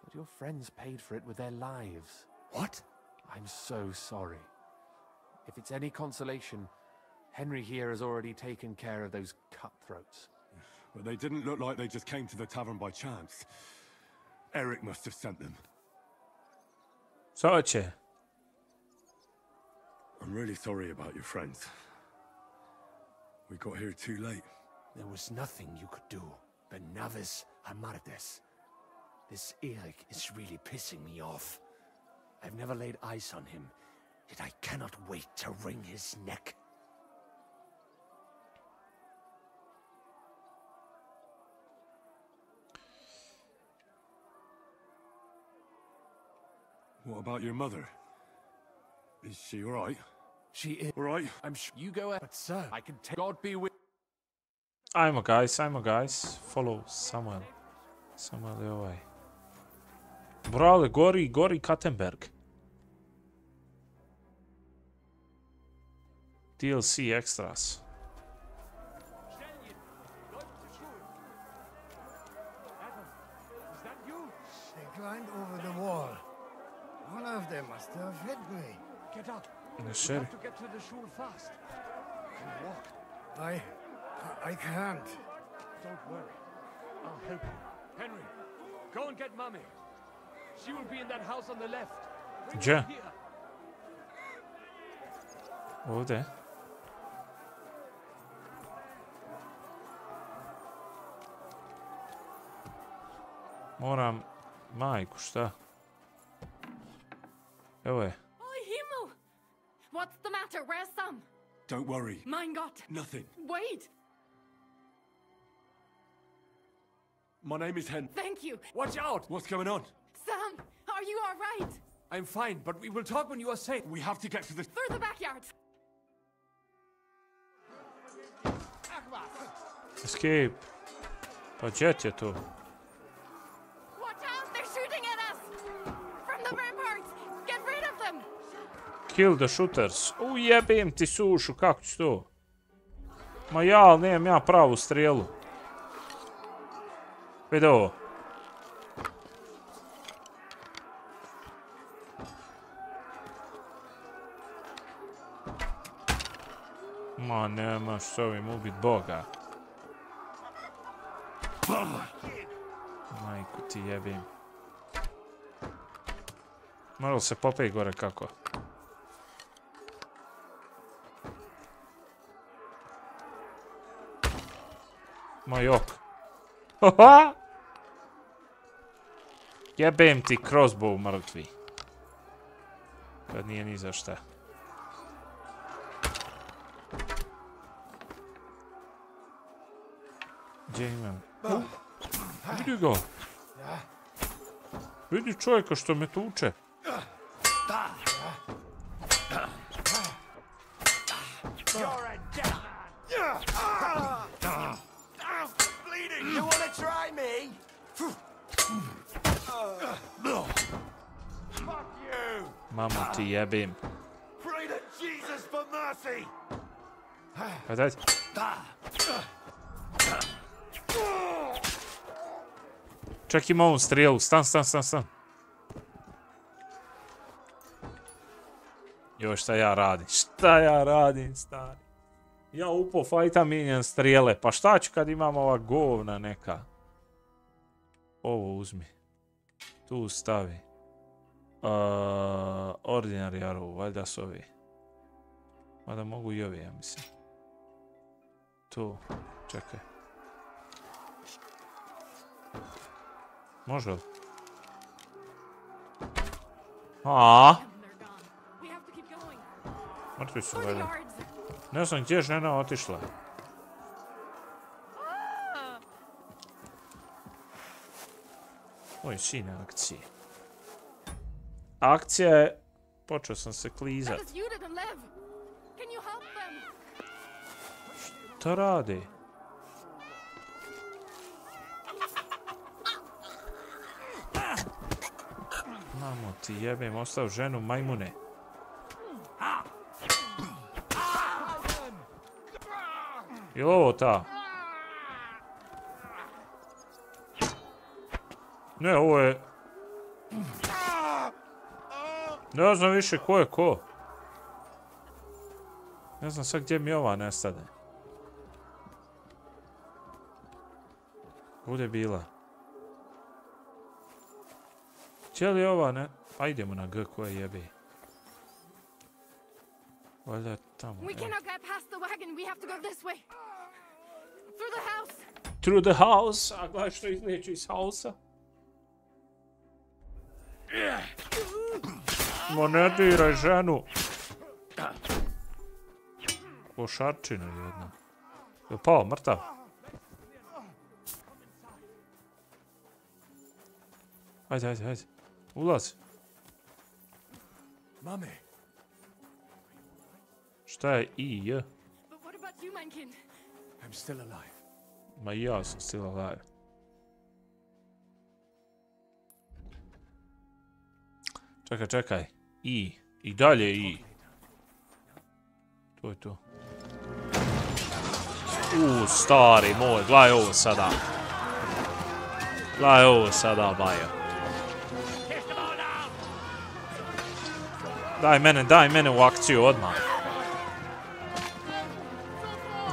But your friends paid for it with their lives. What? I'm so sorry. If it's any consolation, Henry here has already taken care of those cutthroats. But they didn't look like they just came to the tavern by chance. Eric must have sent them. Soće. I'm really sorry about your friends. We got here too late. There was nothing you could do. Benavis Hamardes. This Eric is really pissing me off. I've never laid eyes on him, yet I cannot wait to wring his neck. What about your mother? Is she all right? She is. All right? I'm sure you go ahead. But sir, I can take God be with. Ajmo guys. Follow Samuel. Samuel je ovaj. Brale, gori Kattenberg. DLC extras. They climbed over the wall. One of them must have hit me. Get up. Ne You šeri. have to get to the shul fast. And walk. I can't. Don't worry. I'll help you. Henry, go and get Mummy. She will be in that house on the left. Bring Gdzie? her here. Ovdje. Moram majku, šta? Evo je. Oi, Himmel! What's the matter? Where's Sam? Don't worry. Mein Gott! Nothing. Wait! My name is Hen. Thank you! Watch out! What's going on? Sam, are you all right? I'm fine, but we will talk when you are safe. We have to get to the... Through the backyard! Escape. Pa jet je to. Watch out! They're shooting at us! From the ramparts! Get rid of them! Kill the shooters. Ujebim ti sušu, kako ću to? Ma ja, nemam ja pravu strijelu. Vidi ovo. Ma nemaš s ovim ubit Boga. Majku ti jebim. Moral se popej gore kako. Ma jok. Haha! Jebem ti crossbow mrtvi. Kad nije ni za šta. Gdje imam? Vidi ga. Vidi čovjeka što me tuče. You're a dead man. Bleeding. You want to try me? Fuck you. Mamu ti jebim. Pray to Jesus for mercy. Pa daj. Čak ima ovu strijelu. Stan. Joj, šta ja radim, stari. Ja upo fajta mijenjam strijele. Pa šta ću kad imam ova govna neka? Ovo uzmi. Tu stavi. Ordinary arrow, valjda su ovi. Mada mogu i ovi, ja mislim. Tu, čekaj. Može li? Aaaa! Mrtvi su valjda. Ne znam gdje je žena otišla. Moj sin akcije. Akcija je... Počeo sam se klizat. Šta radi? Mamo ti jebem, ostao ženu majmune. Je li ovo ta? Ne, ovo je... Ne znam više ko je ko. Ne znam sad gdje mi ova nestane. Ovdje je bila. Gdje li ova ne... A idemo na G koja jebe. Valjda je tamo. We cannot get past the wagon. We have to go this way. Through the house. Through the house. A gledaj što izneću iz hausa. Ma ne diraj ženu. Košarčina jedna. Je pao, mrtav? Ajde, ajde, ajde. Ulaz. Mami. Šta je I, J? But what about you, mein Kind? I'm still alive. Ma i ja sam still alive. Čekaj, čekaj. I. I dalje I. To je to. Stari moj, gledaj ovo sada. Gledaj ovo sada, bajo. Daj mene u akciju odmah.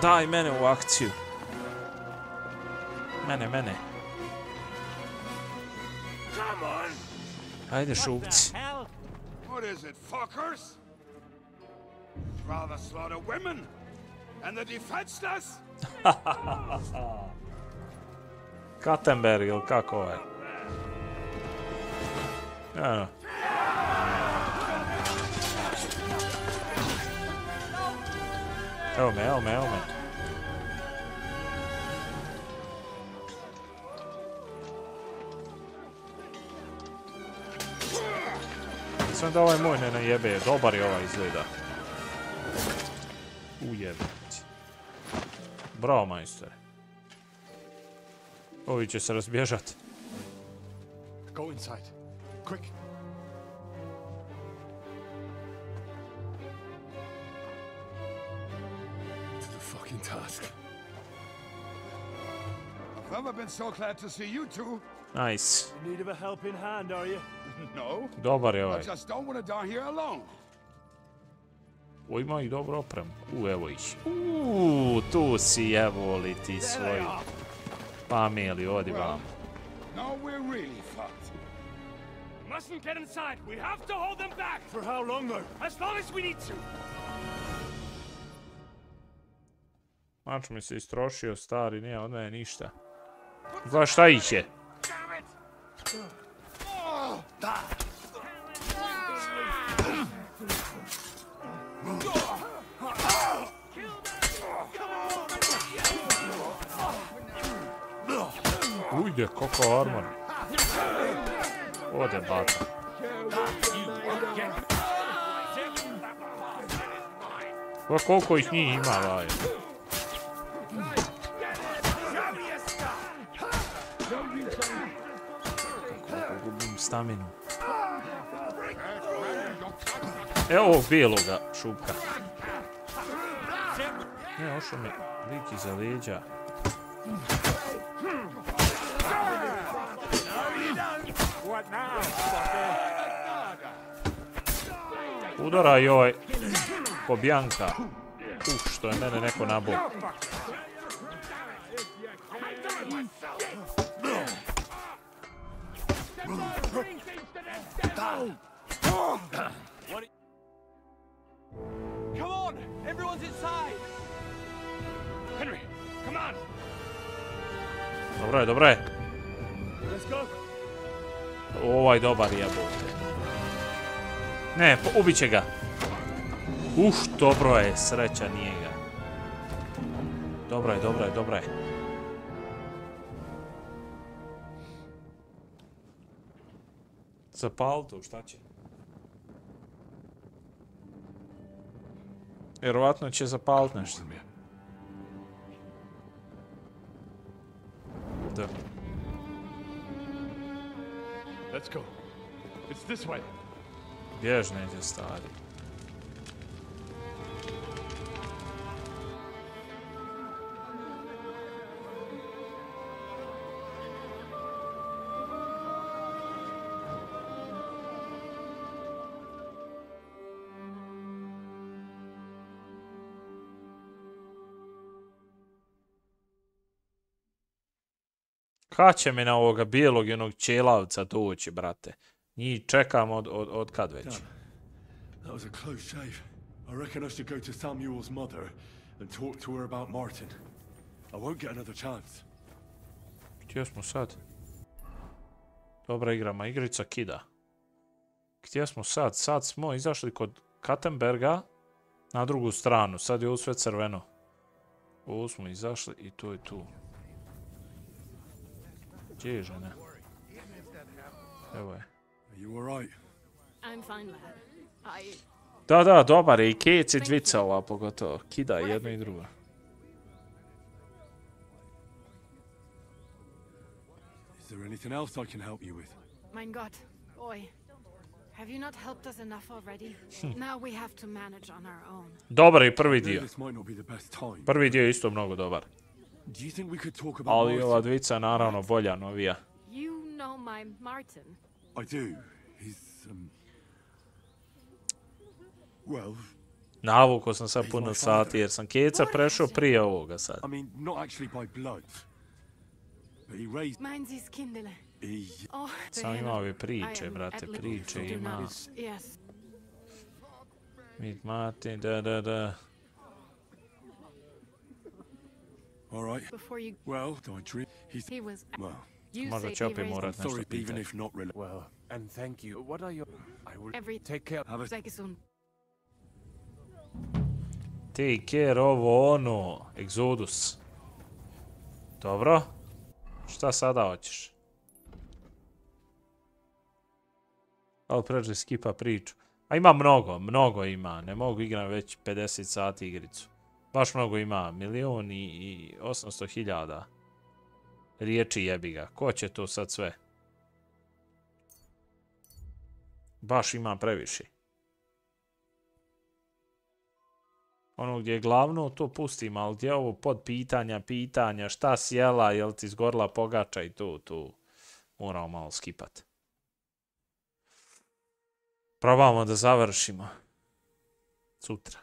Daj mene u akciju. Mene. Ajde, šupci. What is it, fuckers? Rather slaughter women and the defenseless? Kattenberg ili kako ovaj? Evo. Evo me. Sam da ovaj moj ne najebe, dobar je ovaj izgleda. Ujebiti. Bravo, majstore. Ovi će se razbježati. Go inside. Quick. To the fucking task. I've never been so glad to see you two. Nice. In need of a helping hand, are you? No. Dobar je ovaj. I just don't want to die here alone. O, ima i dobro opremu. Evo ih. Tu si, evo li ti svoju familiju, odi vam. Now we're really fucked. Mustn't get inside. We have to hold them back. For how longer? As long as we need to. Mač mi se istrošio, stari, nije od mene ništa. Gledaj šta ih je. Ujde, kako armor. Ode, bata. Koliko ih njih ima, laje. Koliko gubim staminu. Evo ovog bijeloga šupka. Ne, ošao mi lik iza leđa. Udaraj joj ko Bjanka. Što je mene neko nabog. Come on! Everyone's inside! Henry, come on! Dobro je. Let's go! Ovaj dobar jebote. Ne, ubit će ga. Dobro je, sreća nije ga. Dobra je. Zapali to, šta će? Vjerovatno će zapalit nešto. Da. Let's go. It's this way. Bjež neđe, stari. Kad će mi na ovoga bijelog i onog ćelavca doći, brate? Njih čekam od kad već. That was a close shave. I reckon I should go to Samuel's mother and talk to her about Martin. I won't get another chance. Gdje smo sad? Dobra igrama, igrica kida. Gdje smo sad? Sad smo izašli kod Kattenberga na drugu stranu. Sad je ovo sve crveno. Ovo smo izašli i to je tu. Gdje je žena? Evo je. Da, dobar je i Kec i dvica ova pogotovo. Kida jedno i drugo. Is there anything else I can help you with? Mein Gott, oi. Have you not helped us enough already? Now we have to manage on our own. Dobar je prvi dio. Prvi dio je isto mnogo dobar. Ali ova dvica je naravno bolja, novija. You know my Martin. I do. He's, well... Navukao sam sad puno sati jer sam Keca prešao prije ovoga sad. I mean, not actually by blood. But he raised... Meinen Sie es Kindele? Sam ima ove priče, brate, priče ima. Meet Martin, da. All right. Well, I dream. He was. Well, možda će opet morat nešto pitati. Well, and thank you. What are your... I will take care. Take care ovo ono. Exodus. Dobro. Šta sada hoćeš? Ali pređe skipa priču. A ima mnogo ima. Ne mogu igram već 50 sati igricu. Baš mnogo ima. 1.800.000 riječi jebi ga. Ko će to sad sve? Baš ima previše. Ono gdje je glavno to pustim, ali gdje je ovo pod pitanja, šta si jela, jel ti zgorla pogača i to. Moramo malo skipat. Probamo da završimo. Sutra.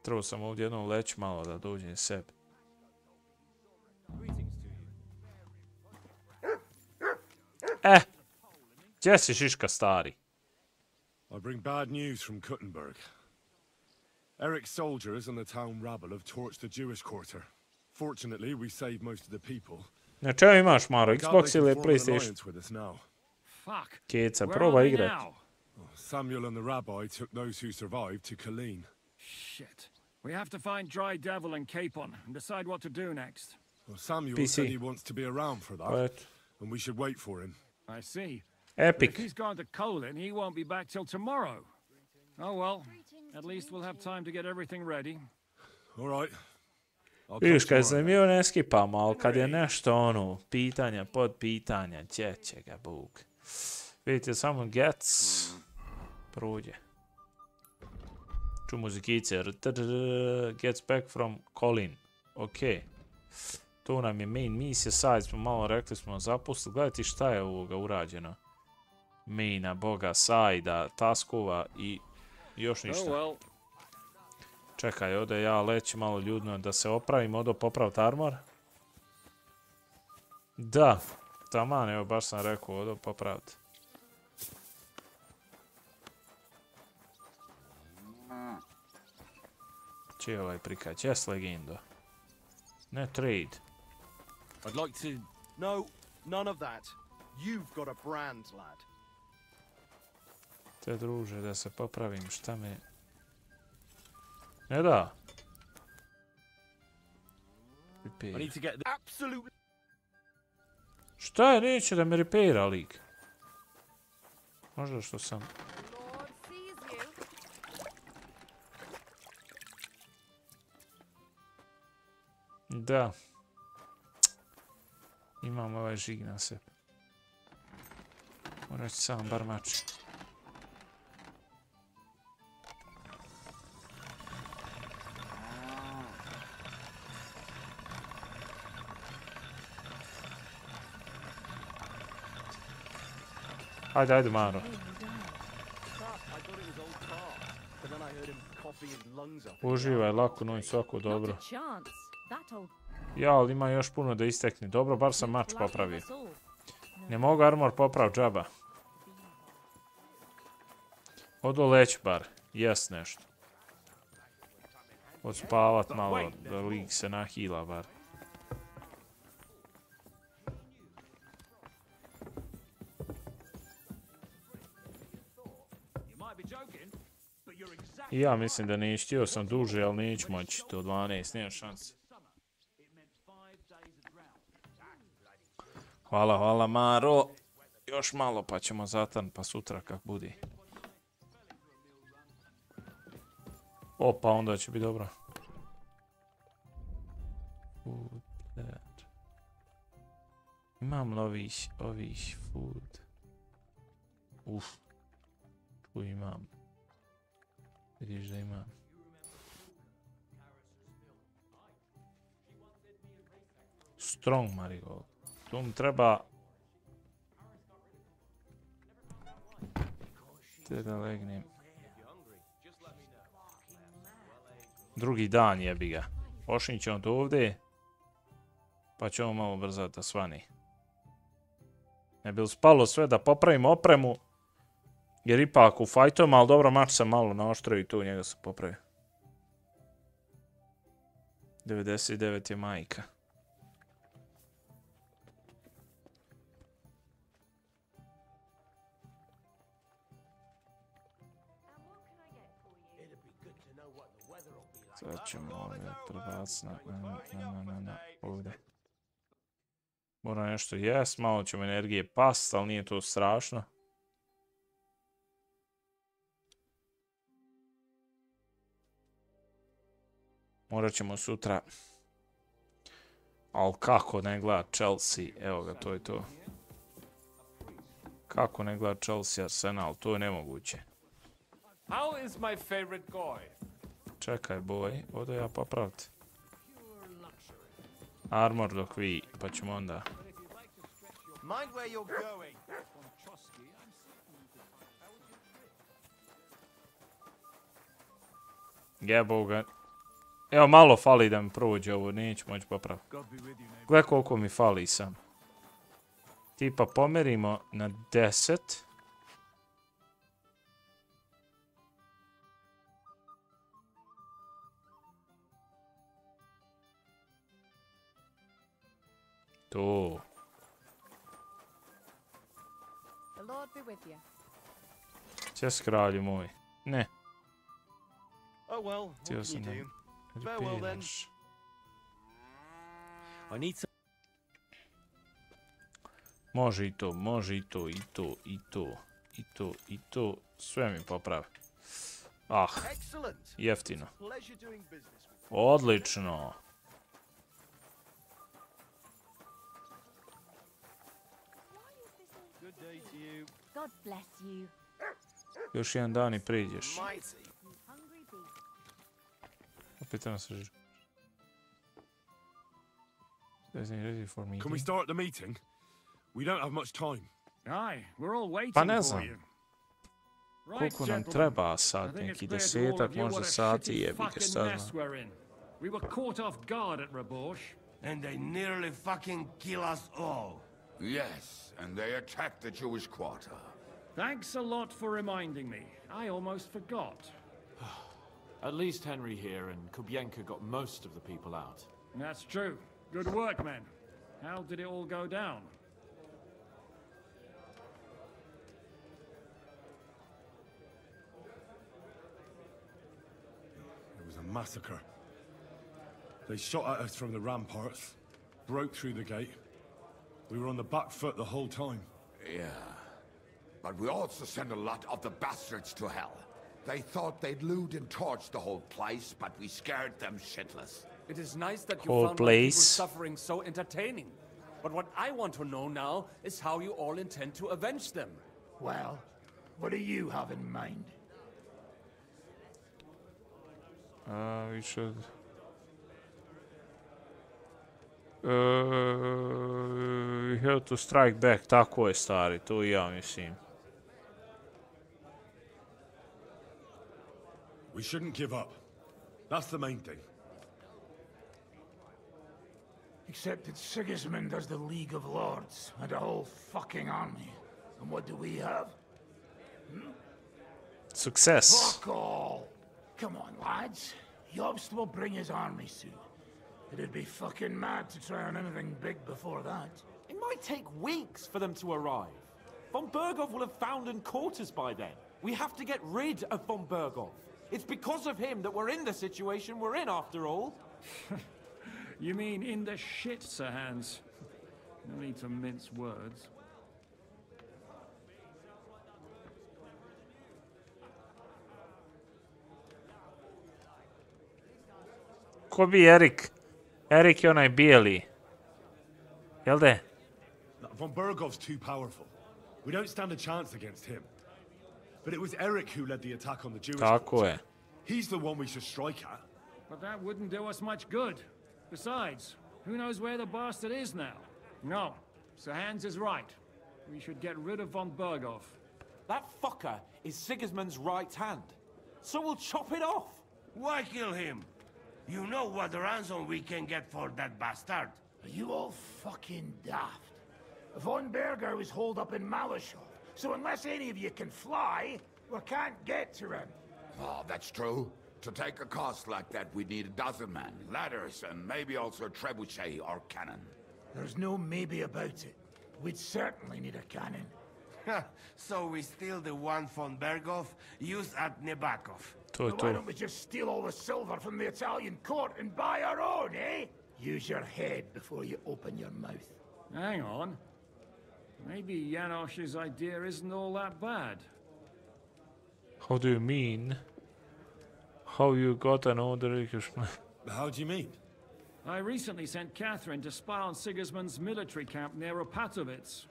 Trebao sam ovdje jednom leći malo da dođem sebi. Gdje si Šiška stari? I bring bad news from Kuttenberg. Eric's soldiers and the town rabble have torched the Jewish quarter. Fortunately, we saved most of the people. Na čemu imaš, Maro? Xbox ili PlayStation? Keca, probaj igrat. Samuel and the rabbi took those who survived to Colleen. Shit. We have to find Dry Devil and Capon and decide what to do next. Well, Samuel said he wants to be around for that, and we should wait for him. I see. Epic. If he's gone to Colin, he won't be back till tomorrow. Oh well, at least we'll have time to get everything ready. All right. Vidiš, kad je zanimljivo ne skipamo, ali kad je nešto ono, pitanja, podpitanja, gdje će ga Bog. Vidite, samo gets, prođe. Ču muzikice, gets back from Colin. Ok. To nam je main misija, sad smo malo rekli smo zapustili. Gledajte šta je ovoga urađeno. Maina, boga, sajda, taskova i još ništa. Čekaj, ovdje ja leći malo ljudno da se opravim, odo popraviti armor. Da, taman, evo baš sam rekao, odo popraviti. Če je ovaj prikać? Jes legendo. Ne trade. I'd like to No, none of that. You've got a brand, lad. Te druže, da se popravim, šta me... Ne da. Šta je, neće da me repaira lik? Možda što sam... Da. Imam ovaj žig na sebi. Morat ću sam bar mači. Ajde, ajde, Maro. Uživaj, lako noć, svako dobro. Ja, ali ima još puno da istekne. Dobro, bar sam mač popravio. Ne mogu armor poprav džaba. Odo leć bar. Jes nešto. Odspavat malo, da lik se nahila bar. I ja mislim da neću, htio sam duže, ali neću moći to 12, nema šanse. Hvala, hvala Maro. Još malo pa ćemo zatan, pa sutra kak budi. Opa, onda će biti dobro. Imam li ovih food? Tu imam. Vidiš da imam. Strong marigold. Tu mi treba... Te da legnem. Drugi dan jebi ga. Pošli ćemo to ovdje. Pa ćemo malo brzati da svani. Ne bi li spalo sve da popravimo opremu. Jer ipak u fajtovima, ali dobro, mač sam malo naoštrio i tu njega sam popravio. 99 je majka. Sad ćemo ovdje prebaciti na ovdje. Moram nešto jest, malo ćemo energije past, ali nije to strašno. Morat ćemo sutra. Ali kako ne gleda Chelsea? Evo ga, to je to. Kako ne gleda Chelsea Arsenal? To je nemoguće. How is my favorite guy? Čekaj, boj. Odo ja popraviti. Armor dok vi, pa ćemo onda. Mind where you're going. Jebo ga. Evo, malo fali da mi prođe ovo, neću moći popraviti. Gle koliko mi fali sam. Tipa pomerimo na 10. To. Čes kralju moj. Ne. Htio sam da repiraš. Može i to, može i to, i to, i to, i to, i to. Sve mi popravi. Ah, jeftino. Odlično. Još jedan dan i priđeš. Opet nam se živi. Can we start the meeting? We don't have much time. Aye, we're all waiting Pa ne for znam. you. Koliko nam treba sad, neki 10, možda sati jebi ga, šta znam. We were caught off guard at Rabosh. And they nearly fucking kill us all. Yes, and they attacked the Jewish quarter. Thanks a lot for reminding me. I almost forgot. At least Henry here and Kubienka got most of the people out. That's true. Good work, men. How did it all go down? It was a massacre. They shot at us from the ramparts, broke through the gate. We were on the back foot the whole time. Yeah. But we also sent a lot of the bastards to hell. They thought they'd loot and torch the whole place, but we scared them shitless. It is nice that you Whole found my place. people's suffering so entertaining. But what I want to know now is how you all intend to avenge them. Well, what do you have in mind? We should... we have to strike back, tako je stari, to I ja mislim. We shouldn't give up. That's the main thing. Except that Sigismund has the League of Lords and a whole fucking army. And what do we have? Success. Fuck all! Come on, lads. Jobst will bring his army soon. It'd be fucking mad to try on anything big before that. It might take weeks for them to arrive. Von Berghoff will have found and caught us by then. We have to get rid of Von Berghoff. It's because of him that we're in the situation we're in, after all. You mean in the shit, Sir Hans? No need to mince words. Ko bi Erik? Erik je onaj bijeli. Jel de? Von Berghoff's too powerful. We don't stand a chance against him. But it was Eric who led the attack on the Jewish Tako quarter. je. He's the one we should strike at. But that wouldn't do us much good. Besides, who knows where the bastard is now? No, Sir Hans is right. We should get rid of von Berghoff. That fucker is Sigismund's right hand. So we'll chop it off. Why kill him? You know what ransom we can get for that bastard. Are you all fucking daft? Von Berger was holed up in Malishov, so unless any of you can fly, we can't get to him. Oh, that's true. To take a cost like that, we'd need a dozen men, ladders, and maybe also a trebuchet or cannon. There's no maybe about it. We'd certainly need a cannon. So we steal the one von Berghoff, used at Nebakov. To je Why to. don't we just steal all the silver from the Italian court and buy our own, eh? Use your head before you open your mouth. Hang on. Maybe Janosch's idea isn't all that bad. How do you mean? How you got an order? How do you mean? I recently sent Catherine to spy on Sigismund's military camp near Opatovitz.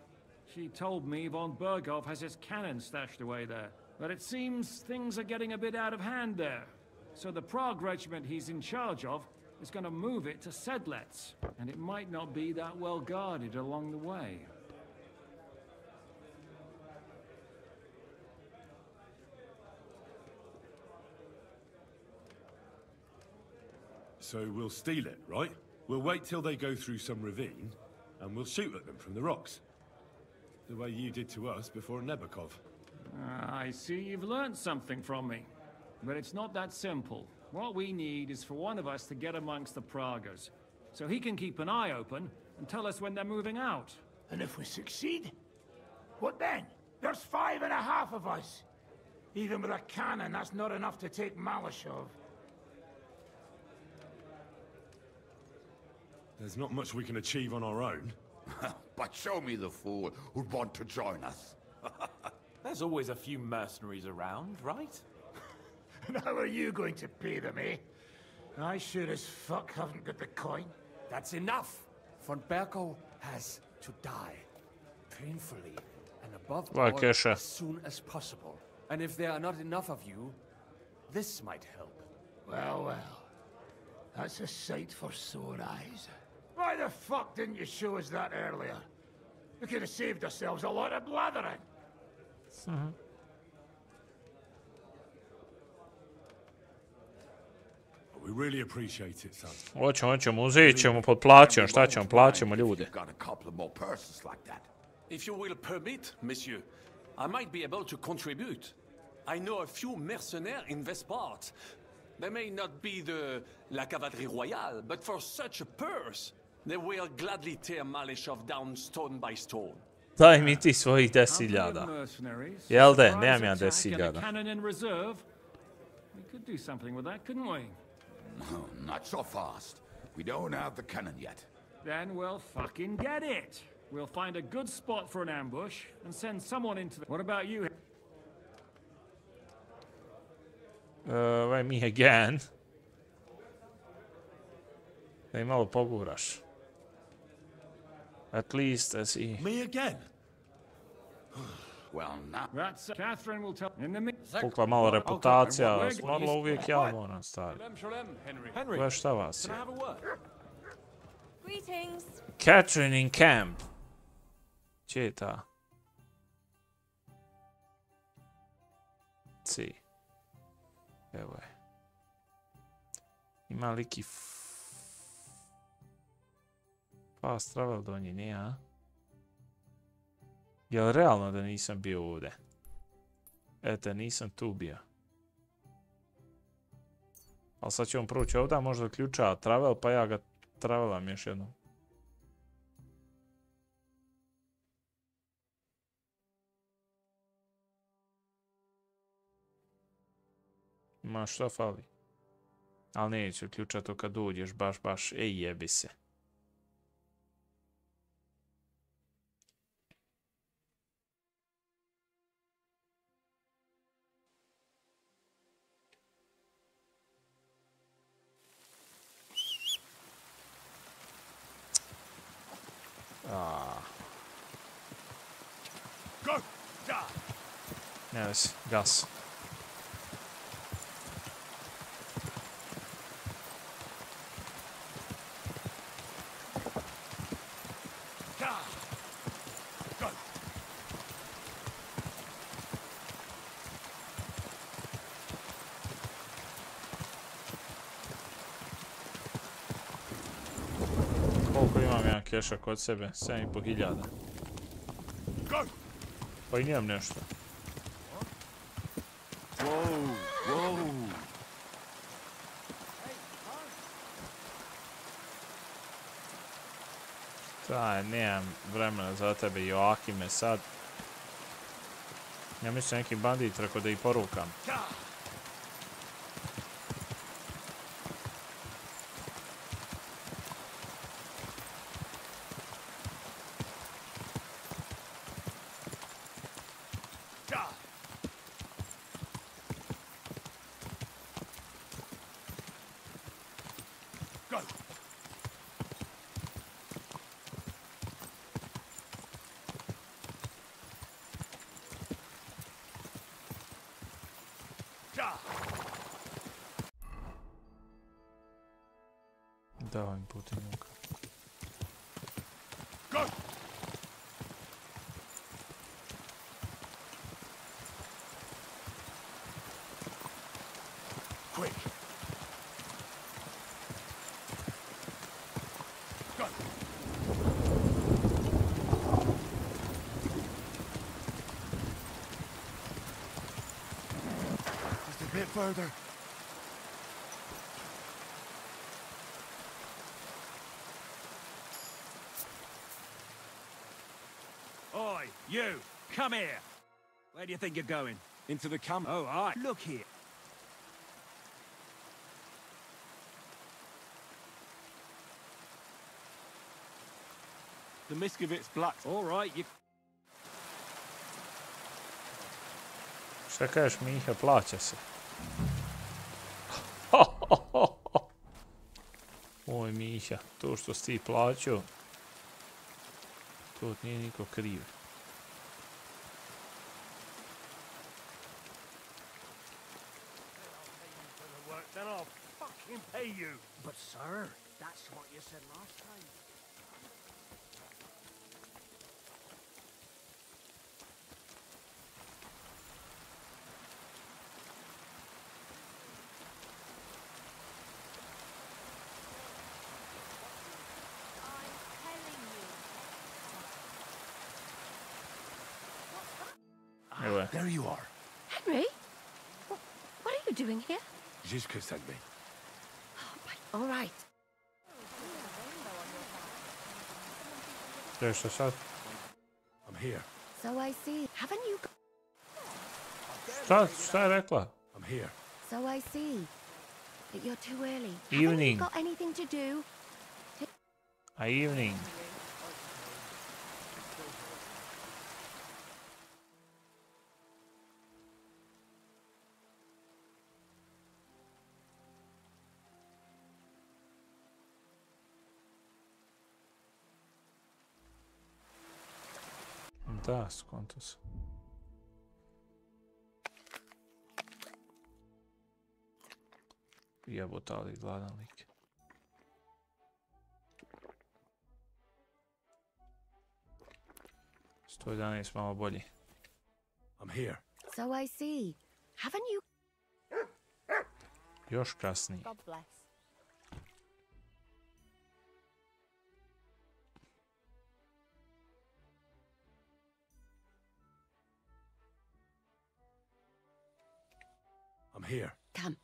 She told me von Berghoff has his cannon stashed away there. But it seems things are getting a bit out of hand there. So the Prague regiment he's in charge of is going to move it to Sedlets. And it might not be that well guarded along the way. So we'll steal it, right? We'll wait till they go through some ravine, and we'll shoot at them from the rocks. The way you did to us before Nebakov. I see you've learned something from me. But it's not that simple. What we need is for one of us to get amongst the Pragas, so he can keep an eye open and tell us when they're moving out. And if we succeed? What then? There's 5.5 of us. Even with a cannon, that's not enough to take Malishov. There's not much we can achieve on our own. But show me the fool who'd want to join us. There's always a few mercenaries around, right? And how are you going to pay them, eh? I sure as fuck haven't got the coin. That's enough! Von Berghoff has to die. Painfully, and above all, Kesha. as soon as possible. And if there are not enough of you, this might help. Well, well. That's a sight for sore eyes. Why the fuck didn't you show us that earlier? We could have saved ourselves a lot of blathering. We really appreciate it, son. Hoćemo, uzet ćemo pod plaćom, šta ćemo, plaćamo ljude. Got a couple of more purses like that. If you will permit, monsieur, I might be able to contribute. I know a few mercenaires in this part. They may not be la cavalerie royale, but for such a purse, They will gladly tear Malishov down stone by stone. Daj mi ti svojih 10.000. Jel de, nemam ja 10.000. Cannon in reserve. We could do something with that, couldn't we? No, not so fast. We don't have the cannon yet. Then we'll fucking get it. We'll find a good spot for an ambush and send someone into the... What about you? Me again. Da im malo poguraš. At least, I see. Me again? Well, now... That's Catherine will tell... In the Pukla malo reputacija, morala uvijek ja moram staviti. Henry, Gledaj šta vas can je. I have a word? Greetings. Catherine in camp. Gdje je ta? Si. Evo je. Ima liki fast travel do nje, nije, a? Jel realno da nisam bio ovdje? Eto, nisam tu bio. Ali sad ćemo proći ovdje, možda ključa travel, pa ja ga travelam još jednom. Ma šta fali? Ali neću ključati to kad dođeš, baš, ej jebi se. Ne vezi, gas. Koliko imam ja keša kod sebe? 7.500. Pa i nijem nešto. Taj, nemam vremena za tebe, Joakime, sad. Ja mislim neki bandit, rekao da ih porukam. Давай, путинюка. Just a bit further. Oi, you! Come here! Where do you think you're going? Into the camp. Oh, all right. Look here. The Miskovitz Black. All right, you... Šta kažeš, Miha, plaća se. Oj, Miha, to što si ti plaćao, to nije niko kriv. Then I'll fucking pay you. But sir, that's what you said last time. Anyway. There you are. Henry? What are you doing here? Zizka sent me. All right. Što sad? I'm here. So I see. Haven't you Šta je rekla? I'm here. So I see. But you're too early. Evening. Haven't you got anything to do? Evening. Da, skonto sam. Jebote, ali gladan lik. Sto 11 malo bolji. I'm here. So I see. Haven't you? Još kasnije. God bless. I'm here. Come.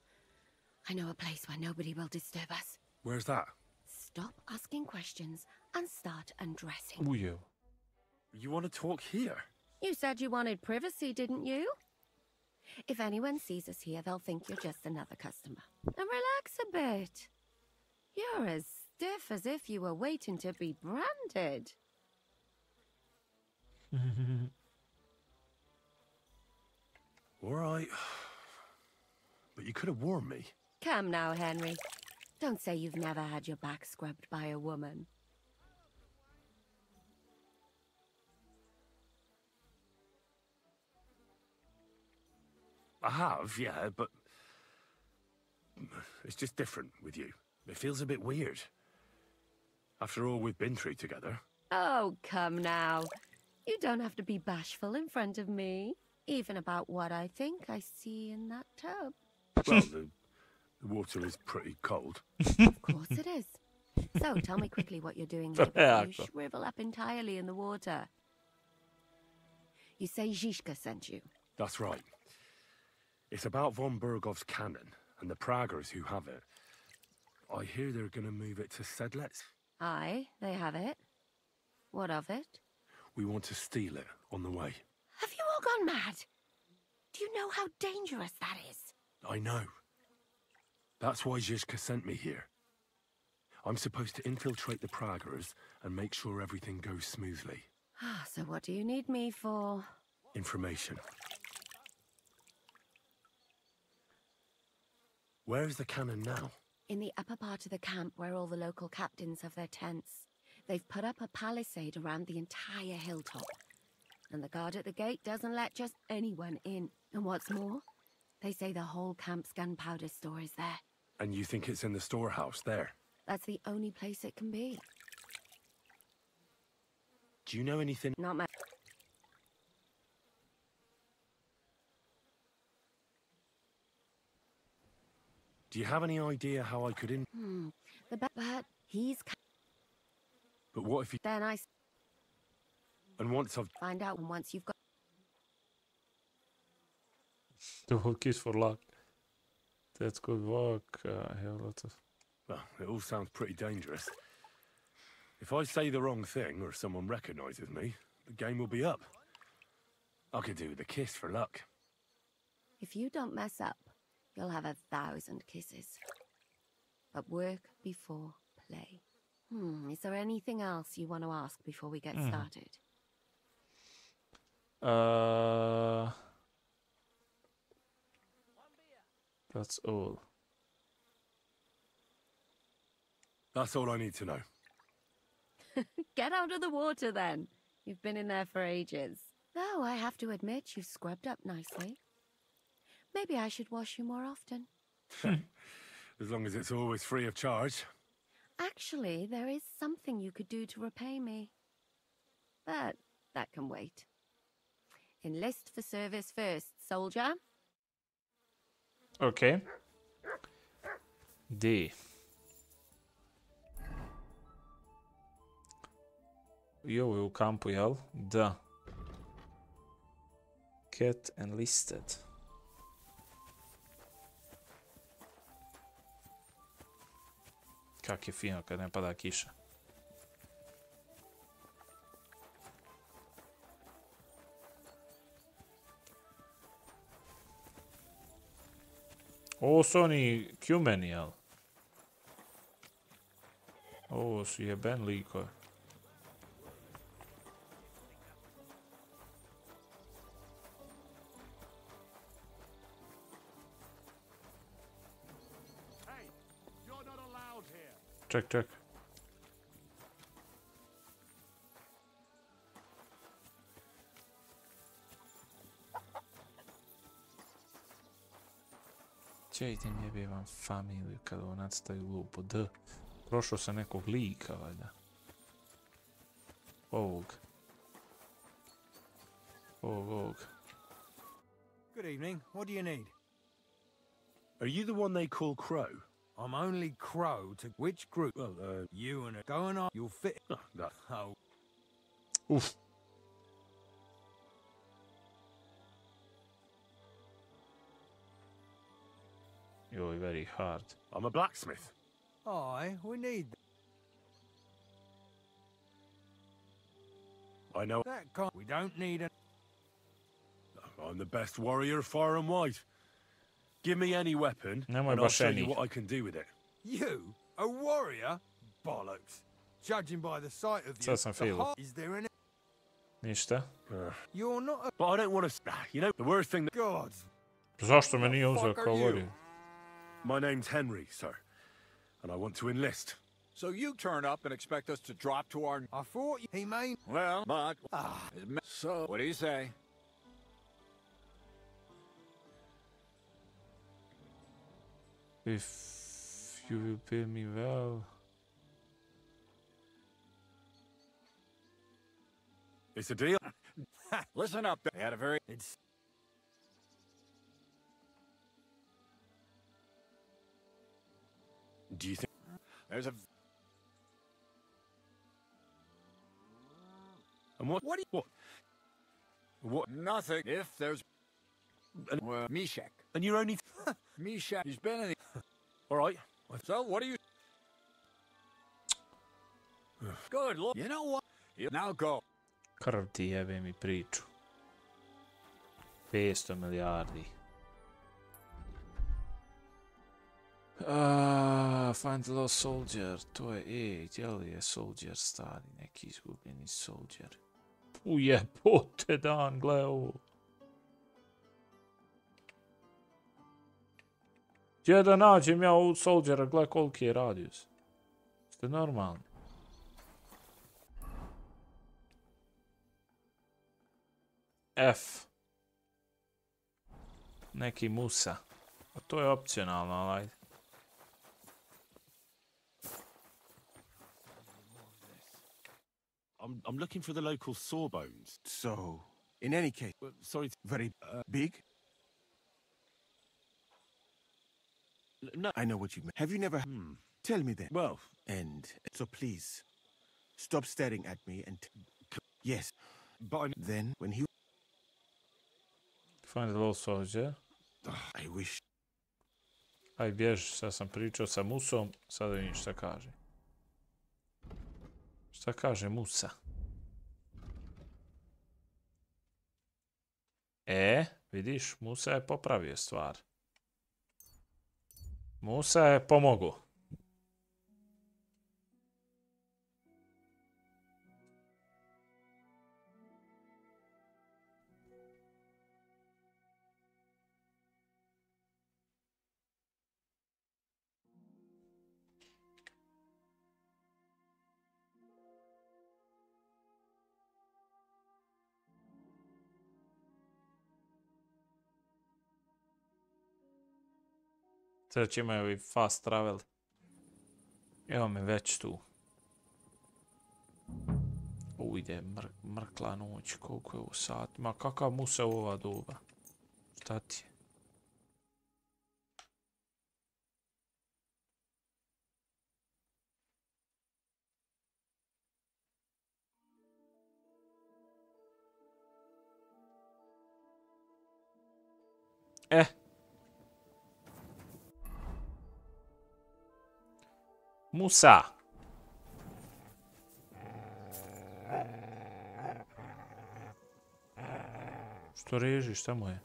I know a place where nobody will disturb us. Where's that? Stop asking questions and start undressing. Ujo. You want to talk here? You said you wanted privacy, didn't you? If anyone sees us here, they'll think you're just another customer. And relax a bit. You're as stiff as if you were waiting to be branded. All right. But you could have warned me. Come now, Henry. Don't say you've never had your back scrubbed by a woman. I have, yeah, but it's just different with you. It feels a bit weird. After all we've been through together. Oh, come now. You don't have to be bashful in front of me. Even about what I think I see in that tub. Well, the water is pretty cold. Of course it is. So, tell me quickly what you're doing here before you shrivel up entirely in the water. You say Zizka sent you? That's right. It's about von Bergov's cannon and the Praggers who have it. I hear they're going to move it to Sedlets. Aye, they have it. What of it? We want to steal it on the way. Have you all gone mad? Do you know how dangerous that is? I know. That's why Zizka sent me here. I'm supposed to infiltrate the Praggers and make sure everything goes smoothly. So what do you need me for? Information. Where is the cannon now? In the upper part of the camp where all the local captains have their tents. They've put up a palisade around the entire hilltop. And the guard at the gate doesn't let just anyone in. And what's more, they say the whole camp's gunpowder store is there. And you think it's in the storehouse there? That's the only place it can be. Do you know anything? Not much. Do you have any idea how I could But he's... But what if you... Then I... And once I've... Find out once you've got... The whole kiss for luck. That's good work. I have lots of... Well, it all sounds pretty dangerous. If I say the wrong thing or someone recognizes me, the game will be up. I could do with a kiss for luck. If you don't mess up, you'll have 1,000 kisses. But work before play. Is there anything else you want to ask before we get started? That's all. That's all I need to know. Get out of the water then. You've been in there for ages. Though I have to admit you've scrubbed up nicely. Maybe I should wash you more often. As long as it's always free of charge. Actually, there is something you could do to repay me. But that can wait. Enlist for service first, soldier. Okay. D. I ovo je u kampu, jel? Da. Get enlisted. Kak je fino kad ne pada kiša. Ovo su oni Cumeni, jel? Ovo su jeben likove. Ček, ček. Čejte mi jebe vam familiju kada on nacitaju glupo D. Prošao sam nekog lika, valjda. Ovog. Good evening. What do you need? Are you the one they call Crow? I'm only Crow to which group? Well, you and going on. You'll fit. Oh. Oof. You're very hard. I'm a blacksmith. Aye, we need I know. that kind. We don't need a. I'm the best warrior far and wide. Give me any weapon, No, and I'll show you what I can do with it. You, a warrior? Bollocks. Judging by the sight of you, Sad sam feel. is there any? Ništa. You're not a. But I don't want to. You know, the worst thing that. God. Zašto me nije uzeo kao warrior? My name's Henry, sir, and I want to enlist. So you turn up and expect us to drop to our... I thought he meant... Well, but... So, what do you say? If you will pay me well... It's a deal. Listen up. They had a very... It's... Do you think... There's a... And what? What? Nothing. If there's... Meshach. And you're only... Meshach. He's been in the... All right. So, what do you... Good, look. You know what? Now go. Krv ti jebe mi priču. 500 milijardi. Find the lost soldier. To je, gdje li je soldier stari? Neki izgubljeni soldier. Ujebote dan, gle ovo. Gdje da nađem ja ovog soldiera, gle koliki je radius. Ste normalni. F. Neki Musa. A to je opcionalno, ali ajde. I'm looking for the local sawbones. So, in any case... sorry. Very big? No. I know what you mean. Have you never... Tell me then. Well... And so please, stop staring at me and... Yes. But then, when he... Find the lost soldier. I wish... Aj bježi, sad sam pričao sa Musom, sada vidim šta kaže. Šta kaže Musa? Vidiš, Musa je popravio stvar. Musa je pomogao. Treći imaju i fast travel. Evo me već tu. Ide mrkla noć, koliko je u satima. Kakav Musa u ova doba? Šta ti je? Musa! Što reži, šta mu je?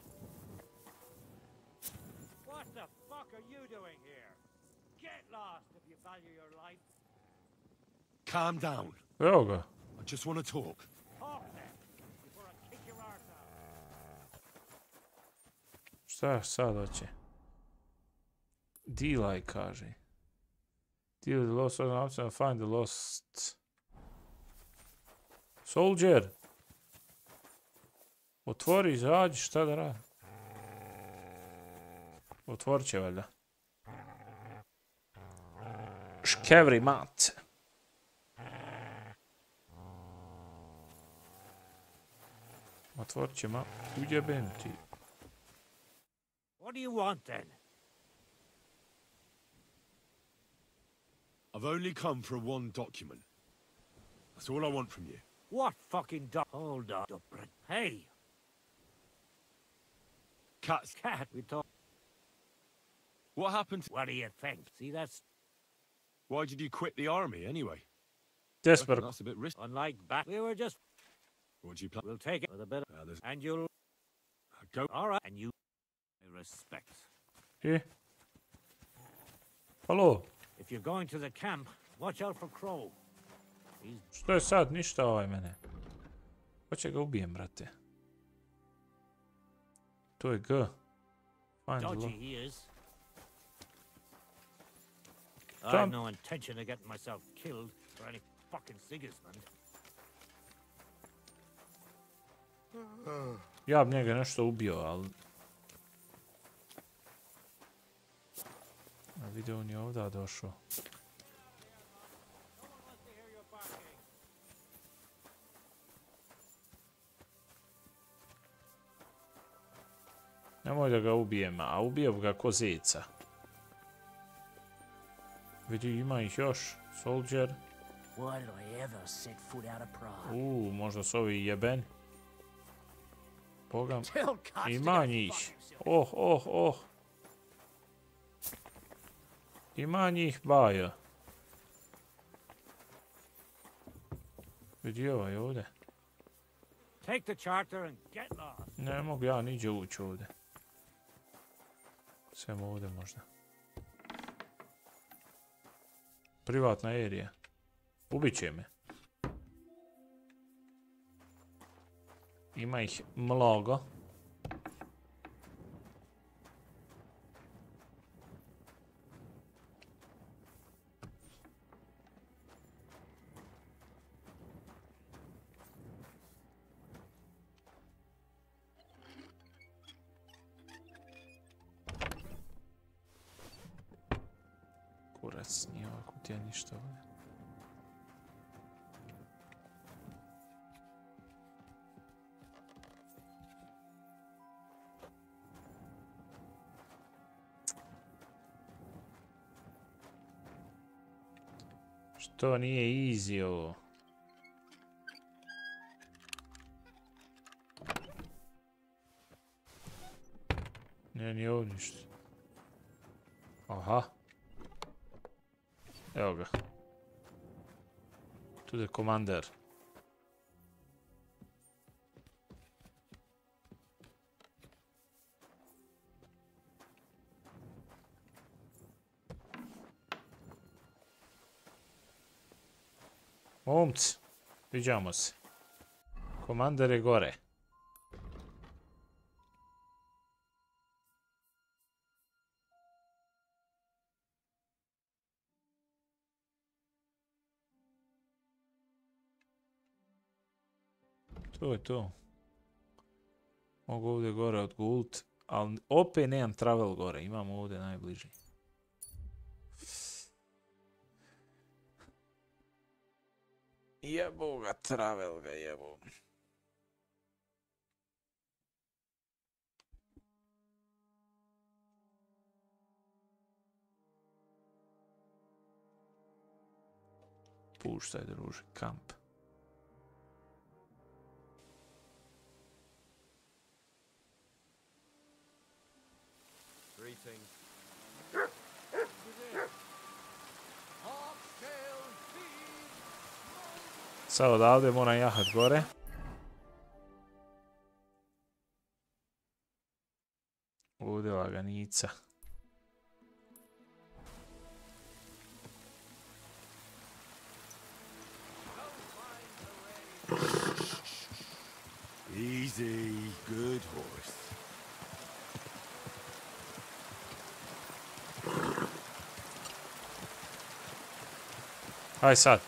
What the fuck are you doing here? Get lost if you value your life. Calm down. Evo ga. I just want to talk. Talk then, before I kick your arse out. Šta sad hoće? Delay kaže. Deal the lost option, find the lost soldier. Otvori, izađi, šta da radi? Otvorit će valjda. Škevri mat. Otvorit će mat. Ujebem ti. What do you want then? I've only come for one document. That's all I want from you. What fucking Hold on. Hey! Cat, we talk. What happened? What do you think? See, that's... Why did you quit the army, anyway? Desperate. That's a bit risky. Unlike back, we were just... What do you plan? We'll take it with a bit of... and you'll... Go. All right. And you... Respect. Here. Hello. If you're going to the camp, watch out for Crow. Što je sad? Ništa ovaj mene. Hoće ga ubijem, brate. To je G. Dodgy he is. I have no intention of getting myself killed for any fucking Sigismund. Ja bi njega nešto ubio, ali... A vidio, on je ovdje došao. Nemoj da ga ubijem, a ubijem ga ko zeca. Vidi, ima ih još. Soldier. Možda su ovi jebeni. Bogam. Ima njih. Oh. Ima njih baja. Vidi ovaj ovdje. Ne mogu ja niđe ući ovdje. Sem ovdje možda. Privatna erija. Ubit će me. Ima ih mnogo. Kurac, nije ova kutija ništa ovdje. Što nije easy ovo? Nije ni ovo ništa. Aha. Evo ga. Tu je komander. Momci, viđamo se. Komander je gore. To je to. Mogu ovdje gore odgult, ali opet nemam travel gore, imam ovdje najbliži. Jebo ga, travel ga jebo. Puštaj, druže, kamp. Sad odavde moram jahat gore. Ovdje laganica. Easy, good horse. Aj sad.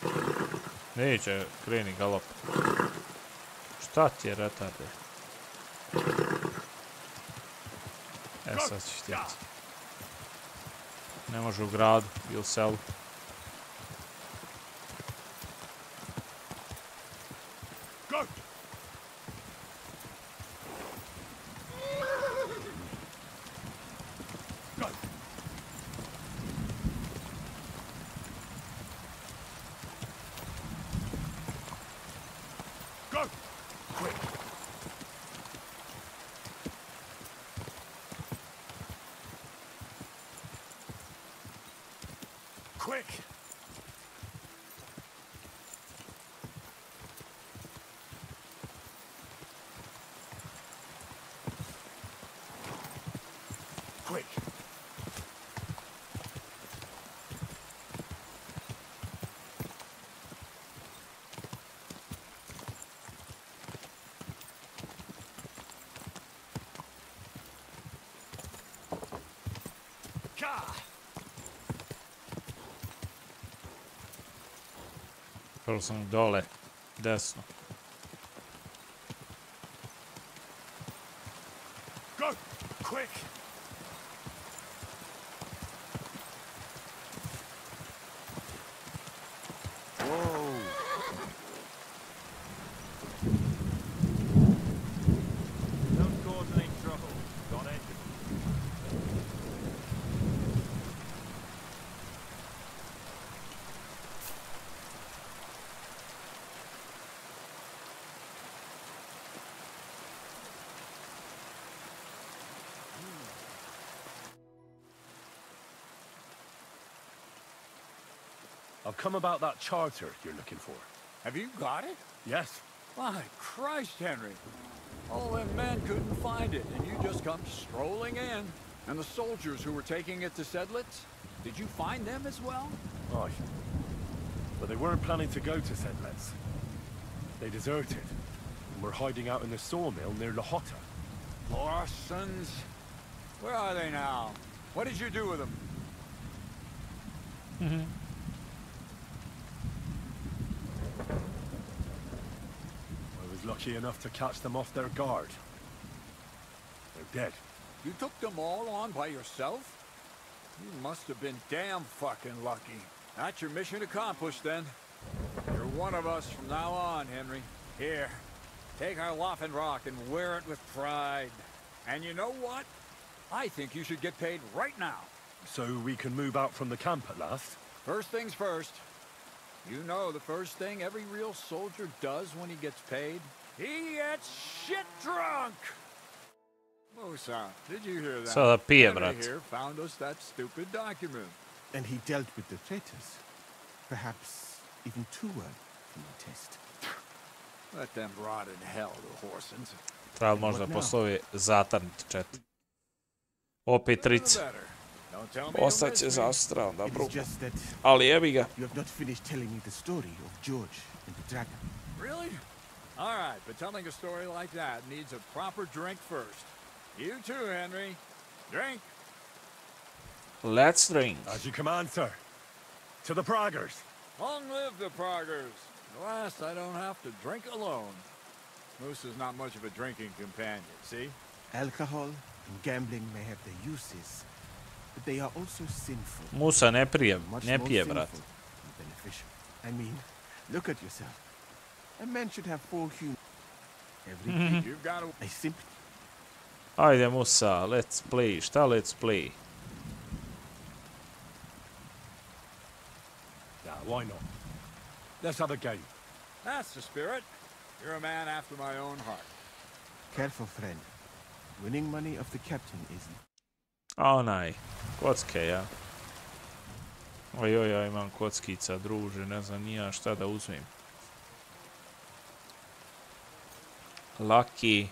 Neće, kreni galop. Šta ti je retarde? Sad ćeš htjeti. Ne može u gradu ili selu. Quick! Quick! Prvo sam dole, desno. Go! Quick! Whoa! Don't cause any trouble. Got it? I've come about that charter you're looking for. Have you got it? Yes. My Christ, Henry. All them men couldn't find it, and you just come strolling in. And the soldiers who were taking it to Sedlitz, did you find them as well? Aye. But they weren't planning to go to Sedlitz. They deserted, and were hiding out in the sawmill near Lahota. Larsons? Where are they now? What did you do with them? I was lucky enough to catch them off their guard. They're dead. You took them all on by yourself? You must have been damn fucking lucky. That's your mission accomplished, then. You're one of us from now on, Henry. Here, take our Waffenrock and wear it with pride. And you know what? I think you should get paid right now. So we can move out from the camp at last? First things first. You know the first thing every real soldier does when he gets paid? He gets shit drunk! Musa, did you hear that? Sada pije, Henry brat. here found us that stupid document. And he dealt with the traitors. Perhaps even too well from the test. Let them rot in hell, the Horsens. Treba možda poslovi zatrniti čet. Opet tric. Ostaće za Austral, dobro. Ali jebi ga. You have not finished telling me the story of George and the dragon. Really? All right, but telling a story like that needs a proper drink first. You too, Henry. Drink. Let's drink. As you command, sir. To the Praggers. Long live the Praggers. At last, I don't have to drink alone. Moose is not much of a drinking companion, see? Alcohol and gambling may have their uses, but they are also sinful. Musa ne pije, brat. Beneficial. I mean, look at yourself. A man should have 4 humans. Every You've got to... I simply... Ajde Musa, let's play. Šta let's play? Yeah, why not? Let's have a game. That's the spirit. You're a man after my own heart. Careful, friend. Winning money of the captain isn't... Onaj, kocke, ja. Ojoj, ja imam kockica, druže, ne znam ni ja šta da uzmem. Lucky.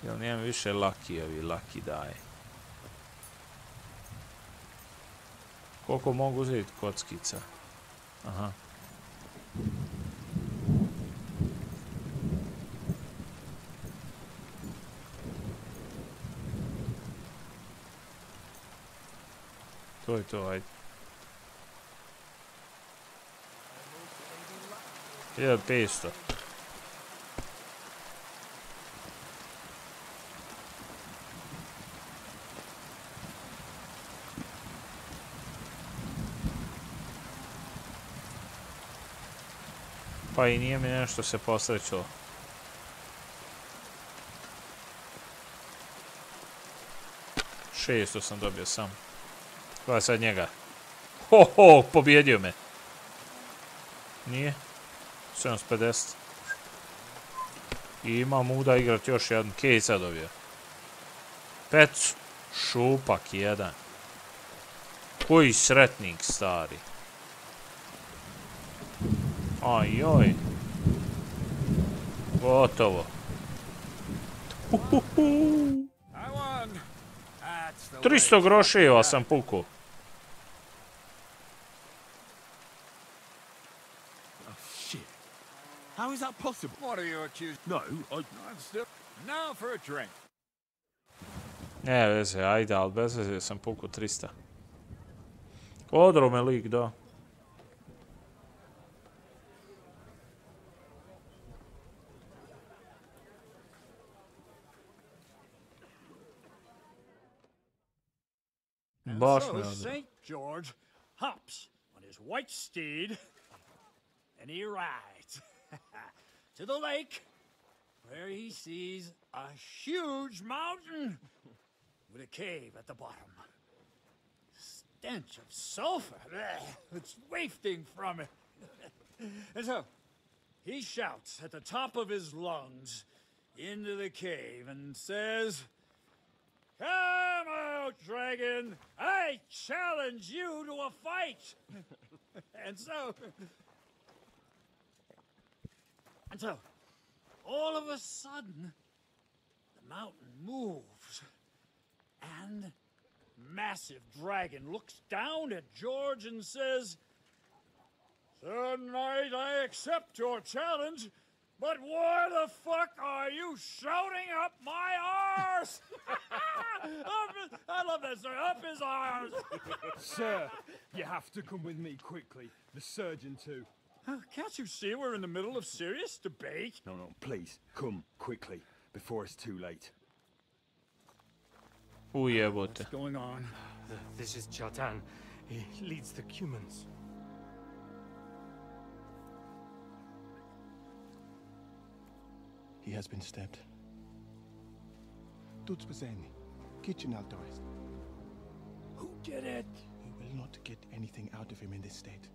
Jel nijem više Luckyjevi, Lucky daje. Koliko mogu uzeti kockica? Aha. To je to, ajde. 1500. Pa i nije mi nešto se posrećilo. Šesto sam dobio sam. Koja je sad njega? Ho, pobjedio me. Nije. 750. I ima muda igrat još jedan. Kejsa dobio. Pecu. Šupak jedan. Koji sretnik stari. Ajoj. Gotovo. 300 groševa sam pukao. How is that possible? What are you accused? No, I'm still... Now for a drink. Ne veze, ajde, ali bez veze sam pukao 300. Odro me lik, da. Baš me odro. St. George hops on his white steed and he rides to the lake where he sees a huge mountain with a cave at the bottom. Stench of sulfur. It's wafting from it. And so he shouts at the top of his lungs into the cave and says, "Come out, dragon! I challenge you to a fight!" And so, all of a sudden, the mountain moves, and massive dragon looks down at George and says, "Tonight I accept your challenge, but why the fuck are you shouting up my arse?" I love that, sir. Up his arse. Sir, you have to come with me quickly. The surgeon too. Can't you see we're in the middle of serious debate? No, please, come quickly, before it's too late. Ujebote. What's going on? This is Chatan. He leads the Cumans. He has been stabbed. Druzenje, kitchen alto est. Who did it? We will not get anything out of him in this state.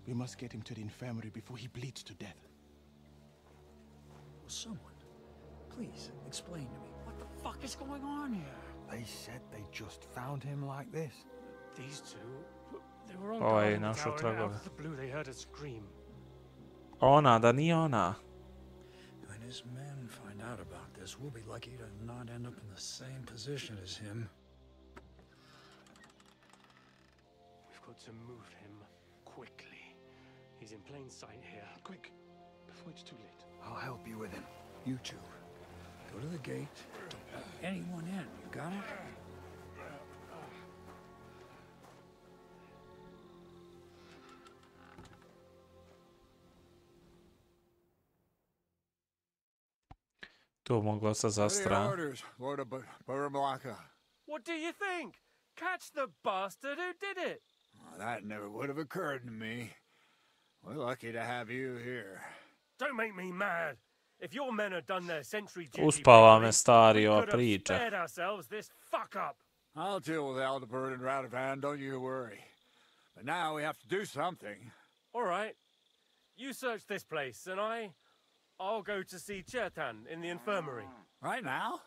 We must get him to the infirmary before he bleeds to death. Will someone please explain to me what the fuck is going on here? They said they just found him like this. These two, they were on Oj, guard in the našao tower, and out tragove. of the blue they heard a scream. Ona, da nije ona. When his men find out about this, we'll be lucky to not end up in the same position as him. We've got to move him quickly. He's in plain sight here. Quick, before it's too late. I'll help you with him. You two, go to the gate. Don't let anyone in. You got it? Tu moglo se zastra. Orders, Lord of Baramlaka. What do you think? Catch the bastard who did it! Well, that never would have occurred to me. We're lucky to have you here. Don't make me mad. If your men had done their sentry duty, Uspava me stari we ova could have priča. spared ourselves this fuck up. I'll deal with Aldebert and Radovan, don't you worry. But now we have to do something. All right. You search this place, and I'll go to see Chertan in the infirmary. Right now?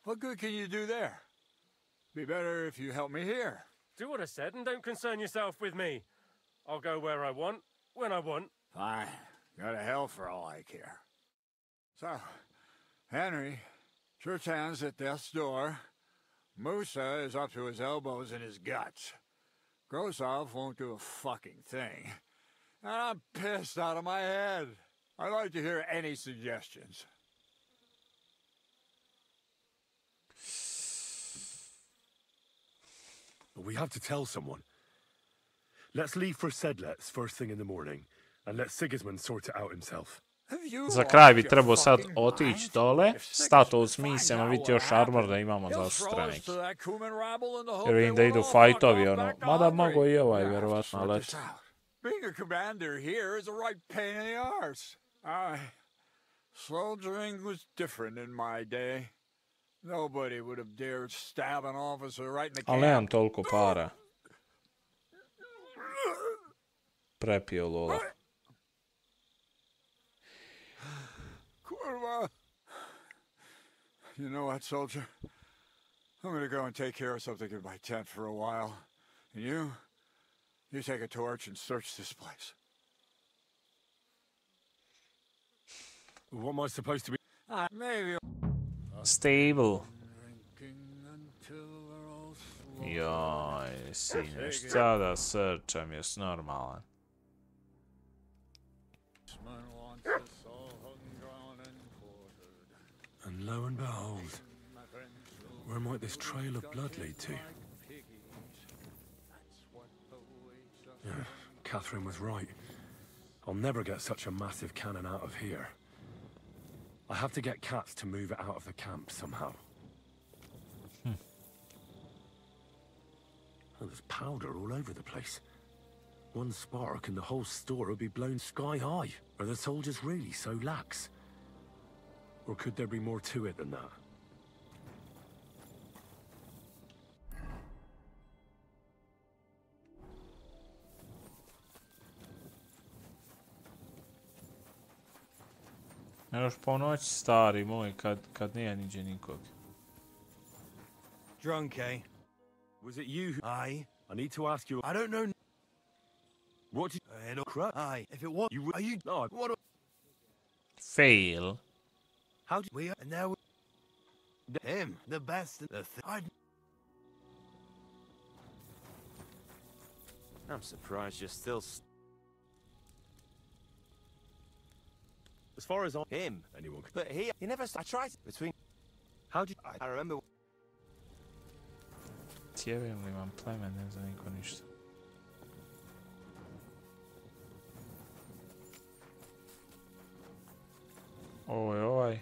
What good can you do there? Be better if you help me here. Do what I said, and don't concern yourself with me. I'll go where I want, when I want. Fine. Go to hell for all I care. So, Henry, Chertan's at death's door. Musa is up to his elbows in his guts. Grosov won't do a fucking thing. And I'm pissed out of my head. I'd like to hear any suggestions. We have to tell someone. Let's leave for Sedlets first thing in the morning, and let Sigismund sort it out himself. Za kraj bi trebao sad otići dole, stati uz misijama, vidjeti još armor da imamo za oštre neki. Jer vidim da idu fajtovi, ono. Mada mogu i ovaj, vjerovatno, ali... Being a commander here is a right pain in the arse. Soldiering was different in my day. Nobody would have dared stab an officer right in the camp. Ali nemam toliko para. Prepio Lola. Kurva. You know what, soldier? I'm gonna go and take care of something in my tent for a while. And you take a torch and search this place. What am I supposed to be? Maybe. Stable. Joj, sine, šta da srčam, jes normalan. And lo and behold, where might this trail of blood lead to? Yeah, Catherine was right. I'll never get such a massive cannon out of here. I have to get Cats to move it out of the camp somehow. Oh, there's powder all over the place. One spark and the whole store would be blown sky high. Are the soldiers really so lax? Or could there be more to it than that? Još po noći, stari moj, kad nije niđe nikog. Drunk, eh? Was it you who... Aye. I need to ask you... I don't know... What did... Aye. If it was... You... Are you... No, what... Fail. How did we... And now... Him. The best... The I'm surprised you're still... As far as him, anyone could... But he never... I tried between... How did... I remember... Cijevijem li vam plemen, ne znam niko ništa. Ovo je ovaj.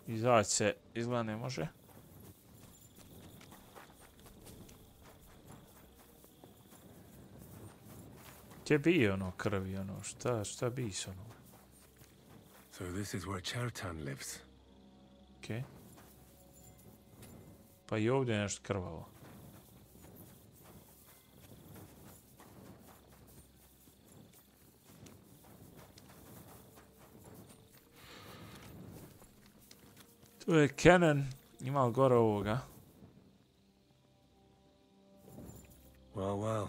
Izaći se izgleda ne može. Gdje bi ono krvi, ono, šta bi s ono? So this is where Chertan lives. Okej. Pa i ovdje je nešto krvavo. Tu je Kenan, ima li gore ovoga? Well.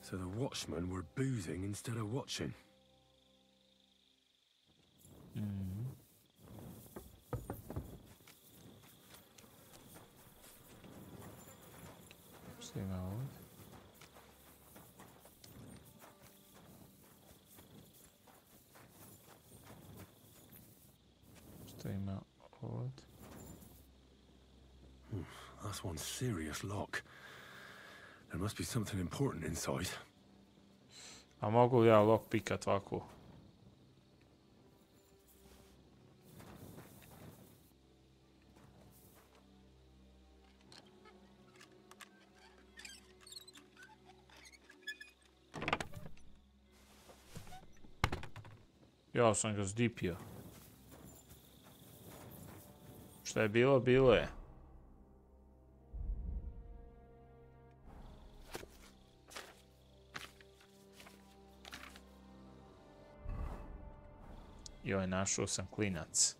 So the watchmen were boozing instead of watching. Što ima ovdje? Što ima ovdje? That's one serious lock. There must be something important inside. A mogu li ja lockpikat ovako? Ja sam ga zdipio. Šta je bilo, bilo je. Joj, našao sam klinac.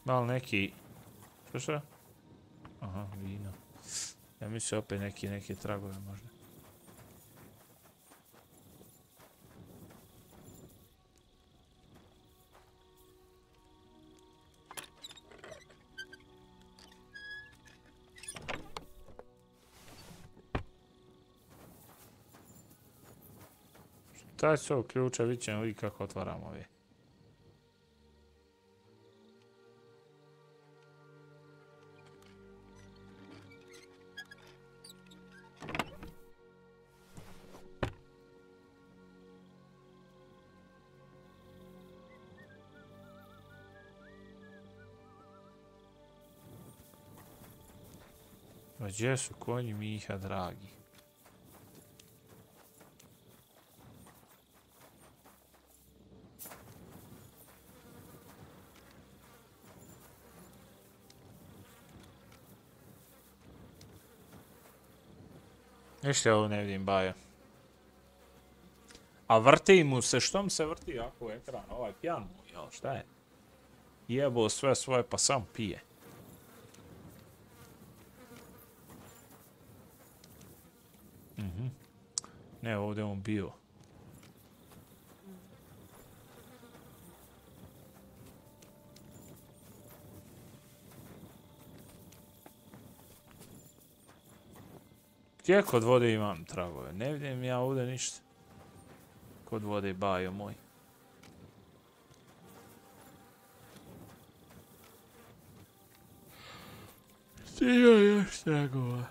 Malo neki... Što? Aha, vino. Ja mislim opet neki tragove možda. Taj su ovog ključa, vidjet ćemo i kako otvaramo ove. A gdje su konji Miha, dragi? Ništa ovo ne vidim, baja. A vrti mu se, što mi se vrti ako u ekran? Ovaj pijan mu, jel, šta je? Jebo sve svoje pa sam pije. Ne, ovdje on bio. Gdje kod vode imam tragove? Ne vidim ja ovdje ništa. Kod vode, bajo moj. Stiga još tragova.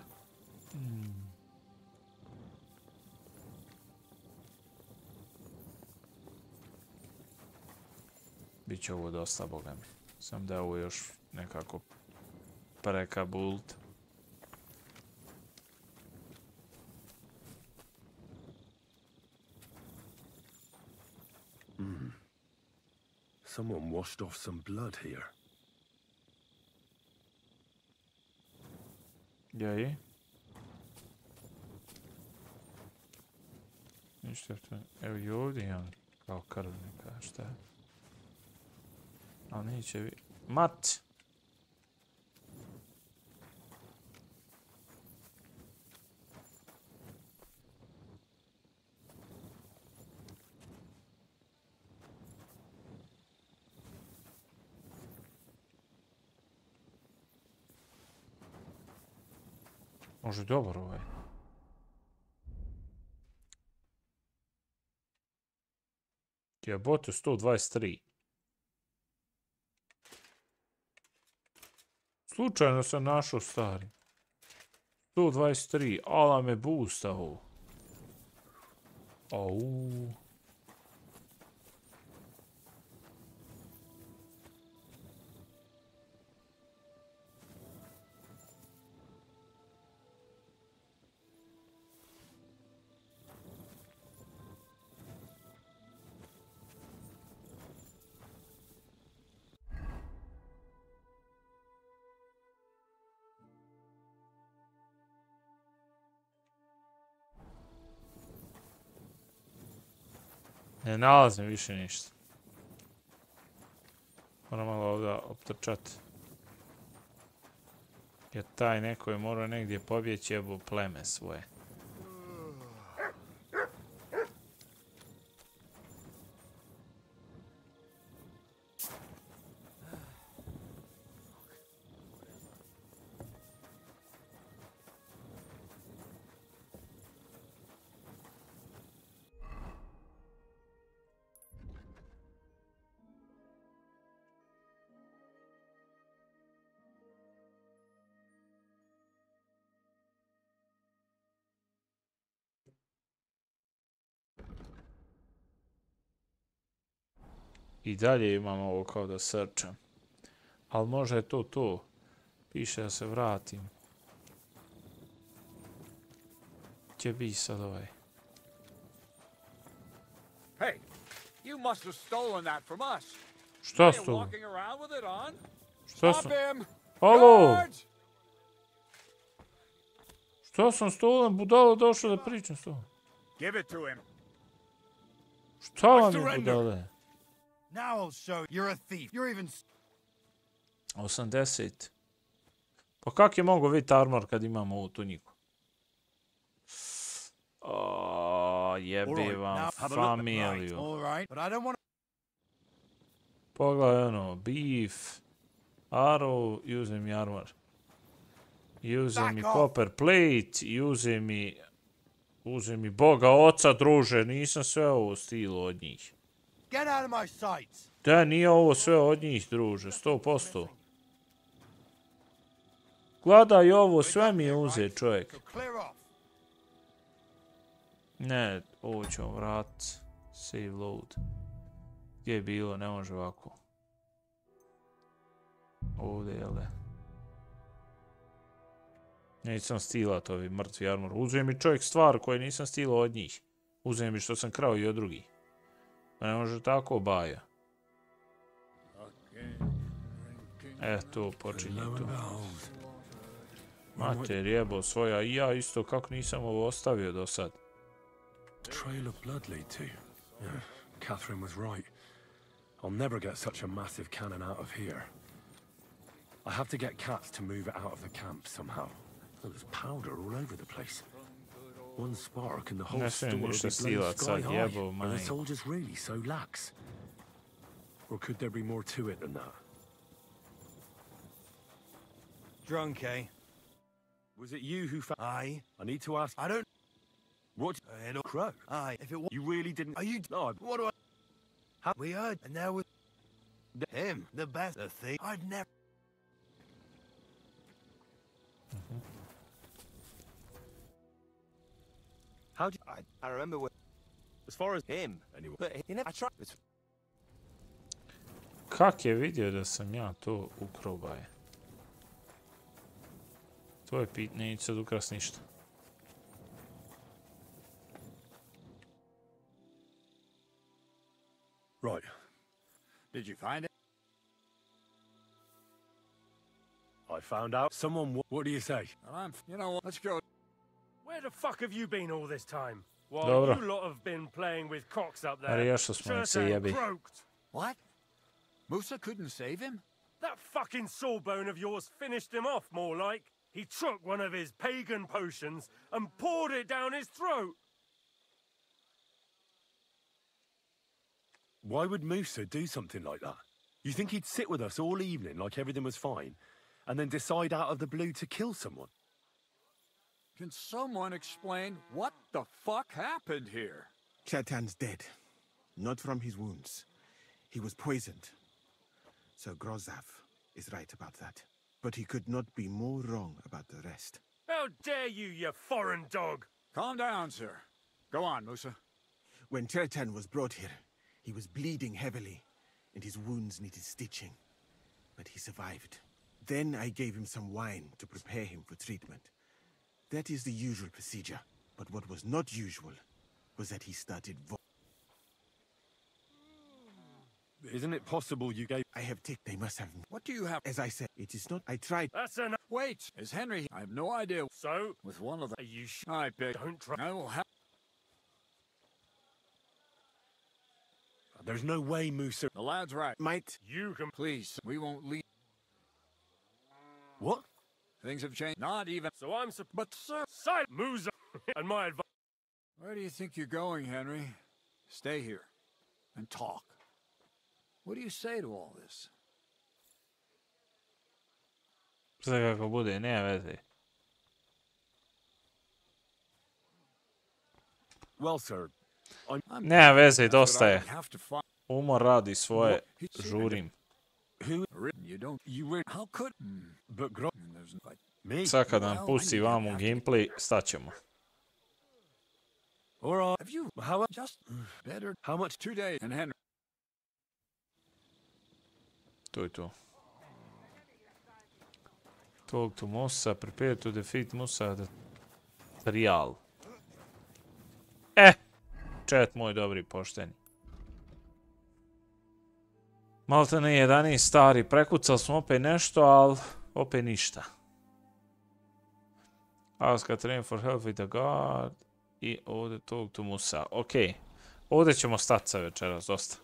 Biće ovo dosta, boga mi. Sam da ovo još nekako prekabult. Someone washed off some blood here. Jaj. Ništa to. Evo i ovdje imam kao krvnika, šta je? Ali neće vi... Mat! Može dobro ovaj. Jebote, 123. Slučajno sam našao stari. 123, ala me boosta ovo. Au. Ne nalazim više ništa. Moram malo ovdje optrčati. Jer taj neko je morao negdje pobjeći jebo pleme svoje. I dalje imam ovo kao da srčam. Ali možda je to to. Piše da se vratim. Gdje bi sad ovaj? Hey, you must have stolen that from us. Šta su to? Šta sam? Halo! Šta sam stolen? Budalo došao da pričam s tobom. Give it to him. Šta vam je budale? Now I'll show you're a thief. You're even 80. Pa kak je mogo vidjeti armor kad imamo ovu tuniku? Jebi vam familiju. Pogledaj ono, beef, arrow, use mi armor. Use mi copper plate, use mi Uzmi mi Boga oca, druže, nisam sve ovo stil od njih. Get out of my sights. Da, nije ovo sve od njih, druže, 100%. Gledaj ovo, sve mi je uze, čovjek. Ne, ovo ćemo vratiti. Save load. Gdje je bilo, ne može ovako. Ovdje, jel da? Nisam stilat ovi mrtvi armor. Uzuje mi čovjek stvar koje nisam stilao od njih. Uzuje mi što sam krao i od drugih. Pa ne može tako, baja. Eto, počinje tu. Mater jebo svoja, i ja isto kako nisam ovo ostavio do sad. Trail of blood lead to. Yeah, Catherine was right. I'll never get such a massive cannon out of here. I have to get cats to move it out of the camp somehow. Oh, there's powder all over the place. One spark and the whole store will be blown sky high. Are the soldiers really so lax? Or could there be more to it than that? Drunk, eh? Was it you who found... Aye. I need to ask... I don't... What? Crow? Aye. If it was... You really didn't... Are you... No, What do I... How... We heard, and now with... Him, the best, the thief. I'd never... How'd you... I remember when... As far as... Him, anyway. But he never... I tried... Kak je vidio da sam ja to ukrao, baje? To je pit, neće sad ukras ništa. Right. Did you find it? I found out someone... What do you say? Well, you know what? Let's go. Where the fuck have you been all this time? While Dobro. you lot have been playing with cocks up there. Riješili smo im se, jebi. What? Musa couldn't save him? That fucking sawbone of yours finished him off, more like. He took one of his pagan potions and poured it down his throat. Why would Musa do something like that? You think he'd sit with us all evening like everything was fine, and then decide out of the blue to kill someone? Can someone explain what the fuck happened here? Chetan's dead. Not from his wounds. He was poisoned. So Grozav is right about that. But he could not be more wrong about the rest. How dare you, you foreign dog! Calm down, sir. Go on, Musa. When Chetan was brought here, he was bleeding heavily, and his wounds needed stitching. But he survived. Then I gave him some wine to prepare him for treatment. That is the usual procedure. But what was not usual was that he started Isn't it possible you gave... I have taken... They must have... What do you have? As I said, it is not... I tried... That's enough. Wait, is Henry... I have no idea. So? With one of them... Are you I pick... Don't try... I will have... There's no way, Musa... The lad's right. Might... You can... Please, we won't leave... What? Things have changed. Not even... So I'm... But sir... Silent Musa! And my advice... Where do you think you're going, Henry? Stay here. And talk. What do you say to all this? Sve kako bude, nema veze. Well, sir, Nema veze, dosta je. Umor radi svoje, žurim. Sad kad nam pusti vam u gameplay, staćemo. To je to. Talk to Musa, prepare to defeat Musa, the trial. Chat moj dobri pošteni. Malte ne 11 stari, prekucali smo opet nešto, ali opet ništa. Ask Catherine for help with the guard. I ovdje talk to Musa. Ok, ovdje ćemo stati sa večeras, dosta.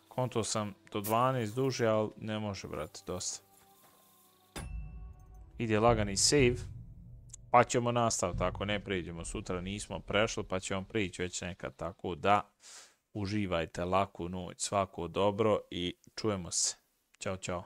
Konto sam do 12 duže, ali ne može, brate, dosta. Ide lagani save. Pa ćemo nastaviti, ako ne priđemo sutra, nismo prešli, pa ćemo prići već nekad, tako da uživajte, laku noć, svako dobro i čujemo se. Ćao, čao.